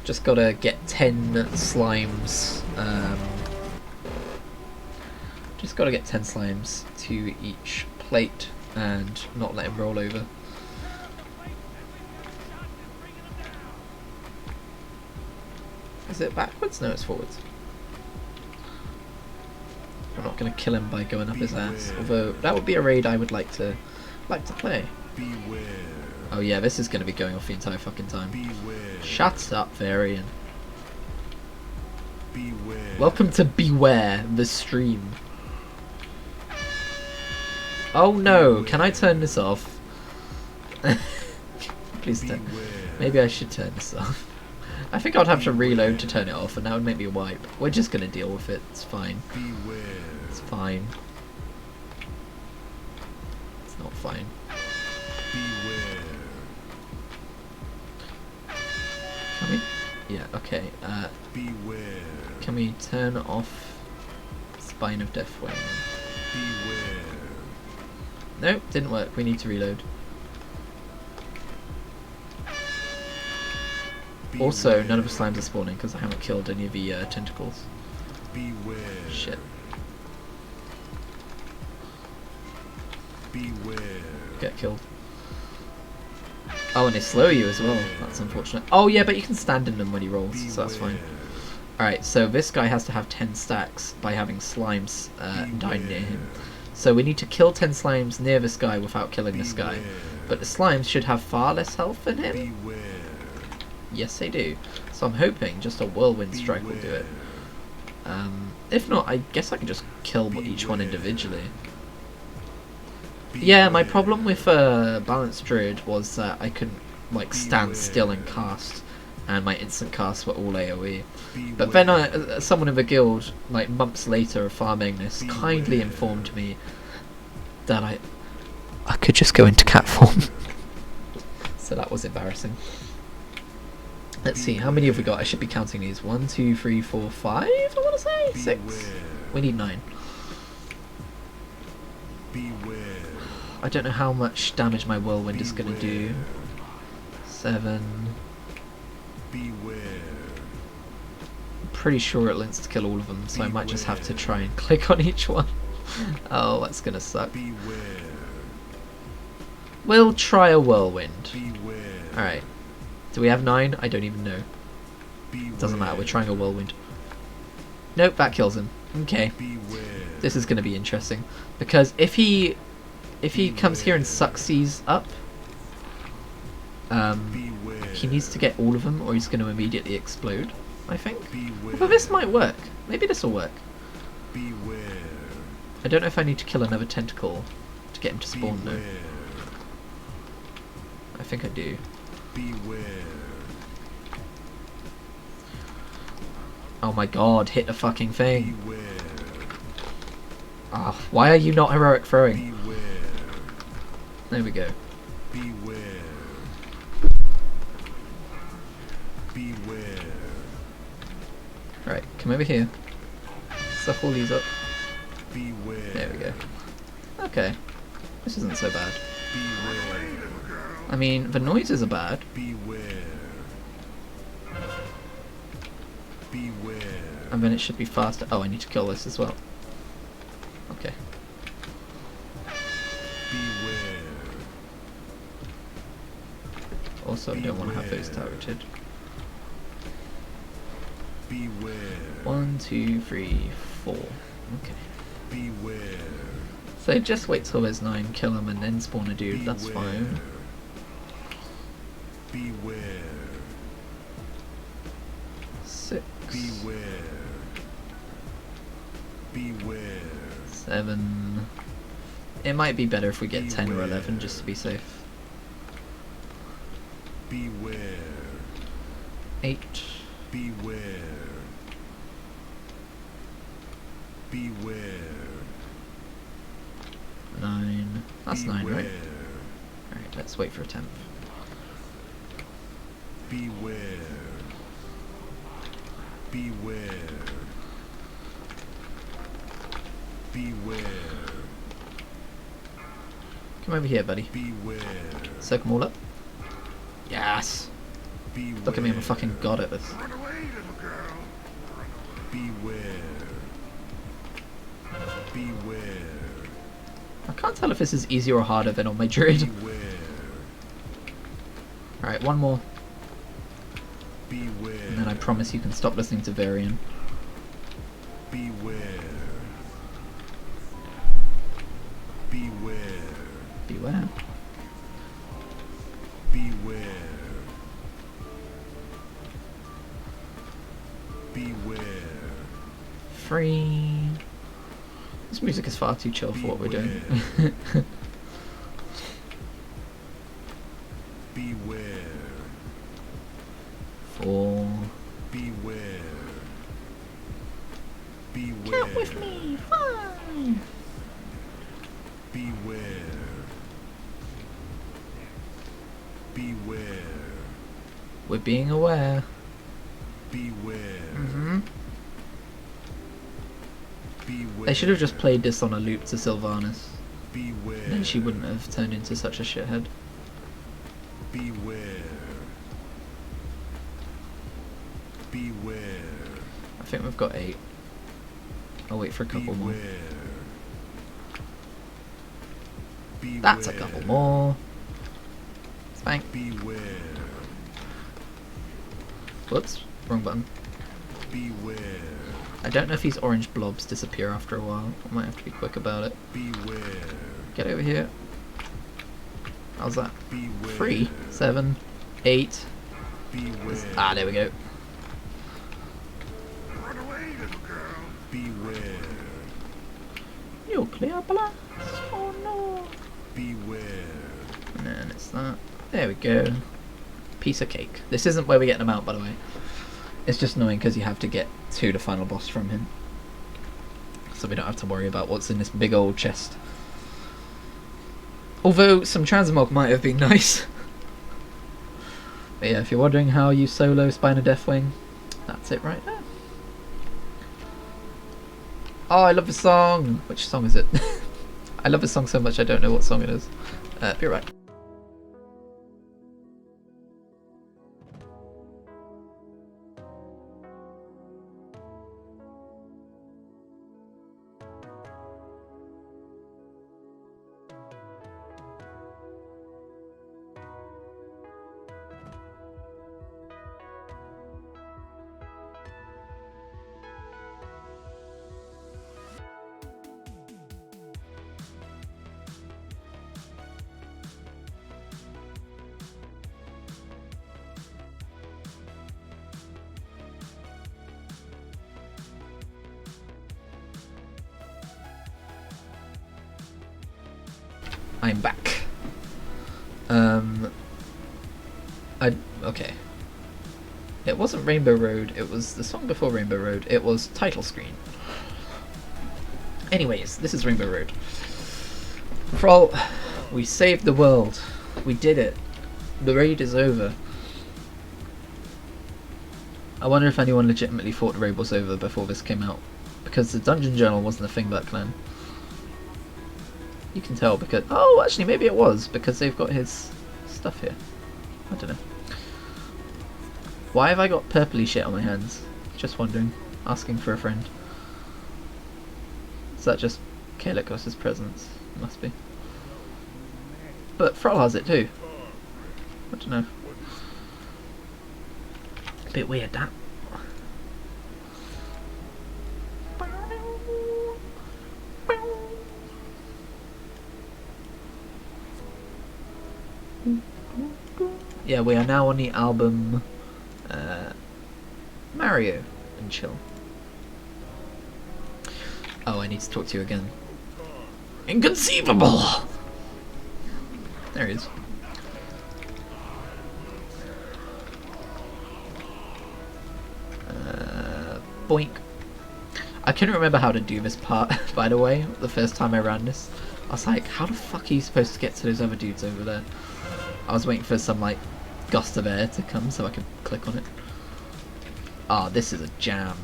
Just gotta get 10 slimes. Just gotta get 10 slimes to each plate and not let him roll over. Is it backwards? No, it's forwards. I'm not going to kill him by going up his ass. Although that would be a raid I would like to play. Oh yeah, this is going to be going off the entire fucking time. Shut up, Varian. Welcome to Beware, the stream. Oh no, can I turn this off? Please don't. Maybe I should turn this off. I think I'd have to reload to turn it off, and that would make me wipe. We're just gonna deal with it. It's fine. It's fine. It's not fine. Can we? Yeah. Okay. Can we turn off Spine of Deathwing? Nope, didn't work. We need to reload. Also, none of the slimes are spawning because I haven't killed any of the tentacles. Shit. Get killed. Oh, and they slow you as well. That's unfortunate. Oh yeah, but you can stand in them when he rolls, so that's fine. Alright, so this guy has to have 10 stacks by having slimes die near him. So we need to kill 10 slimes near this guy without killing this guy. But the slimes should have far less health than him. Yes, they do. So I'm hoping just a whirlwind strike will do it. If not, I guess I can just kill each one individually. Yeah, my problem with Balanced Druid was that I couldn't like stand still and cast, and my instant casts were all AoE. But then someone in the guild, like months later of farming this, kindly informed me that I could just go into cat form. So that was embarrassing. Let's see, how many have we got? I should be counting these. 1, 2, 3, 4, 5, I want to say? 6? We need 9. I don't know how much damage my whirlwind is going to do. 7. I'm pretty sure it links to kill all of them, so I might just have to try and click on each one. Oh, that's going to suck. We'll try a whirlwind. Alright. Do we have 9? I don't even know. Doesn't matter, we're trying a whirlwind. Nope, that kills him. Okay. This is going to be interesting. Because if he comes here and sucks these up, he needs to get all of them or he's going to immediately explode, I think. But this might work. Maybe this will work. I don't know if I need to kill another tentacle to get him to spawn though. I think I do. Oh my god, hit the fucking thing. Ah, oh, why are you not heroic throwing? There we go. Right, come over here. Suck all these up. There we go. Okay. This isn't so bad. I mean, the noises are bad. And then it should be faster. Oh, I need to kill this as well. Okay. Also, I don't want to have those turreted. 1, 2, 3, 4. Okay. So just wait till there's 9, kill them, and then spawn a dude. That's fine. 6. 7. It might be better if we get 10 or 11 just to be safe. Beware. 8. Beware. Beware. 9. That's 9, right? Beware. Alright, let's wait for a 10th. Beware. Beware. Beware. Come over here, buddy. Beware. Soak them all up. Yes! Beware. Look at me, I'm a fucking god at this. Run away, little girl. Beware. Beware. I can't tell if this is easier or harder than on my druid. Beware. Alright, one more. Beware. And then I promise you can stop listening to Varian. Beware. Beware. Beware. Beware. Beware. 3. This music is far too chill for what we're doing. Beware. 4. Beware. Beware. Count with me! 5! Beware. Beware. We're being aware. Beware. Mm-hmm. Beware. They should have just played this on a loop to Sylvanas. Beware. Then she wouldn't have turned into such a shithead. Beware. Beware. I think we've got 8. I'll wait for a couple more. Beware. That's a couple more. Spank. Beware. Whoops, wrong button. Beware. I don't know if these orange blobs disappear after a while. I might have to be quick about it. Beware. Get over here. How's that? Beware. 3, 7, 8. Beware. Ah, there we go. Run away, little girl. Beware. Nuclear blast. Oh no. Beware. And then it's that. There we go. Piece of cake. This isn't where we're getting them out, by the way. It's just annoying because you have to get to the final boss from him. So we don't have to worry about what's in this big old chest. Although some Transmog might have been nice. But yeah, if you're wondering how you solo Spina Deathwing, that's it right there. Oh, I love the song! Which song is it? I love this song so much I don't know what song it is. Be right. I'm back. Okay. It wasn't Rainbow Road, it was the song before Rainbow Road, it was Title Screen. Anyways, this is Rainbow Road. Frol, we saved the world. We did it. The raid is over. I wonder if anyone legitimately thought the raid was over before this came out. Because the Dungeon Journal wasn't a thing back then. You can tell because... Oh, actually, maybe it was, because they've got his stuff here. I don't know. Why have I got purpley shit on my hands? Just wondering. Asking for a friend. Is that just Kaelikos' presence? Must be. But Frol has it too. I don't know. A bit weird, that. Yeah, we are now on the album Mario and Chill. Oh, I need to talk to you again. Inconceivable! There he is. Boink. I couldn't remember how to do this part, by the way, the first time I ran this. I was like, how the fuck are you supposed to get to those other dudes over there? I was waiting for some, like, gust of air to come so I could click on it. Ah, this is a jam.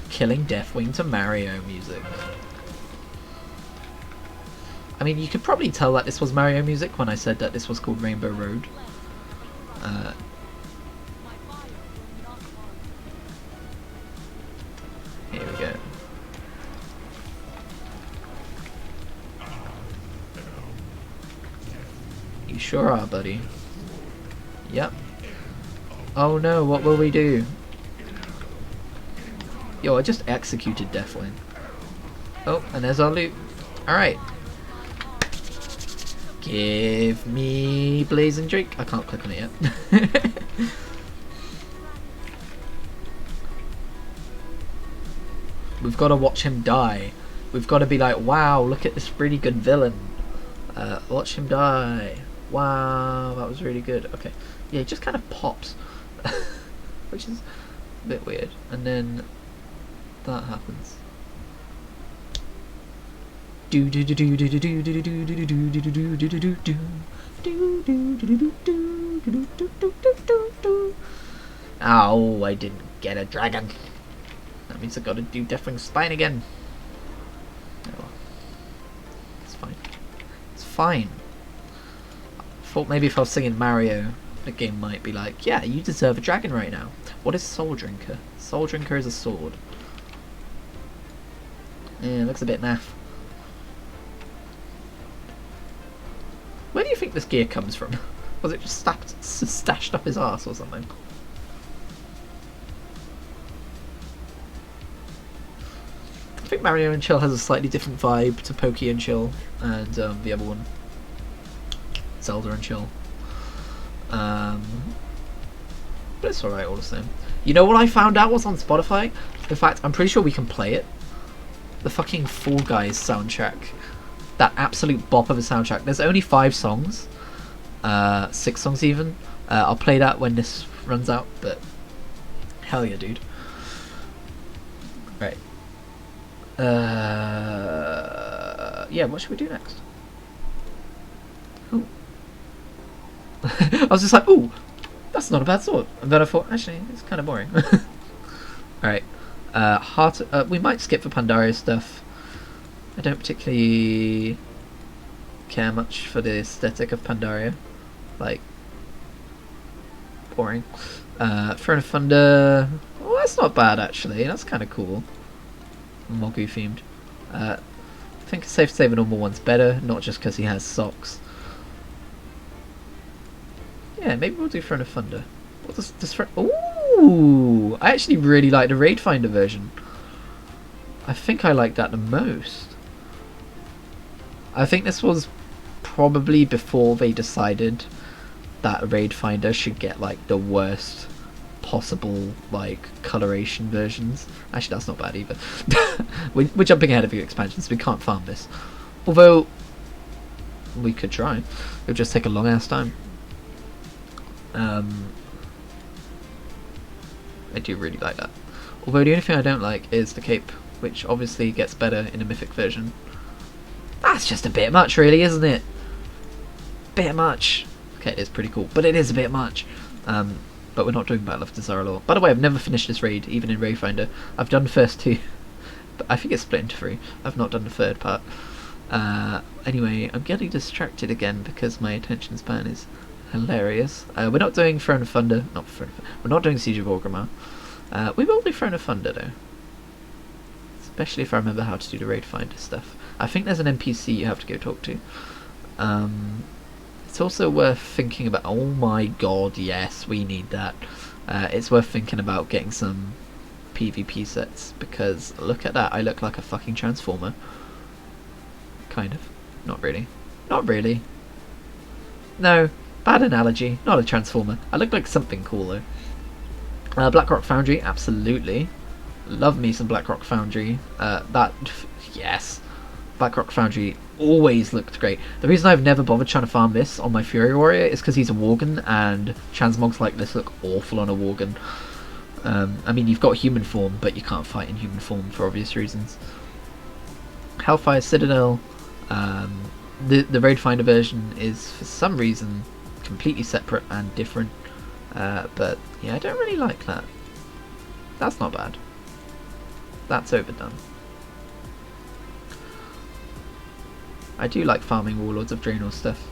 Killing Deathwing to Mario music. I mean, you could probably tell that this was Mario music when I said that this was called Rainbow Road. Here we go. You sure are, buddy. Yep. Oh no, what will we do? Yo, I just executed Deathwing. Oh, and there's our loot. Alright. Give me Blazing Drake. I can't click on it yet. We've got to watch him die. We've got to be like, wow, look at this really good villain. Watch him die. Wow, that was really good. Okay. Yeah, it just kind of pops. Which is a bit weird. And then that happens. Do do do do do do do do do do do do do do do do do. Ow, I didn't get a dragon. That means I gotta do Deathwing's spine again. Oh, it's fine. It's fine. I thought maybe if I was singing Mario, the game might be like, yeah, you deserve a dragon right now. What is Soul Drinker? Soul Drinker is a sword. Yeah, looks a bit naff. Where do you think this gear comes from? Was it just stashed up his arse or something? I think Mario and Chill has a slightly different vibe to Pokey and Chill and the other one, Zelda and Chill. But it's alright all the same. You know what I found out was on Spotify? In fact, I'm pretty sure we can play it. The fucking Fall Guys soundtrack. That absolute bop of a soundtrack. There's only 5 songs. 6 songs even. I'll play that when this runs out, but hell yeah, dude. Right. Yeah, what should we do next? Ooh. I was just like, ooh, that's not a bad sword. And then I thought, actually, it's kind of boring. Alright. We might skip the Pandaria stuff. I don't particularly care much for the aesthetic of Pandaria. Like, boring. Throne of Thunder. Oh, that's not bad actually. That's kind of cool. Mogu themed. I think it's safe to say the normal one's better, not just because he has socks. Yeah, maybe we'll do Throne of Thunder. What does this? Ooh, I actually really like the Raid Finder version. I think I like that the most. I think this was probably before they decided that Raid Finder should get like the worst possible like coloration versions. Actually, that's not bad either. We're jumping ahead of the expansions. We can't farm this, although we could try. It'll just take a long ass time. I do really like that. Although the only thing I don't like is the cape, which obviously gets better in a mythic version. That's just a bit much, really, isn't it? Bit much. Okay, it is pretty cool, but it is a bit much. But we're not doing Battle of Desaralor. By the way, I've never finished this raid, even in Raid Finder. I've done the first 2, but I think it's split into 3. I've not done the 3rd part. Anyway, I'm getting distracted again because my attention span is hilarious. We're not doing Throne of Thunder. We're not doing Siege of Orgrimmar. We will do Throne of Thunder though. Especially if I remember how to do the Raid Finder stuff. I think there's an NPC you have to go talk to. It's also worth thinking about... Oh my god, yes, we need that. It's worth thinking about getting some PvP sets, because look at that, I look like a fucking transformer. Kind of. Not really. Not really. No, bad analogy. Not a transformer. I look like something cool though. Blackrock Foundry, absolutely. Love me some Blackrock Foundry. That yes. Blackrock Foundry always looked great. The reason I've never bothered trying to farm this on my Fury Warrior is because he's a Worgen, and Transmogs like this look awful on a Worgen. I mean, you've got human form, but you can't fight in human form for obvious reasons. Hellfire Citadel. The Raid Finder version is, for some reason, completely separate and different. But, yeah, I don't really like that. That's not bad. That's overdone. I do like farming Warlords of Draenor stuff.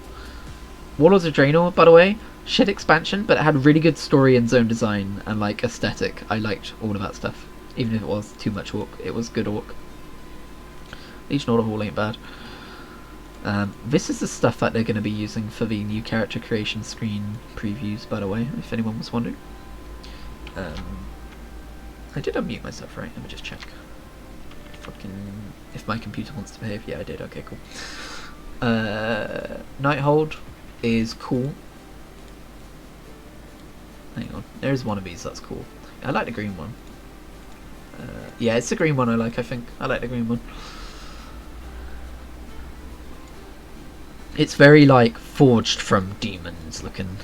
Warlords of Draenor, by the way, shit expansion, but it had really good story and zone design and like aesthetic. I liked all of that stuff, even if it was too much orc. It was good orc. Legion Order Hall ain't bad. This is the stuff that they're going to be using for the new character creation screen previews, by the way, if anyone was wondering. I did unmute myself, right? Let me just check. If my computer wants to behave. Yeah, I did. Okay, cool. Nighthold is cool. Hang on. There's one of these that's cool. I like the green one. Yeah, it's the green one I like, I think. I like the green one. It's very, like, forged from demons looking.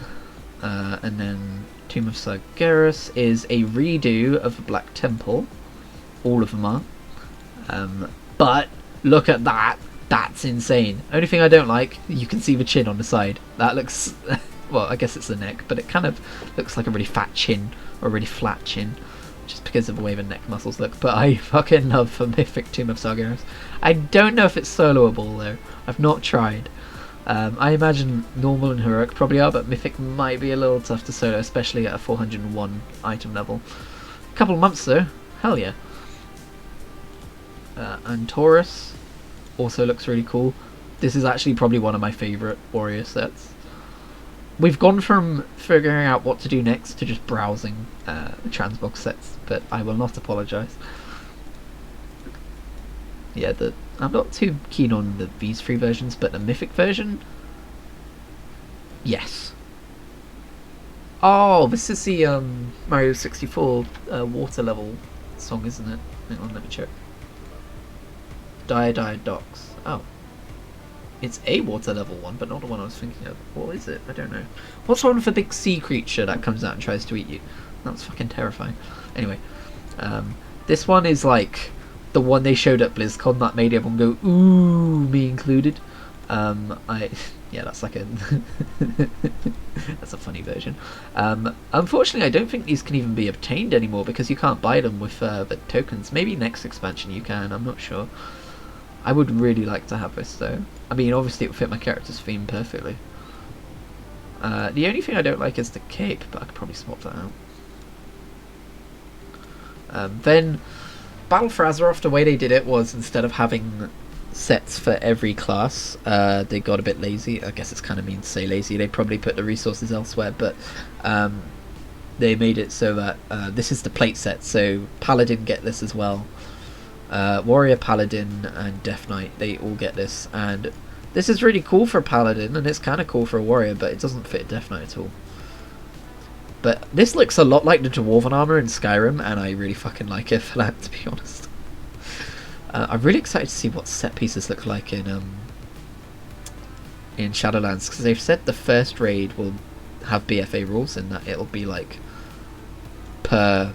And then Tomb of Sargeras is a redo of the Black Temple. All of them are. But look at that. That's insane. Only thing I don't like, you can see the chin on the side. That looks... well, I guess it's the neck, but it kind of looks like a really fat chin, or a really flat chin, just because of the way the neck muscles look. But I fucking love the Mythic Tomb of Sargeras. I don't know if it's soloable, though. I've not tried. I imagine normal and heroic probably are, but Mythic might be a little tough to solo, especially at a 401 item level. A couple of months, though. Hell yeah. And Taurus also looks really cool. This is actually probably one of my favourite warrior sets. We've gone from figuring out what to do next to just browsing Transmog sets, but I will not apologise. Yeah, I'm not too keen on these three versions, but the Mythic version, yes. Oh, this is the Mario 64 water level song, isn't it? Hang on, let me check. Dire Docks. Oh. It's a water level one, but not the one I was thinking of. What is it? I don't know. What's wrong with the big sea creature that comes out and tries to eat you? That's fucking terrifying. Anyway, this one is like the one they showed at BlizzCon that made everyone go, ooh, me included. Yeah, that's like a... that's a funny version. Unfortunately, I don't think these can even be obtained anymore because you can't buy them with the tokens. Maybe next expansion you can, I'm not sure. I would really like to have this though. I mean, obviously it would fit my character's theme perfectly. The only thing I don't like is the cape, but I could probably swap that out. Then, Battle for Azeroth, the way they did it was instead of having sets for every class, they got a bit lazy. I guess it's kind of mean to say lazy. They probably put the resources elsewhere, but they made it so that this is the plate set, so Paladin get this as well. Warrior, Paladin, and Death Knight, they all get this, and this is really cool for a Paladin, and it's kind of cool for a Warrior, but it doesn't fit Death Knight at all. But this looks a lot like the Dwarven armor in Skyrim, and I really fucking like it for that, to be honest. I'm really excited to see what set pieces look like in Shadowlands, because they've said the first raid will have BFA rules, and that it'll be like per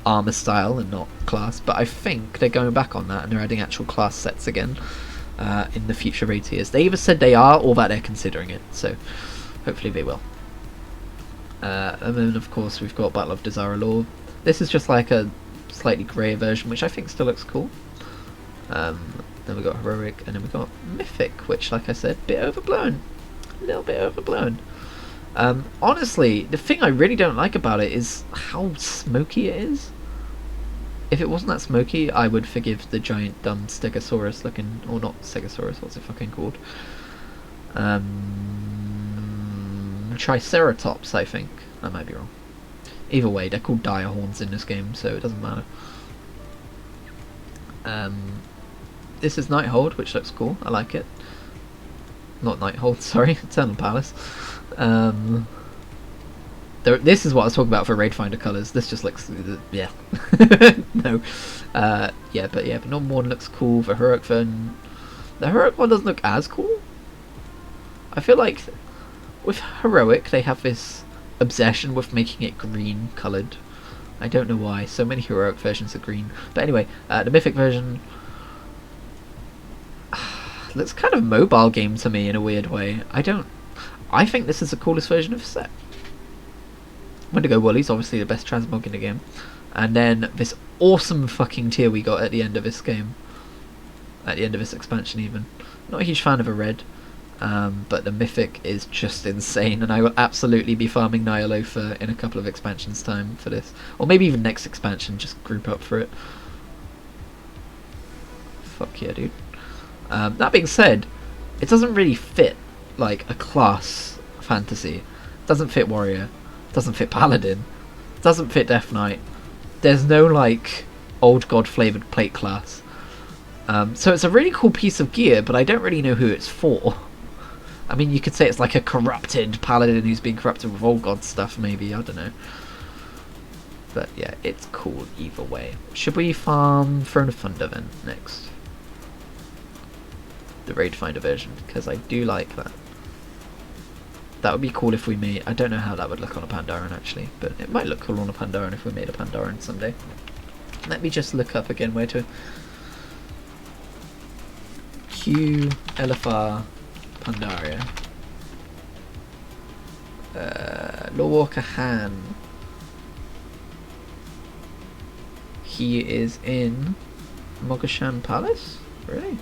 armor style and not class, but I think they're going back on that and they're adding actual class sets again in the future raid tiers. They either said they are or that they're considering it, so hopefully they will. And then of course we've got Battle of Desire Law. This is just like a slightly greyer version, which I think still looks cool. Then we got Heroic, and then we got Mythic, which, like I said, a bit overblown. A little bit overblown. Honestly, the thing I really don't like about it is how smoky it is. If it wasn't that smoky, I would forgive the giant dumb Stegosaurus looking, or not Stegosaurus, what's it fucking called? Triceratops, I think. I might be wrong. Either way, they're called dire horns in this game, so it doesn't matter. This is Nighthold, which looks cool. I like it. Not Nighthold, sorry, Eternal Palace. This is what I was talking about for Raid Finder colours. This just looks, yeah, no, yeah, but normal one looks cool. The heroic version, the heroic one doesn't look as cool. I feel like with heroic they have this obsession with making it green coloured. I don't know why. So many heroic versions are green. But anyway, the mythic version looks kind of mobile game to me in a weird way. I think this is the coolest version of the set. Wendigo Woolly's obviously the best transmog in the game. And then this awesome fucking tier we got at the end of this game. At the end of this expansion even. Not a huge fan of a red. But the mythic is just insane, and I will absolutely be farming Nyalofa in a couple of expansions time for this, or maybe even next expansion, just group up for it. Fuck yeah, dude. That being said, it doesn't really fit like a class fantasy. It doesn't fit warrior, it doesn't fit paladin, it doesn't fit death knight. There's no like old god flavoured plate class. So it's a really cool piece of gear, but I don't really know who it's for. I mean, you could say it's like a corrupted paladin who's been corrupted with old god stuff, maybe, I don't know. But yeah, it's cool either way. Should we farm Throne of Thunder then, next? The Raid Finder version, because I do like that. That would be cool if we made... I don't know how that would look on a Pandaren, actually, but it might look cool on a Pandaren if we made a Pandaren someday. Let me just look up again where to... Q, LFR... Pandaria. Lawwalker Han. He is in Mogashan Palace? Really?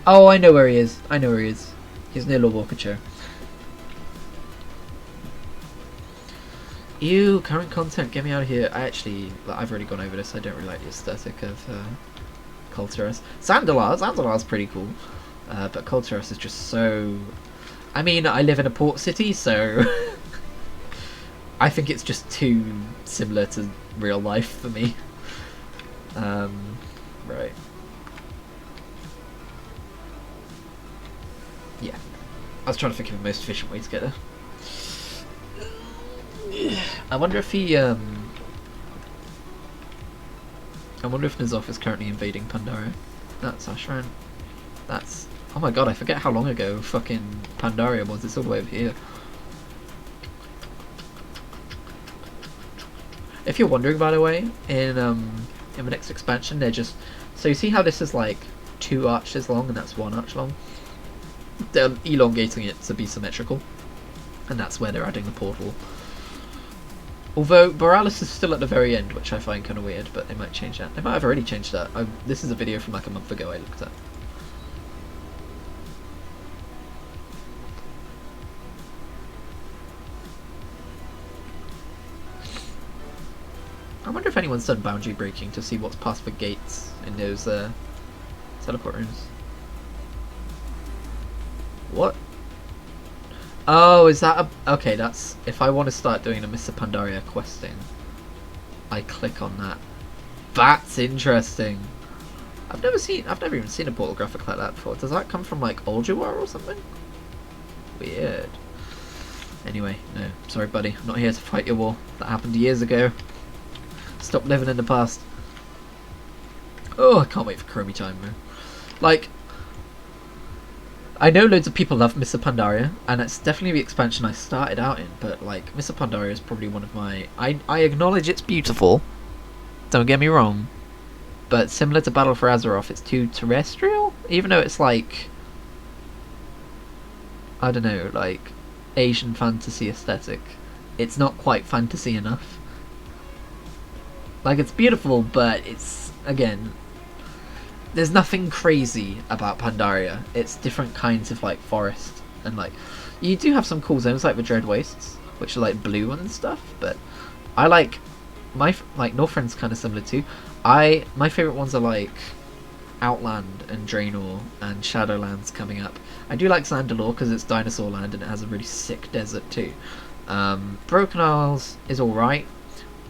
Oh, I know where he is. I know where he is. He's near Lawwalker Chair. Ew, current content, get me out of here. I've already gone over this. I don't really like the aesthetic of Culturus. Zandalar's pretty cool. But Culturus is just so... I mean, I live in a port city, so... I think it's just too similar to real life for me. Right. Yeah. I was trying to think of the most efficient way to get there. I wonder if he... I wonder if N'Zoth is currently invading Pandaria. That's Ashran. That's... Oh my god, I forget how long ago fucking Pandaria was. It's all the way over here. If you're wondering, by the way, in the next expansion, they're just... So you see how this is like 2 arches long and that's 1 arch long? They're elongating it to be symmetrical. And that's where they're adding the portal. Although Borealis is still at the very end, which I find kind of weird, but they might change that. They might have already changed that. This is a video from like a month ago I looked at. I wonder if anyone's done boundary breaking to see what's past the gates in those teleport rooms. What? Oh, is that a... Okay, that's... If I want to start doing the Mr. Pandaria questing, I click on that. That's interesting. I've never even seen a portal graphic like that before. Does that come from like Ulduar or something? Weird. Anyway, no. Sorry, buddy. I'm not here to fight your war. That happened years ago. Stop living in the past. Oh, I can't wait for Chromie time, man. Like... I know loads of people love Mr. Pandaria, and it's definitely the expansion I started out in, but like, Mr. Pandaria is probably one of my... I acknowledge it's beautiful, don't get me wrong, but similar to Battle for Azeroth, it's too terrestrial, even though it's like... I don't know, like, Asian fantasy aesthetic. It's not quite fantasy enough. Like, it's beautiful, but it's, again... There's nothing crazy about Pandaria. It's different kinds of like forest, and like you do have some cool zones like the Dread Wastes, which are like blue and stuff. But I like my Northrend's kind of similar too. My favorite ones are like Outland and Draenor and Shadowlands coming up. I do like Zandalore because it's dinosaur land and it has a really sick desert too. Broken Isles is alright.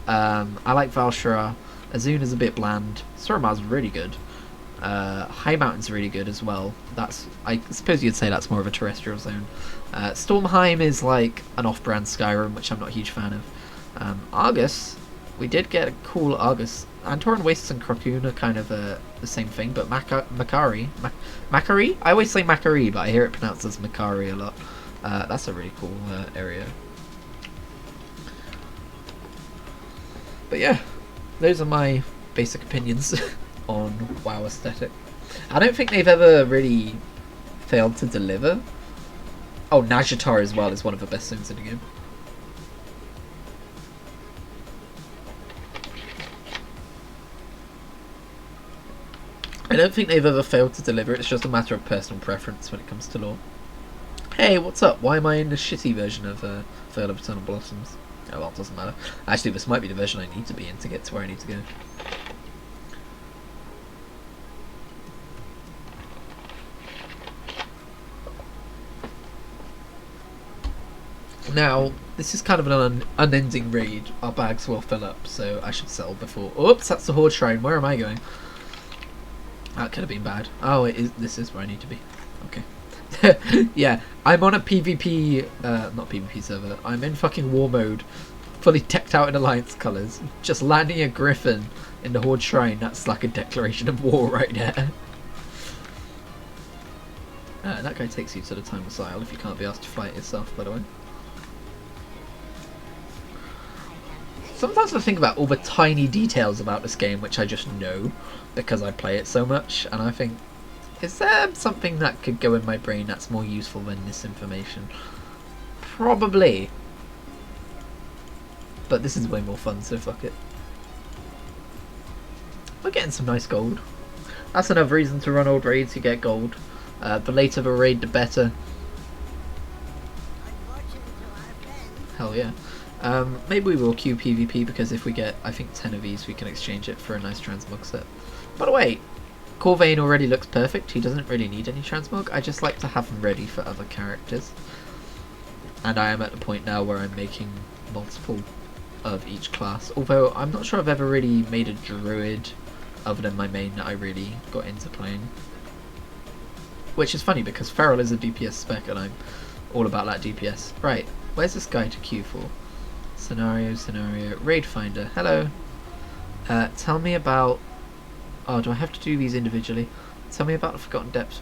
I like Valshara. Azun is a bit bland. Suramar's really good. High Mountain's really good as well. That's, I suppose you'd say that's more of a terrestrial zone. Stormheim is like an off-brand Skyrim, which I'm not a huge fan of. Argus, we did get a cool Argus. Antoran Wastes and Croccoon are kind of the same thing, but Macari? I always say Macari, but I hear it pronounced as Macari a lot. That's a really cool area. But yeah, those are my basic opinions on WoW aesthetic. I don't think they've ever really failed to deliver. Oh, Nazjatar as well is one of the best zones in the game. I don't think they've ever failed to deliver, it's just a matter of personal preference when it comes to lore. Hey, what's up? Why am I in the shitty version of Veil of Eternal Blossoms? Oh well, it doesn't matter. Actually, this might be the version I need to be in to get to where I need to go. Now, this is kind of an unending raid. Our bags will fill up, so I should settle before... Oops, that's the Horde Shrine. Where am I going? That could have been bad. Oh, it is. This is where I need to be. Okay. Yeah, I'm on a PvP... not PvP server. I'm in fucking war mode. Fully decked out in Alliance colours. Just landing a Griffin in the Horde Shrine. That's like a declaration of war right there. That guy takes you to the Timeless Isle if you can't be asked to fly it yourself, by the way. Sometimes I think about all the tiny details about this game which I just know because I play it so much, and I think, is there something that could go in my brain that's more useful than this information? Probably. But this is way more fun, so fuck it. We're getting some nice gold. That's another reason to run old raids, you get gold. The later the raid, the better. Hell yeah. Maybe we will queue PvP because if we get, I think, 10 of these, we can exchange it for a nice transmog set. By the way, Corvain already looks perfect. He doesn't really need any transmog. I just like to have him ready for other characters. And I am at the point now where I'm making multiple of each class. Although I'm not sure I've ever really made a druid other than my main that I really got into playing. Which is funny because Feral is a DPS spec and I'm all about that DPS. Right, where's this guy to queue for? Scenario, Raid Finder. Hello. Tell me about... Oh, do I have to do these individually? Tell me about the Forgotten Depths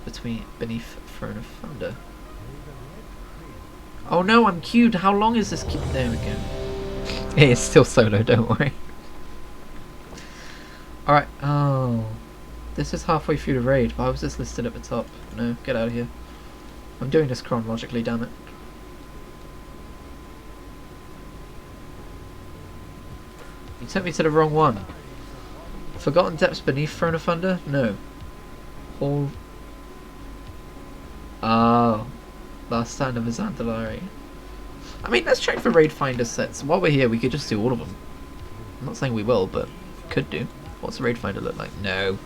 beneath Throne of Thunder. Oh no, I'm queued. How long is this queue? There we go. It is still solo, don't worry. Alright, oh. This is halfway through the raid. Why was this listed at the top? No, get out of here. I'm doing this chronologically, damn it. You took me to the wrong one. Forgotten Depths beneath Throne of Thunder? No. All... Oh. Last Stand of Azandalari. I mean, let's check for Raid Finder sets. While we're here, we could just do all of them. I'm not saying we will, but could do. What's the Raid Finder look like? No.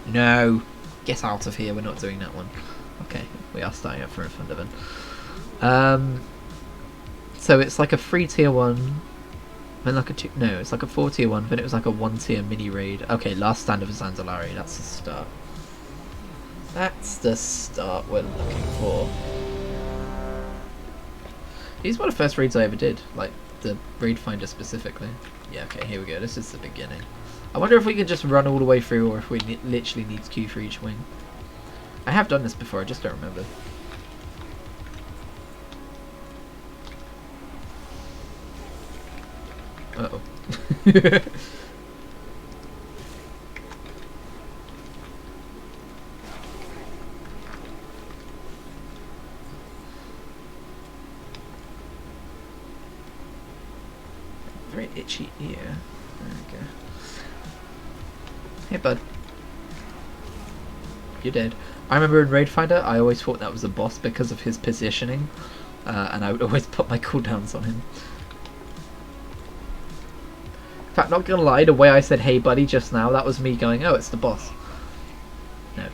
No. Get out of here, we're not doing that one. Okay, we are starting at Throne of Thunder then. So it's like a 3 tier 1... Then like a 2, no, it's like a 4 tier 1, but it was like a 1 tier mini raid. Okay, Last Stand of Zanzalari, that's the start. That's the start we're looking for. These were the first raids I ever did, like the Raid Finder specifically. Yeah, okay, here we go, this is the beginning. I wonder if we can just run all the way through or if we literally need to queue for each wing. I have done this before, I just don't remember. Uh-oh. Very itchy ear. There we go. Hey bud. You're dead. I remember in Raid Finder, I always thought that was a boss because of his positioning. And I would always put my cooldowns on him. In fact, not gonna lie, the way I said hey buddy just now, that was me going, oh, it's the boss. No.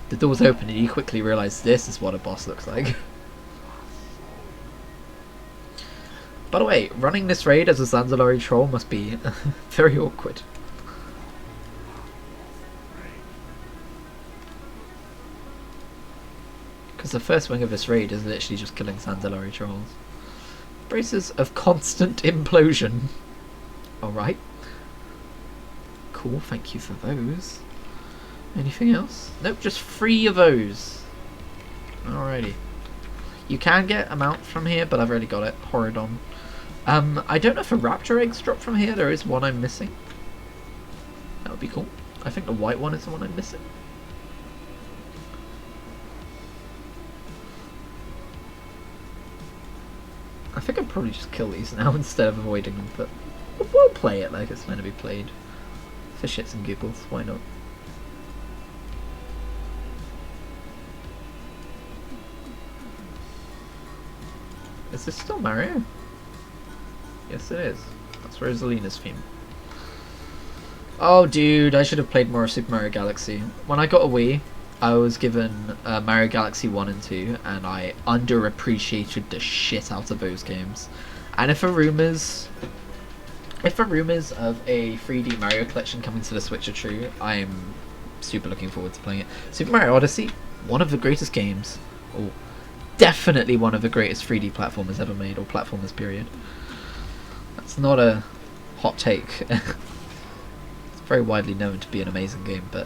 The door's open and you quickly realise this is what a boss looks like. By the way, running this raid as a Zanzalari troll must be very awkward. Because the first wing of this raid is literally just killing Sandalari trolls. Braces of constant implosion. Alright. Cool, thank you for those. Anything else? Nope, just 3 of those. Alrighty. You can get a mount from here, but I've already got it. Horadon. I don't know if a raptor eggs drop from here. There is one I'm missing. That would be cool. I think the white one is the one I'm missing. I think I'd probably just kill these now instead of avoiding them, but we'll play it like it's meant to be played. For shits and giggles, why not? Is this still Mario? Yes it is. That's Rosalina's theme. Oh dude, I should have played more of Super Mario Galaxy. When I got a Wii, I was given Mario Galaxy 1 and 2, and I underappreciated the shit out of those games. And if the rumours of a 3D Mario collection coming to the Switch are true, I'm super looking forward to playing it. Super Mario Odyssey, one of the greatest games, or definitely one of the greatest 3D platformers ever made, or platformers period. That's not a hot take. It's very widely known to be an amazing game, but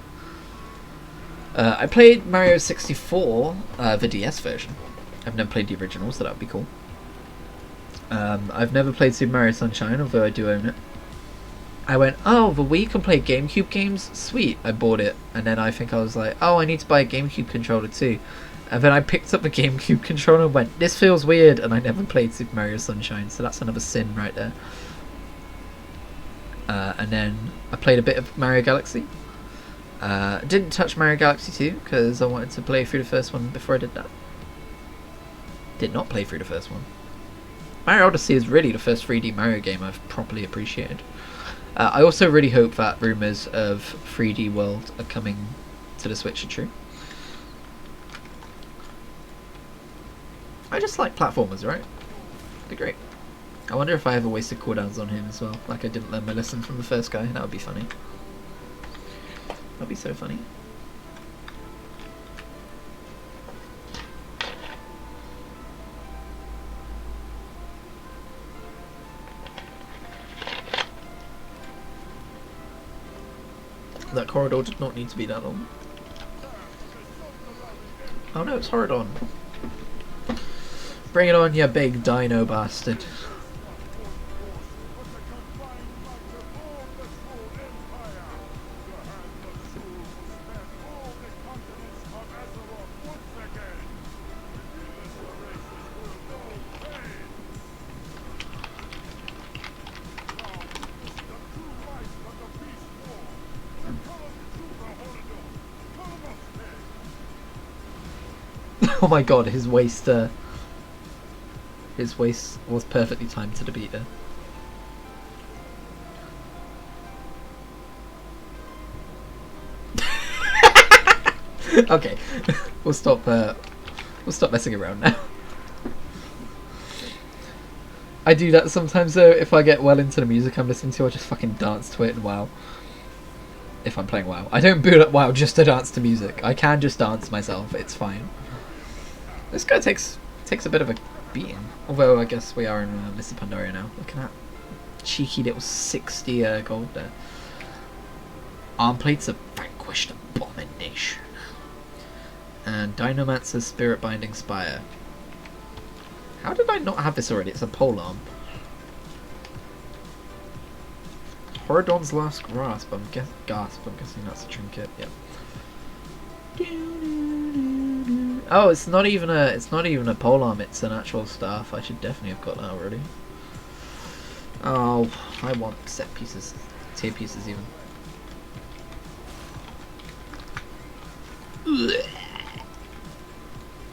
I played Mario 64, the DS version. I've never played the original, so that would be cool. I've never played Super Mario Sunshine, although I do own it. I went, oh, the Wii can play GameCube games? Sweet. I bought it, and then I think I was like, oh, I need to buy a GameCube controller too. And then I picked up the GameCube controller and went, this feels weird, and I never played Super Mario Sunshine, so that's another sin right there. And then I played a bit of Mario Galaxy. Didn't touch Mario Galaxy 2 because I wanted to play through the first one before I did that. Did not play through the first one. Mario Odyssey is really the first 3D Mario game I've properly appreciated. I also really hope that rumours of 3D World are coming to the Switch are true. I just like platformers, right? They're great. I wonder if I ever wasted cooldowns on him as well, like I didn't learn my lesson from the first guy. That would be funny. That'd be so funny. That corridor did not need to be that long. Oh no, it's Horadon. Bring it on, you big dino bastard. Oh my god, his waist was perfectly timed to the beat there. Okay, we'll stop messing around now. I do that sometimes though. If I get well into the music I'm listening to, I just fucking dance to it in WoW. If I'm playing WoW, I don't boot up WoW just to dance to music. I can just dance myself. It's fine. This guy takes a bit of a beating. Although I guess we are in Mr. Pandaria now. Look at that cheeky little 60 gold there. Arm plates of vanquished abomination. And Dinomancer's Spirit Binding Spire. How did I not have this already? It's a polearm. Horadon's Last Gasp. I'm guessing that's a trinket. Yep. Oh, it's not even a polearm. It's an actual staff. I should definitely have got that already. Oh, I want set pieces, tier pieces even.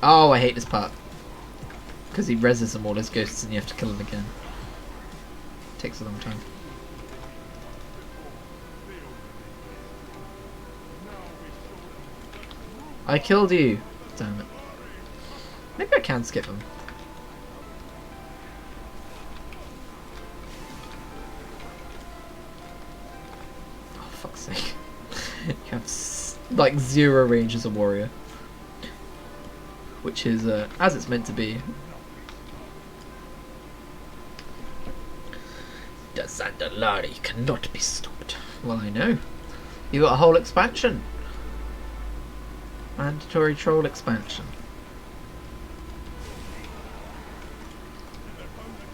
Oh, I hate this part. Because he reses them all as ghosts and you have to kill them again. Takes a long time. I killed you! Damn it. Maybe I can skip them. Oh, fuck's sake. You have like 0 range as a warrior. which is as it's meant to be. The Zandalari cannot be stopped. Well, I know. You got a whole expansion. Mandatory troll expansion.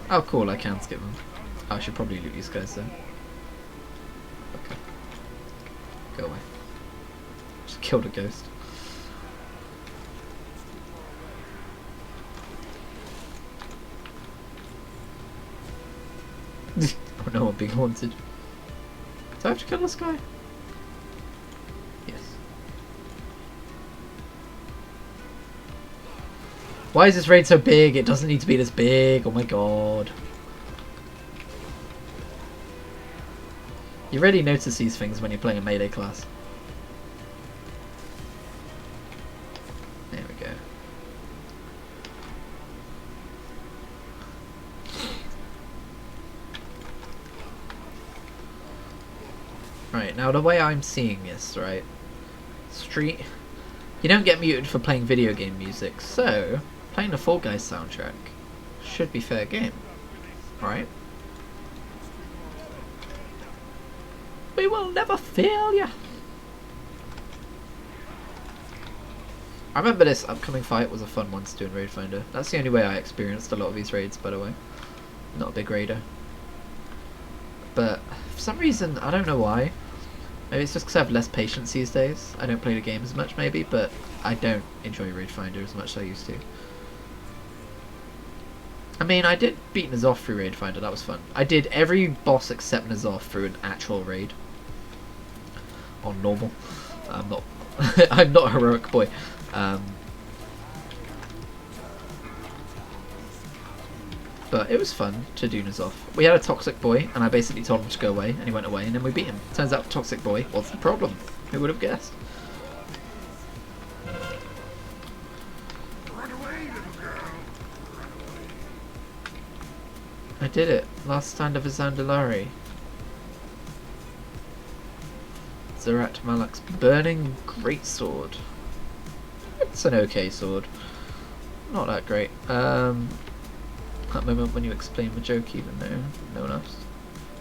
Oh, cool, I can skip them. I should probably loot these guys then. Okay. Go away. Just killed a ghost. Oh no, I'm being haunted. Do I have to kill this guy? Yes. Why is this raid so big? It doesn't need to be this big. Oh my god. You really notice these things when you're playing a melee class. There we go. Right, now the way I'm seeing this, right? Street... You don't get muted for playing video game music, so playing the Fall Guys soundtrack should be fair game, right? We will never fail ya! I remember this upcoming fight was a fun one to do in Raid Finder. That's the only way I experienced a lot of these raids, by the way. Not a big raider. But for some reason, I don't know why. Maybe it's just because I have less patience these days. I don't play the game as much maybe, but I don't enjoy Raid Finder as much as I used to. I mean, I did beat N'Zoth through Raid Finder, that was fun. I did every boss except N'Zoth through an actual raid. On normal. I'm not I'm not a heroic boy. But it was fun to do N'Zoth. We had a toxic boy, and I basically told him to go away, and he went away, and then we beat him. Turns out the toxic boy was the problem. Who would have guessed? Run away, little girl. I did it. Last stand of a Zandalari. Zerat Malak's Burning Greatsword. It's an okay sword. Not that great. That moment when you explain the joke even though no one else.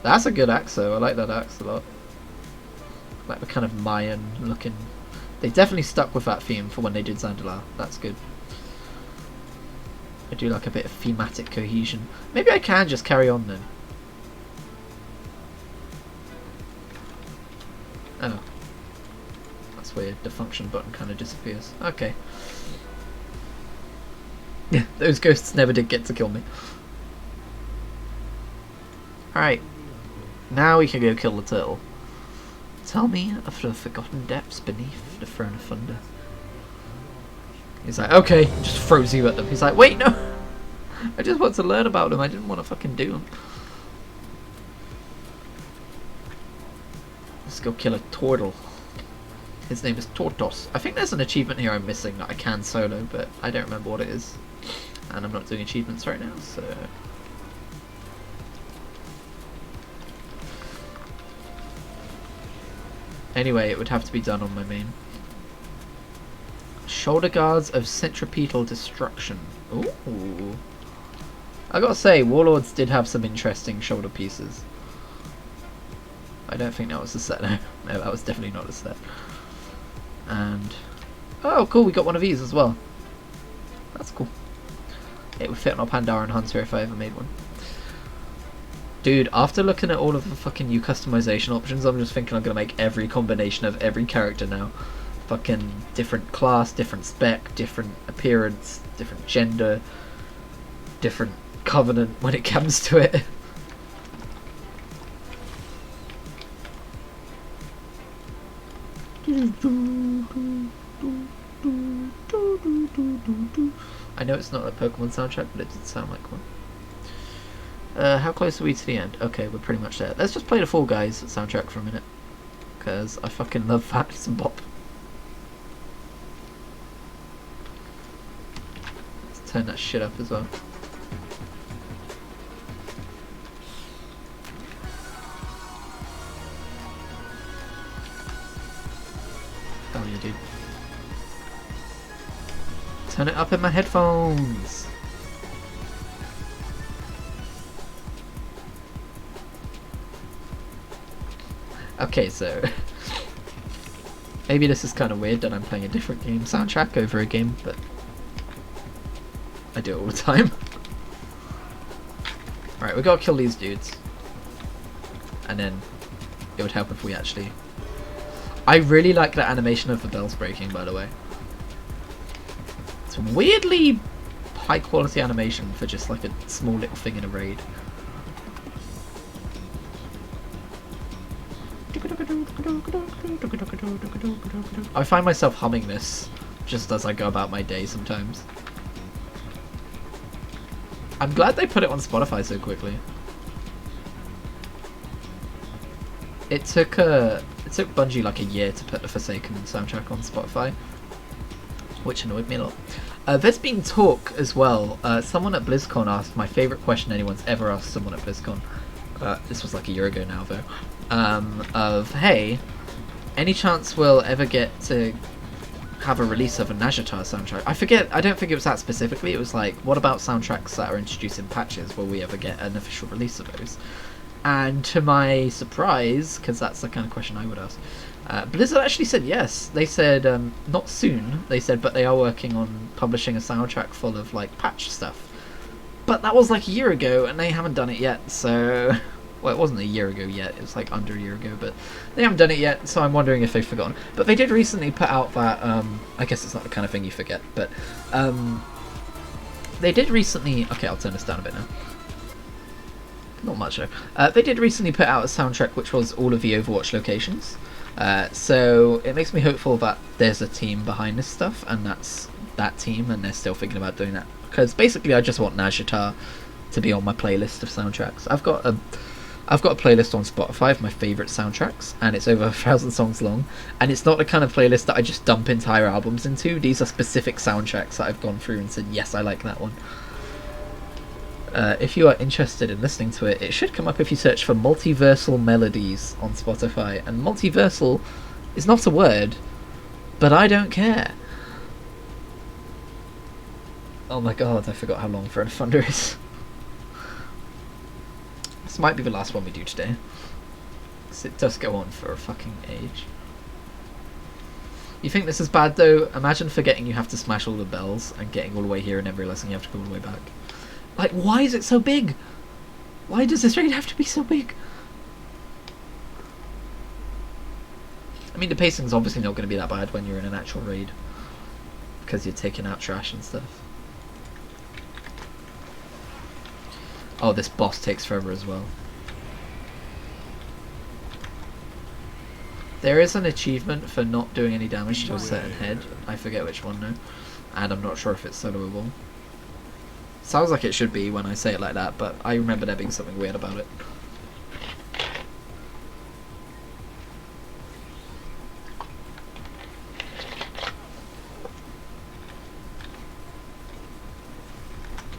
That's a good axe though, I like that axe a lot. Like the kind of Mayan looking. They definitely stuck with that theme for when they did Zandalar. That's good. I do like a bit of thematic cohesion. Maybe I can just carry on then. Oh. That's weird, the function button kind of disappears. Okay. Yeah, those ghosts never did get to kill me. Alright. Now we can go kill the turtle. Tell me of the forgotten depths beneath the throne of thunder. He's like, okay, just throws you at them. He's like, wait, no! I just want to learn about them, I didn't want to fucking do them. Let's go kill a turtle. His name is Tortos. I think there's an achievement here I'm missing that I can solo, but I don't remember what it is. And I'm not doing achievements right now, so... Anyway, it would have to be done on my main. Shoulder guards of centripetal destruction. Ooh. I gotta say, Warlords did have some interesting shoulder pieces. I don't think that was the set, no. No, that was definitely not the set. And... oh, cool, we got one of these as well. That's cool. It would fit on a Pandaren Hunter if I ever made one. Dude, after looking at all of the fucking new customization options, I'm just thinking I'm gonna make every combination of every character now. Fucking different class, different spec, different appearance, different gender, different covenant when it comes to it. I know it's not a Pokemon soundtrack, but it did sound like one. How close are we to the end? Okay, we're pretty much there. Let's just play the Fall Guys soundtrack for a minute. Because I fucking love that. It's a bop. Let's turn that shit up as well. Hell yeah, dude. turn it up in my headphones. Okay, so maybe this is kind of weird that I'm playing a different game soundtrack over a game, but I do it all the time. Alright, we gotta kill these dudes. And then it would help if we actually... I really like the animation of the bells breaking, by the way. It's weirdly high quality animation for just like a small little thing in a raid. I find myself humming this just as I go about my day sometimes. I'm glad they put it on Spotify so quickly. It took Bungie like a year to put the Forsaken soundtrack on Spotify, which annoyed me a lot. There's been talk as well. Someone at BlizzCon asked my favourite question anyone's ever asked someone at BlizzCon. This was like a year ago now, though. Of, hey, any chance we'll ever get to have a release of a Nazjatar soundtrack? I forget, I don't think it was that specifically. It was like, what about soundtracks that are introduced in patches? Will we ever get an official release of those? And to my surprise, because that's the kind of question I would ask, Blizzard actually said yes. They said, not soon, they said, but they are working on publishing a soundtrack full of like patch stuff. But that was like a year ago, and they haven't done it yet, so... Well, it wasn't a year ago yet, it was like under a year ago, but they haven't done it yet, so I'm wondering if they've forgotten. But they did recently put out that, I guess it's not the kind of thing you forget, but they did recently... Okay, I'll turn this down a bit now. Not much though. They did recently put out a soundtrack which was all of the Overwatch locations. So it makes me hopeful that there's a team behind this stuff, and that's that team, and they're still thinking about doing that. Because basically I just want Nazjatar to be on my playlist of soundtracks. I've got a playlist on Spotify of my favourite soundtracks, and it's over 1,000 songs long, and it's not the kind of playlist that I just dump entire albums into. These are specific soundtracks that I've gone through and said, yes, I like that one. If you are interested in listening to it, it should come up if you search for Multiversal Melodies on Spotify, and multiversal is not a word, but I don't care. Oh my god, I forgot how long Throne of Thunder is. This might be the last one we do today, because it does go on for a fucking age. You think this is bad though? Imagine forgetting you have to smash all the bells and getting all the way here and then realising you have to go all the way back. Like, why is it so big? Why does this raid have to be so big? I mean, the pacing's obviously not going to be that bad when you're in an actual raid, because you're taking out trash and stuff. Oh, this boss takes forever as well. There is an achievement for not doing any damage to a certain head. I forget which one now, and I'm not sure if it's soloable. Sounds like it should be when I say it like that, but I remember there being something weird about it.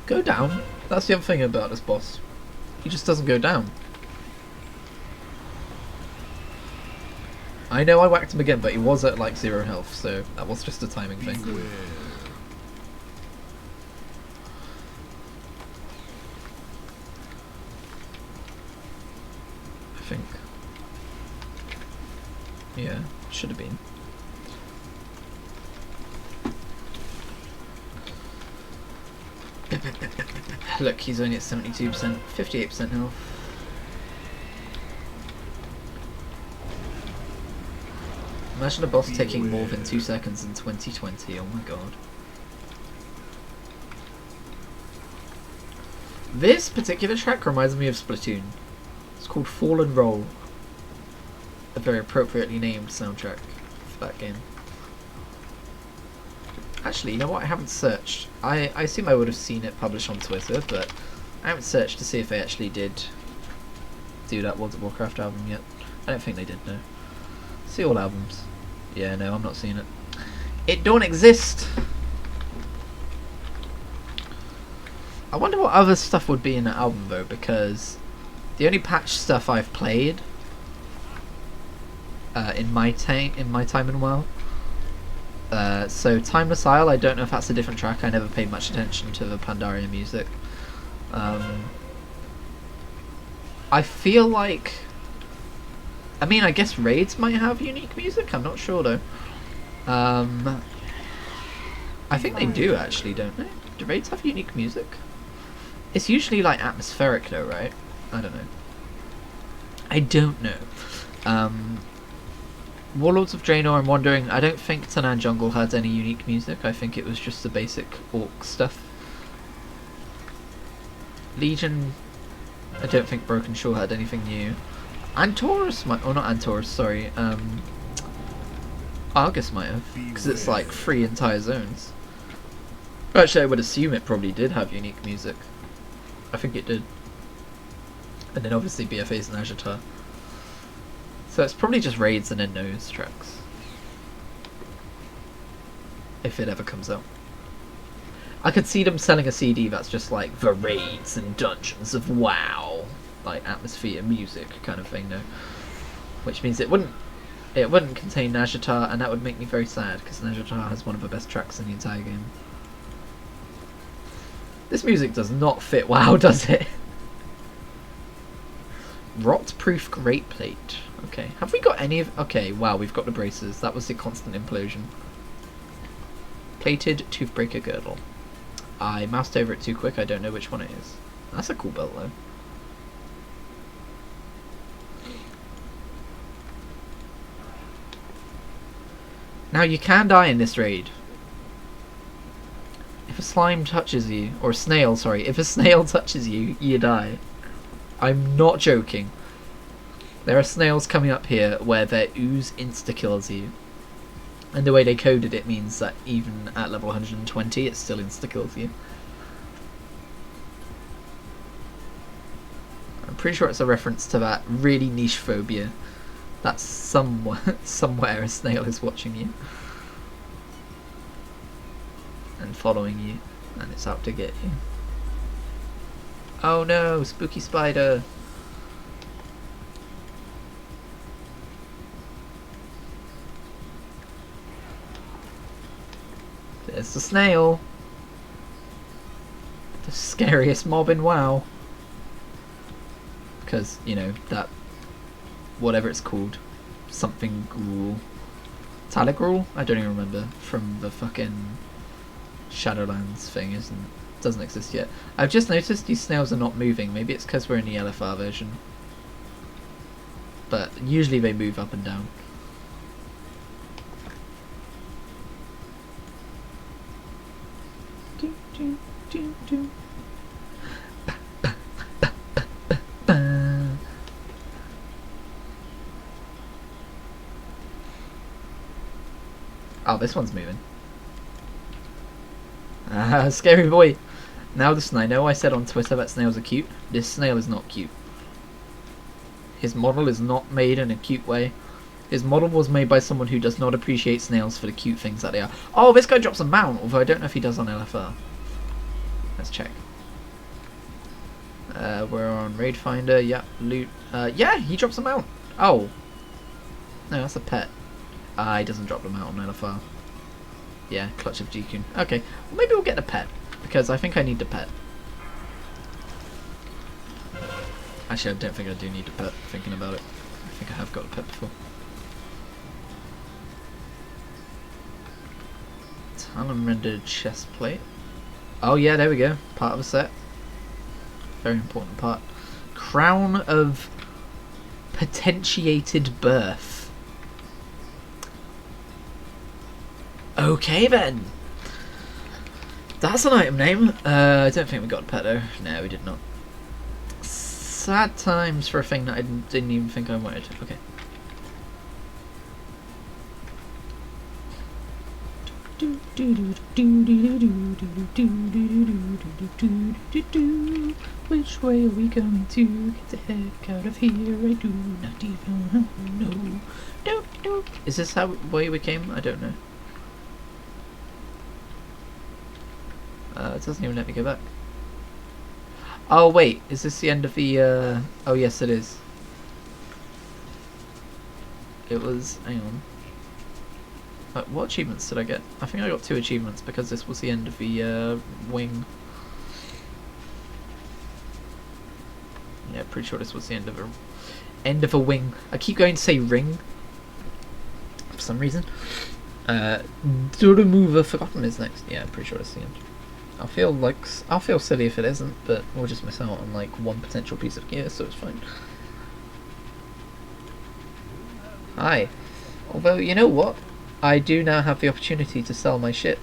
Go down. That's the other thing about this boss. He just doesn't go down. I know I whacked him again, but he was at like 0 health, so that was just a timing thing. I think. Yeah, should have been. Look, he's only at 72%, 58% health. Imagine a boss taking more than 2 seconds in 2020, oh my god. This particular track reminds me of Splatoon. It's called Fall and Roll. A very appropriately named soundtrack for that game. Actually, you know what? I haven't searched. I assume I would have seen it published on Twitter, but I haven't searched to see if they actually did do that World of Warcraft album yet. I don't think they did, no. See all albums. Yeah, no, I'm not seeing it. It don't exist! I wonder what other stuff would be in that album, though, because the only patch stuff I've played in my time in WoW So Timeless Isle, I don't know if that's a different track. I never paid much attention to the Pandaria music. I feel like... I mean, I guess raids might have unique music. I'm not sure though. I think they do actually, don't they? Do raids have unique music? It's usually like atmospheric though, right? I don't know. I don't know. Warlords of Draenor, I'm wondering, I don't think Tanan Jungle had any unique music. I think it was just the basic orc stuff. Legion, I don't think Broken Shore had anything new. Antorus might, or not Antorus, sorry, Argus might have, because it's like 3 entire zones. Actually, I would assume it probably did have unique music. I think it did. And then obviously BFAs and Ajatar. So it's probably just raids and then those tracks. If it ever comes out. I could see them selling a CD that's just like the raids and dungeons of WoW. Like atmosphere music kind of thing though. Which means it wouldn't contain Ajatar, and that would make me very sad because Ajatar has one of the best tracks in the entire game. This music does not fit WoW, does it? Rot-proof grate plate. Okay, have we got any of... Okay, wow, we've got the braces. That was the constant implosion. Plated toothbreaker girdle. I moused over it too quick, I don't know which one it is. That's a cool belt though. Now you can die in this raid. If a slime touches you, or a snail, sorry, if a snail touches you, you die. I'm not joking. There are snails coming up here where their ooze insta-kills you. And the way they coded it means that even at level 120 it still insta-kills you. I'm pretty sure it's a reference to that really niche phobia. That's somewhere a snail is watching you. And following you. And it's out to get you. Oh no, spooky spider! There's the snail! The scariest mob in WoW. Because, you know, that... whatever it's called. Something Gruul. Talagruul? I don't even remember. From the fucking Shadowlands thing, doesn't exist yet. I've just noticed these snails are not moving. Maybe it's because we're in the LFR version. But usually they move up and down. Oh, this one's moving. Scary boy. Now listen, I know I said on Twitter that snails are cute. This snail is not cute. His model is not made in a cute way. His model was made by someone who does not appreciate snails for the cute things that they are. Oh, this guy drops a mount, although I don't know if he does on LFR. Let's check. We're on Raid Finder. Yeah, loot. Yeah, he drops a mount. Oh. No, that's a pet. He doesn't drop them out on LFR. Yeah, Clutch of Jikun. Okay, well, maybe we'll get a pet, because I think I need the pet. Actually, I don't think I do need a pet, thinking about it. I think I have got a pet before. Talon rendered chest plate. Oh yeah, there we go. Part of a set. Very important part. Crown of Potentiated Birth. Okay then. That's an item name. I don't think we got a pet though. No, we did not. Sad times for a thing that I didn't even think I wanted. Okay. Which way are we going to get the heck out of here? I do not even know. Is this how way we came? I don't know. It doesn't even let me go back. Oh wait, is this the end of the oh yes it is. It was, hang on. What achievements did I get? I think I got 2 achievements because this was the end of the wing. Yeah, pretty sure this was the end of a wing. I keep going to say ring for some reason. Remover Forgotten is next. Yeah, I'm pretty sure it's the end. I'll feel silly if it isn't, but we'll just miss out on like 1 potential piece of gear, so it's fine. Hi. Although, you know what? I do now have the opportunity to sell my shit.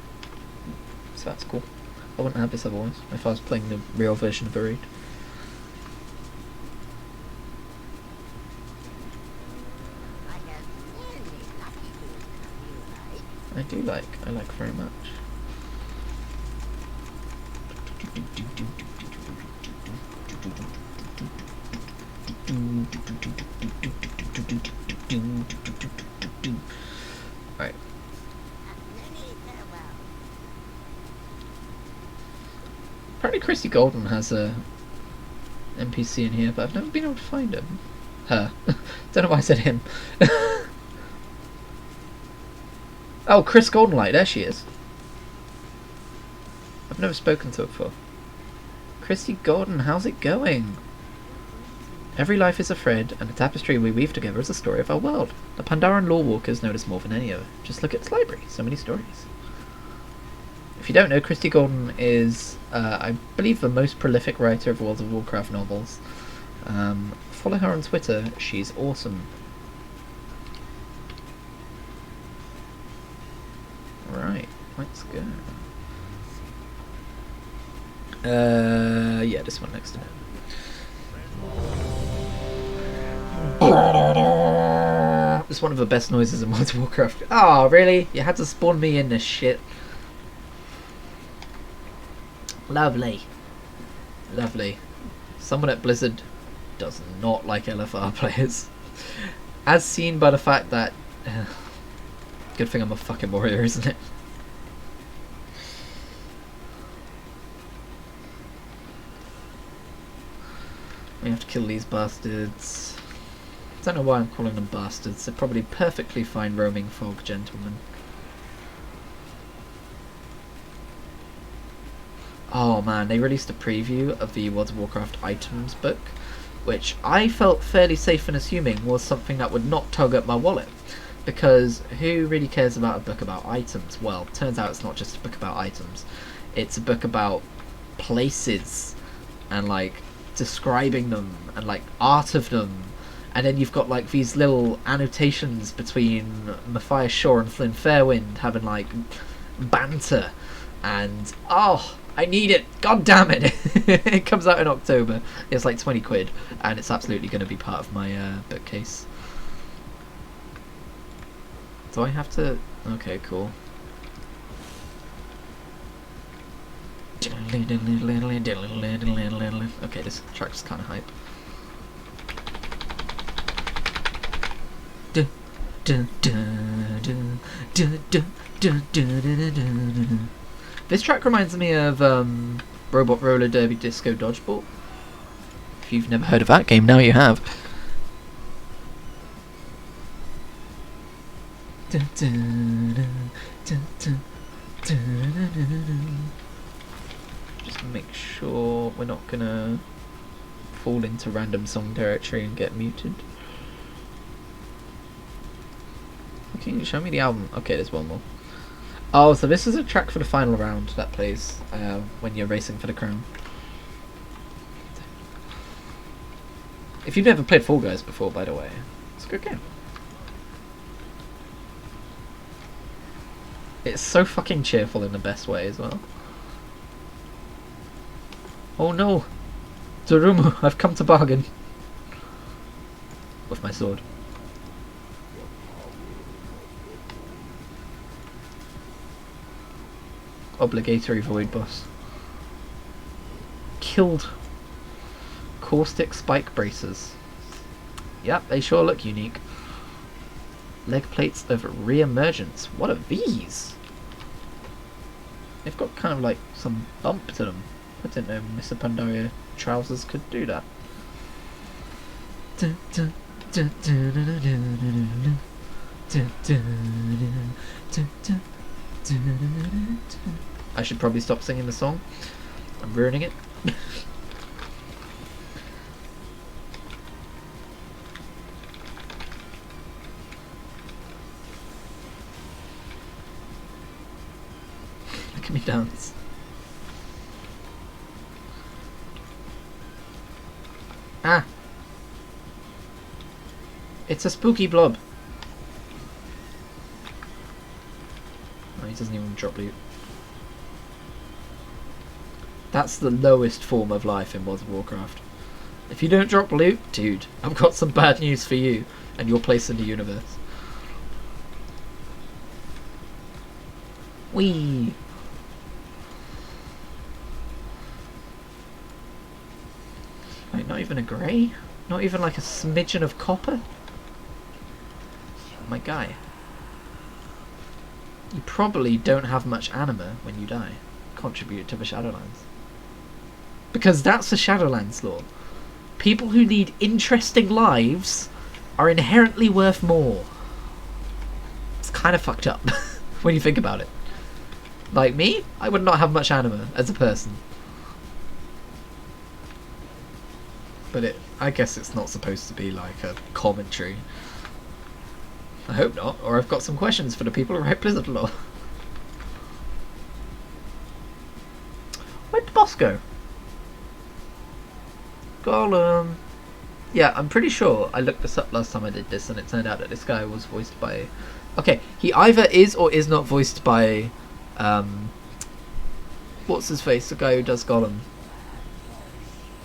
So that's cool. I wouldn't have this otherwise, if I was playing the real version of a raid. I like very much. Right. Apparently Christy Golden has a NPC in here, but I've never been able to find him. Her. Don't know why I said him. Oh, Chris Goldenlight, there she is. I've never spoken to her before. Christy Golden, how's it going? Every life is a thread, and the tapestry we weave together is the story of our world. The Pandaren lore walkers know this more than any other. Just look at its library, so many stories. If you don't know, Christy Golden is, I believe, the most prolific writer of World of Warcraft novels. Follow her on Twitter, she's awesome. Right, let's go. Yeah, this one next to me. It's one of the best noises in World of Warcraft. Oh, really? You had to spawn me in this shit. Lovely. Lovely. Someone at Blizzard does not like LFR players. As seen by the fact that... good thing I'm a fucking warrior, isn't it? We have to kill these bastards. I don't know why I'm calling them bastards. They're probably perfectly fine roaming fog gentlemen. Oh man, they released a preview of the World of Warcraft items book, which I felt fairly safe in assuming was something that would not tug at my wallet. Because who really cares about a book about items? Well, turns out it's not just a book about items. It's a book about places and like describing them and like art of them. And then you've got like these little annotations between Matthias Shaw and Flynn Fairwind having like banter. And oh, I need it. God damn it. It comes out in October. It's like 20 quid and it's absolutely going to be part of my bookcase. Do I have to... Okay, cool. Okay, this track's kind of hype. This track reminds me of Robot Roller Derby Disco Dodgeball. If you've never heard of that game, now you have. Just make sure we're not gonna fall into random song territory and get muted. Okay, show me the album. Okay, there's one more. Oh, so this is a track for the final round that plays when you're racing for the crown. If you've never played Fall Guys before, by the way, it's a good game. It's so fucking cheerful in the best way as well. Oh no! Zarumu, I've come to bargain. With my sword. Obligatory void boss. Killed. Caustic spike bracers. Yep, they sure look unique. Leg plates of re-emergence. What are these? They've got kind of like some bump to them. I didn't know Mr. Pandaria trousers could do that. I should probably stop singing the song. I'm ruining it. Look at me dance. Ah! It's a spooky blob. Oh, he doesn't even drop loot. That's the lowest form of life in World of Warcraft. If you don't drop loot, dude, I've got some bad news for you and your place in the universe. Whee! Wait, not even a grey? Not even like a smidgen of copper? My guy. You probably don't have much anima when you die. Contribute to the Shadowlands. Because that's the Shadowlands law. People who lead interesting lives are inherently worth more. It's kind of fucked up when you think about it. Like me, I would not have much anima as a person. But I guess it's not supposed to be like a commentary. I hope not, or I've got some questions for the people who write Blizzard lore. Where'd the boss go? Golem. Yeah, I'm pretty sure I looked this up last time I did this, and it turned out that this guy was voiced by... Okay, he either is or is not voiced by... what's his face? The guy who does Golem.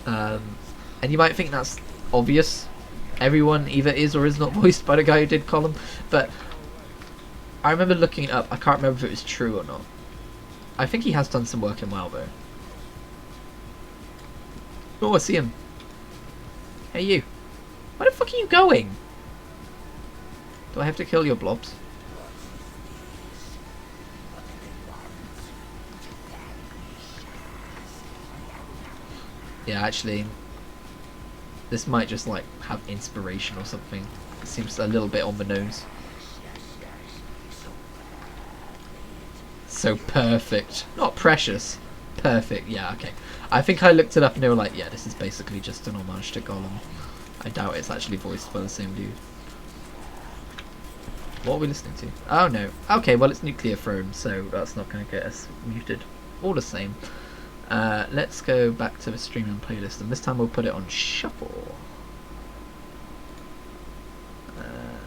And you might think that's obvious. Everyone either is or is not voiced by the guy who did Golem. But I remember looking it up. I can't remember if it was true or not. I think he has done some work in WoW though. Oh, I see him. Hey you. Where the fuck are you going? Do I have to kill your blobs? Yeah, actually, this might just like have inspiration or something. It seems a little bit on the nose. So perfect. Not precious. Perfect. Yeah, okay. I think I looked it up and they were like, yeah, this is basically just an homage to Golem. I doubt it's actually voiced by the same dude. What are we listening to? Oh no. Okay, well it's Nuclear Throne, so that's not going to get us muted. All the same. Let's go back to the streaming playlist, and this time we'll put it on shuffle.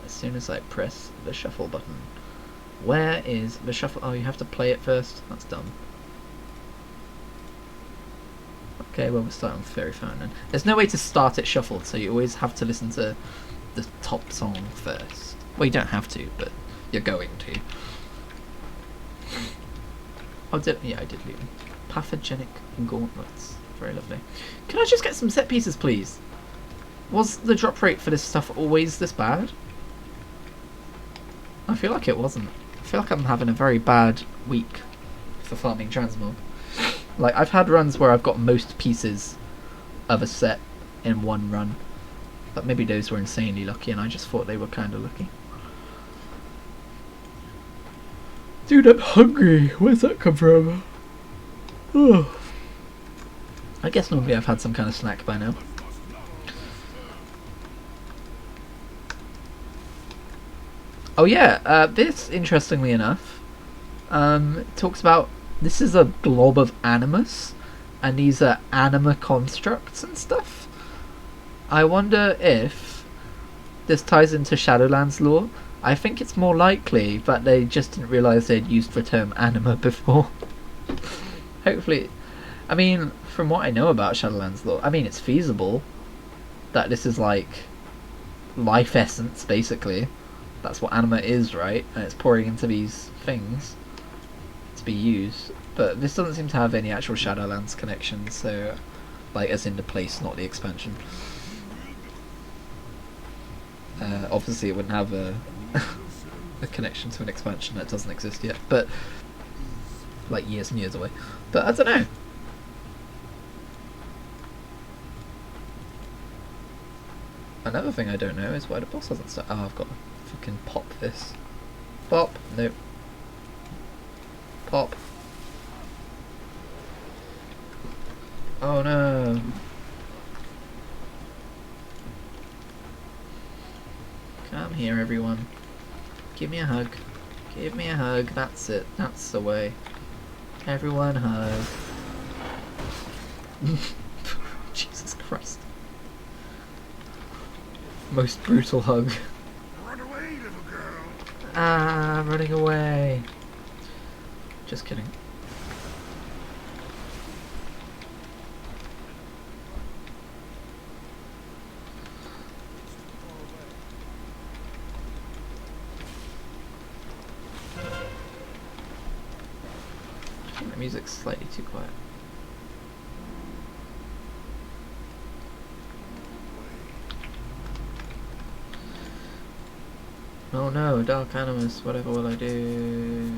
As soon as I press the shuffle button. Where is the shuffle? Oh, you have to play it first? That's dumb. Okay, well we'll start on Fairy Fountain. There's no way to start it shuffled, so you always have to listen to the top song first. Well, you don't have to, but you're going to. Oh, yeah, I did leave them. Pathogenic gauntlets. Very lovely. Can I just get some set pieces, please? Was the drop rate for this stuff always this bad? I feel like it wasn't. I feel like I'm having a very bad week for farming Transmog. Like, I've had runs where I've got most pieces of a set in one run. But maybe those were insanely lucky and I just thought they were kind of lucky. Dude, I'm hungry. Where's that come from? Oh. I guess normally I've had some kind of snack by now. Oh yeah, this, interestingly enough, talks about, this is a glob of animus, and these are anima constructs and stuff. I wonder if this ties into Shadowlands lore. I think it's more likely that they just didn't realise they'd used the term anima before. Hopefully, I mean, from what I know about Shadowlands lore, I mean, it's feasible that this is like life essence, basically. That's what anima is, right? And it's pouring into these things to be used. But this doesn't seem to have any actual Shadowlands connection, so, like, as in the place, not the expansion. Obviously, it wouldn't have a connection to an expansion that doesn't exist yet, but like years and years away. But I don't know. Another thing I don't know is why the boss hasn't started. Oh, I've got Fucking pop this. Pop. Nope. Pop. Oh no. Come here, everyone. Give me a hug. Give me a hug. That's it. That's the way. Everyone hug. Jesus Christ. Most brutal hug. Run away, little girl. Ah, running away. Just kidding. I think the music's slightly too quiet. Oh no, Dark Animus, whatever will I do?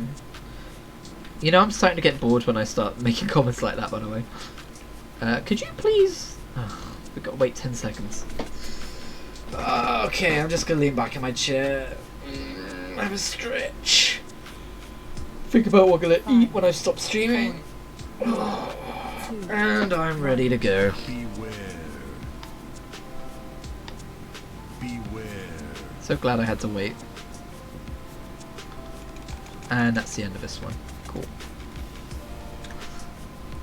You know, I'm starting to get bored when I start making comments like that, by the way. Could you please... Oh, we've got to wait 10 seconds. Okay, I'm just going to lean back in my chair. Have a stretch. Think about what I'm going to eat when I stop streaming. And I'm ready to go. Beware. Beware. So glad I had to wait. And that's the end of this one. Cool.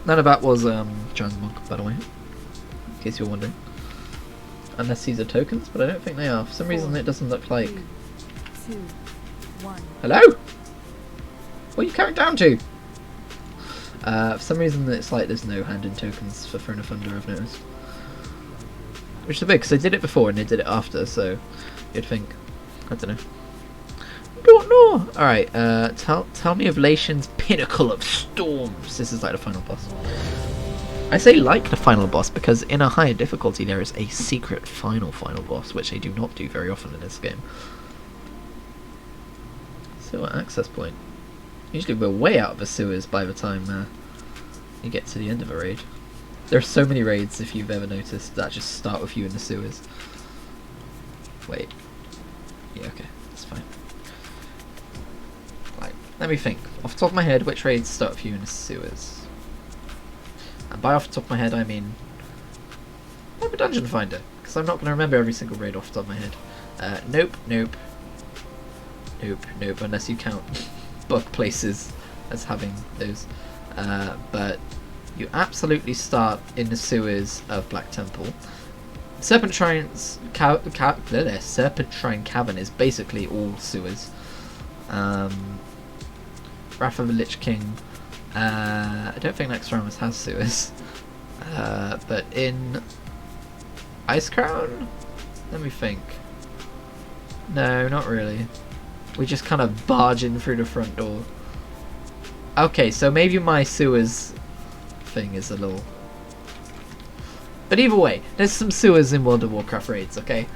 None of that was Transmog, by the way. In case you're wondering. Unless these are tokens, but I don't think they are. For some reason it doesn't look like... 3, 2, 1. Hello? What are you counting down to? For some reason it's like there's no hand-in tokens for Throne of Thunder, I've noticed. Which is a bit, because they did it before and they did it after, so you'd think... I don't know. Don't know! Alright, tell me of Latian's Pinnacle of Storms. This is like the final boss. I say like the final boss because in a higher difficulty there is a secret final boss, which they do not do very often in this game. Sewer access point. Usually we're way out of the sewers by the time you get to the end of a raid. There are so many raids, if you've ever noticed, that just start with you in the sewers. Wait. Yeah, okay, that's fine. Right, let me think. Off the top of my head, which raids start with you in the sewers? And by off the top of my head, I mean... I'm a dungeon finder, because I'm not going to remember every single raid off the top of my head. Nope, nope. Nope, nope, unless you count bug places as having those. But you absolutely start in the sewers of Black Temple. Serpentine Cavern is basically all sewers. Wrath of the Lich King. I don't think Nextramus has sewers. But in Ice Crown? Let me think. No, not really. We just kind of barge in through the front door. Okay, so maybe my sewers thing is a little... But either way, there's some sewers in World of Warcraft raids, okay?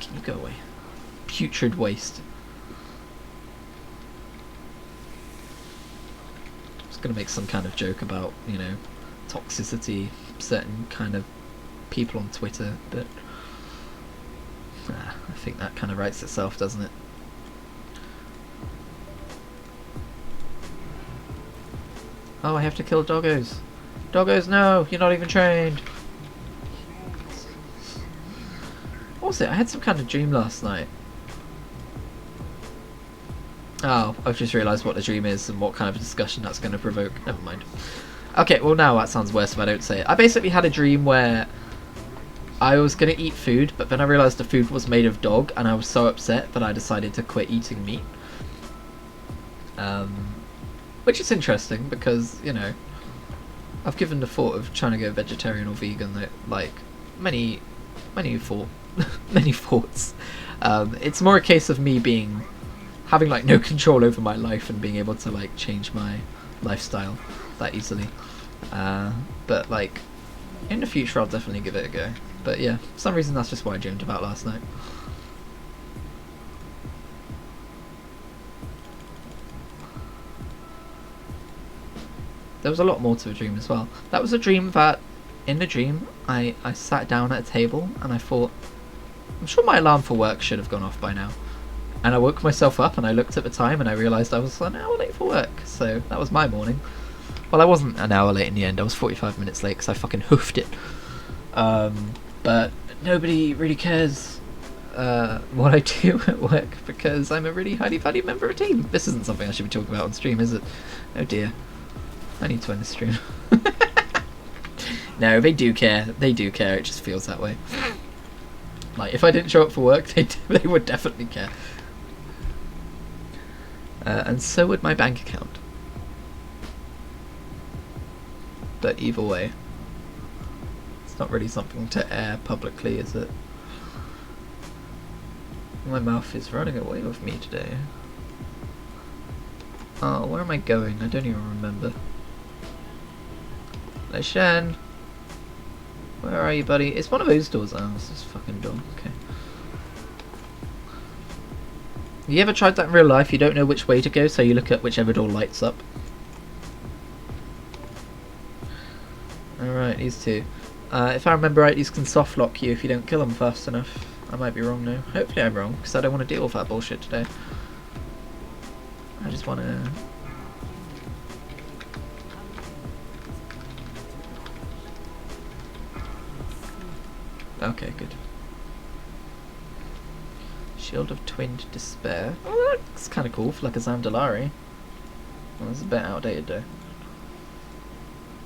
Can you go away? Putrid waste. I was going to make some kind of joke about, you know, toxicity, certain kind of people on Twitter, but I think that kind of writes itself, doesn't it? Oh, I have to kill doggos. Doggos, no! You're not even trained! What was it? I had some kind of dream last night. Oh, I've just realised what the dream is and what kind of discussion that's going to provoke. Never mind. Okay, well now that sounds worse if I don't say it. I basically had a dream where I was going to eat food, but then I realised the food was made of dog, and I was so upset that I decided to quit eating meat. Which is interesting because, you know, I've given the thought of trying to go vegetarian or vegan like many thoughts. It's more a case of me having like no control over my life and being able to like change my lifestyle that easily. But like in the future I'll definitely give it a go. But yeah, for some reason that's just what I dreamed about last night. There was a lot more to a dream as well. That was a dream that in the dream, I sat down at a table and I thought, I'm sure my alarm for work should have gone off by now. And I woke myself up and I looked at the time and I realised I was an hour late for work. So that was my morning. Well, I wasn't an hour late in the end. I was 45 minutes late because I fucking hoofed it. But nobody really cares what I do at work because I'm a really highly valued member of a team. This isn't something I should be talking about on stream, is it? Oh dear. I need to end the stream. No, they do care. They do care. It just feels that way. Like, if I didn't show up for work, they would definitely care. And so would my bank account. But either way, it's not really something to air publicly, is it? My mouth is running away with me today. Oh, where am I going? I don't even remember. Hello, Shen. Where are you, buddy? It's one of those doors. Oh, it's this fucking door. Okay. You ever tried that in real life? You don't know which way to go, so you look at whichever door lights up. Alright, these two. If I remember right, these can soft lock you if you don't kill them fast enough. I might be wrong now. Hopefully I'm wrong, because I don't want to deal with that bullshit today. I just want to... Okay, good. Shield of Twinned Despair. Oh, that's kind of cool for like a Zandalari. Well, that's a bit outdated though.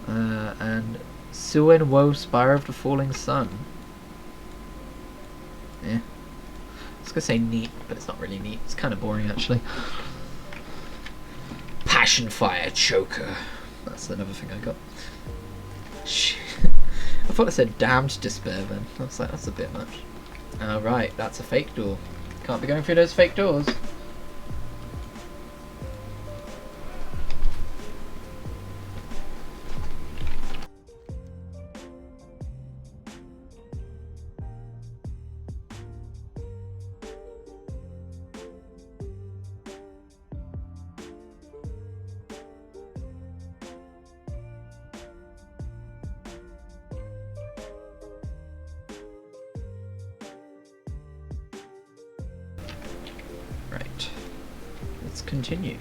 And Suin Woe Spire of the Falling Sun. Yeah. I was gonna say neat, but it's not really neat. It's kind of boring actually. Passion Fire Choker. That's another thing I got. Shit. I thought I said Damned Despair then. I was like, that's a bit much. Right, that's a fake door. Can't be going through those fake doors. Right, let's continue.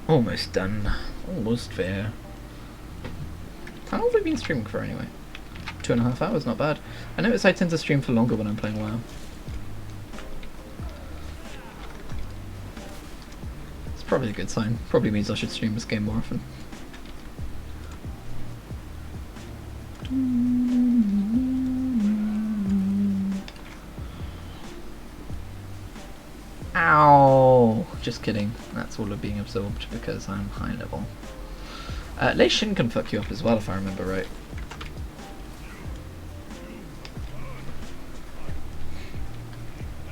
Almost done. Almost there. How long have we been streaming for anyway? 2.5 hours, not bad. I notice I tend to stream for longer when I'm playing WoW. It's probably a good sign. Probably means I should stream this game more often. Ow! Just kidding. That's all of being absorbed because I'm high level. Lich King can fuck you up as well if I remember right.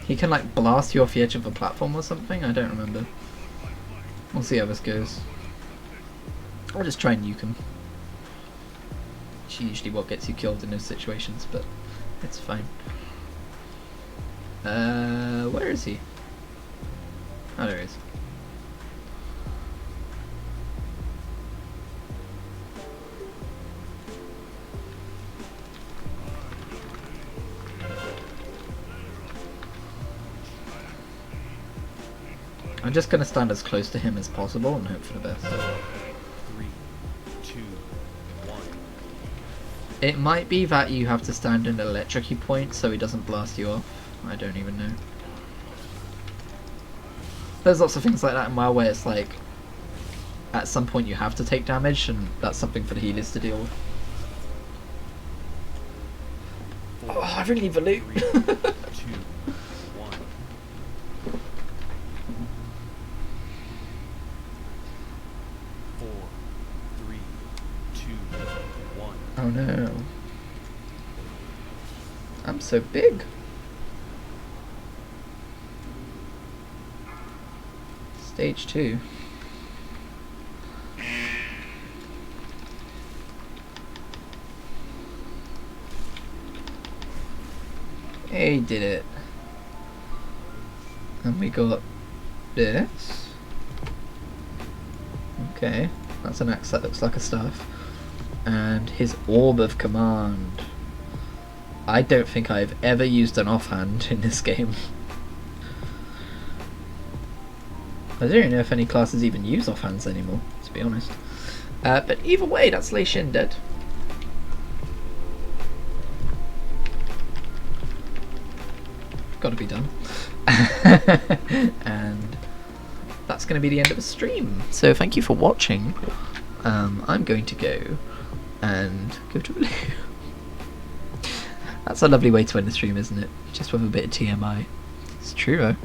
He can like blast you off the edge of a platform or something? I don't remember. We'll see how this goes. I'll just try and nuke him. Which is usually what gets you killed in those situations, but it's fine. Where is he? Oh, there he is. I'm just going to stand as close to him as possible and hope for the best. 4, 3, 2, 1. It might be that you have to stand in an electric point so he doesn't blast you off. I don't even know. There's lots of things like that in WoW where it's like at some point you have to take damage and that's something for the healers to deal with. Oh, I really need the loot. 3, 2, 1. 4, 3, 2, 1. Oh no. I'm so big. Stage 2. Hey, did it. And we got this. Okay, that's an axe that looks like a staff. and his Orb of Command. I don't think I've ever used an offhand in this game. I don't even know if any classes even use offhands anymore, to be honest. But either way, that's Lei Shin dead. Got to be done. And that's going to be the end of the stream. So thank you for watching. I'm going to go and go to the loo. That's a lovely way to end the stream, isn't it? Just with a bit of TMI. It's true, though.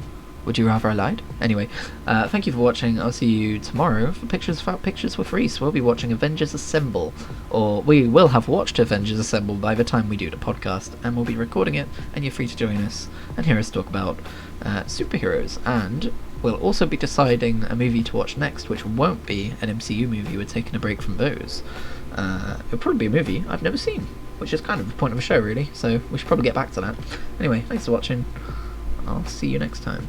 Would you rather I lied? Anyway, thank you for watching. I'll see you tomorrow for Pictures Without Pictures with Reese. We'll be watching Avengers Assemble. Or we will have watched Avengers Assemble by the time we do the podcast. And we'll be recording it, and you're free to join us and hear us talk about superheroes. And we'll also be deciding a movie to watch next, which won't be an MCU movie. We're taking a break from those. It'll probably be a movie I've never seen, which is kind of the point of the show, really. So we should probably get back to that. Anyway, thanks for watching. I'll see you next time.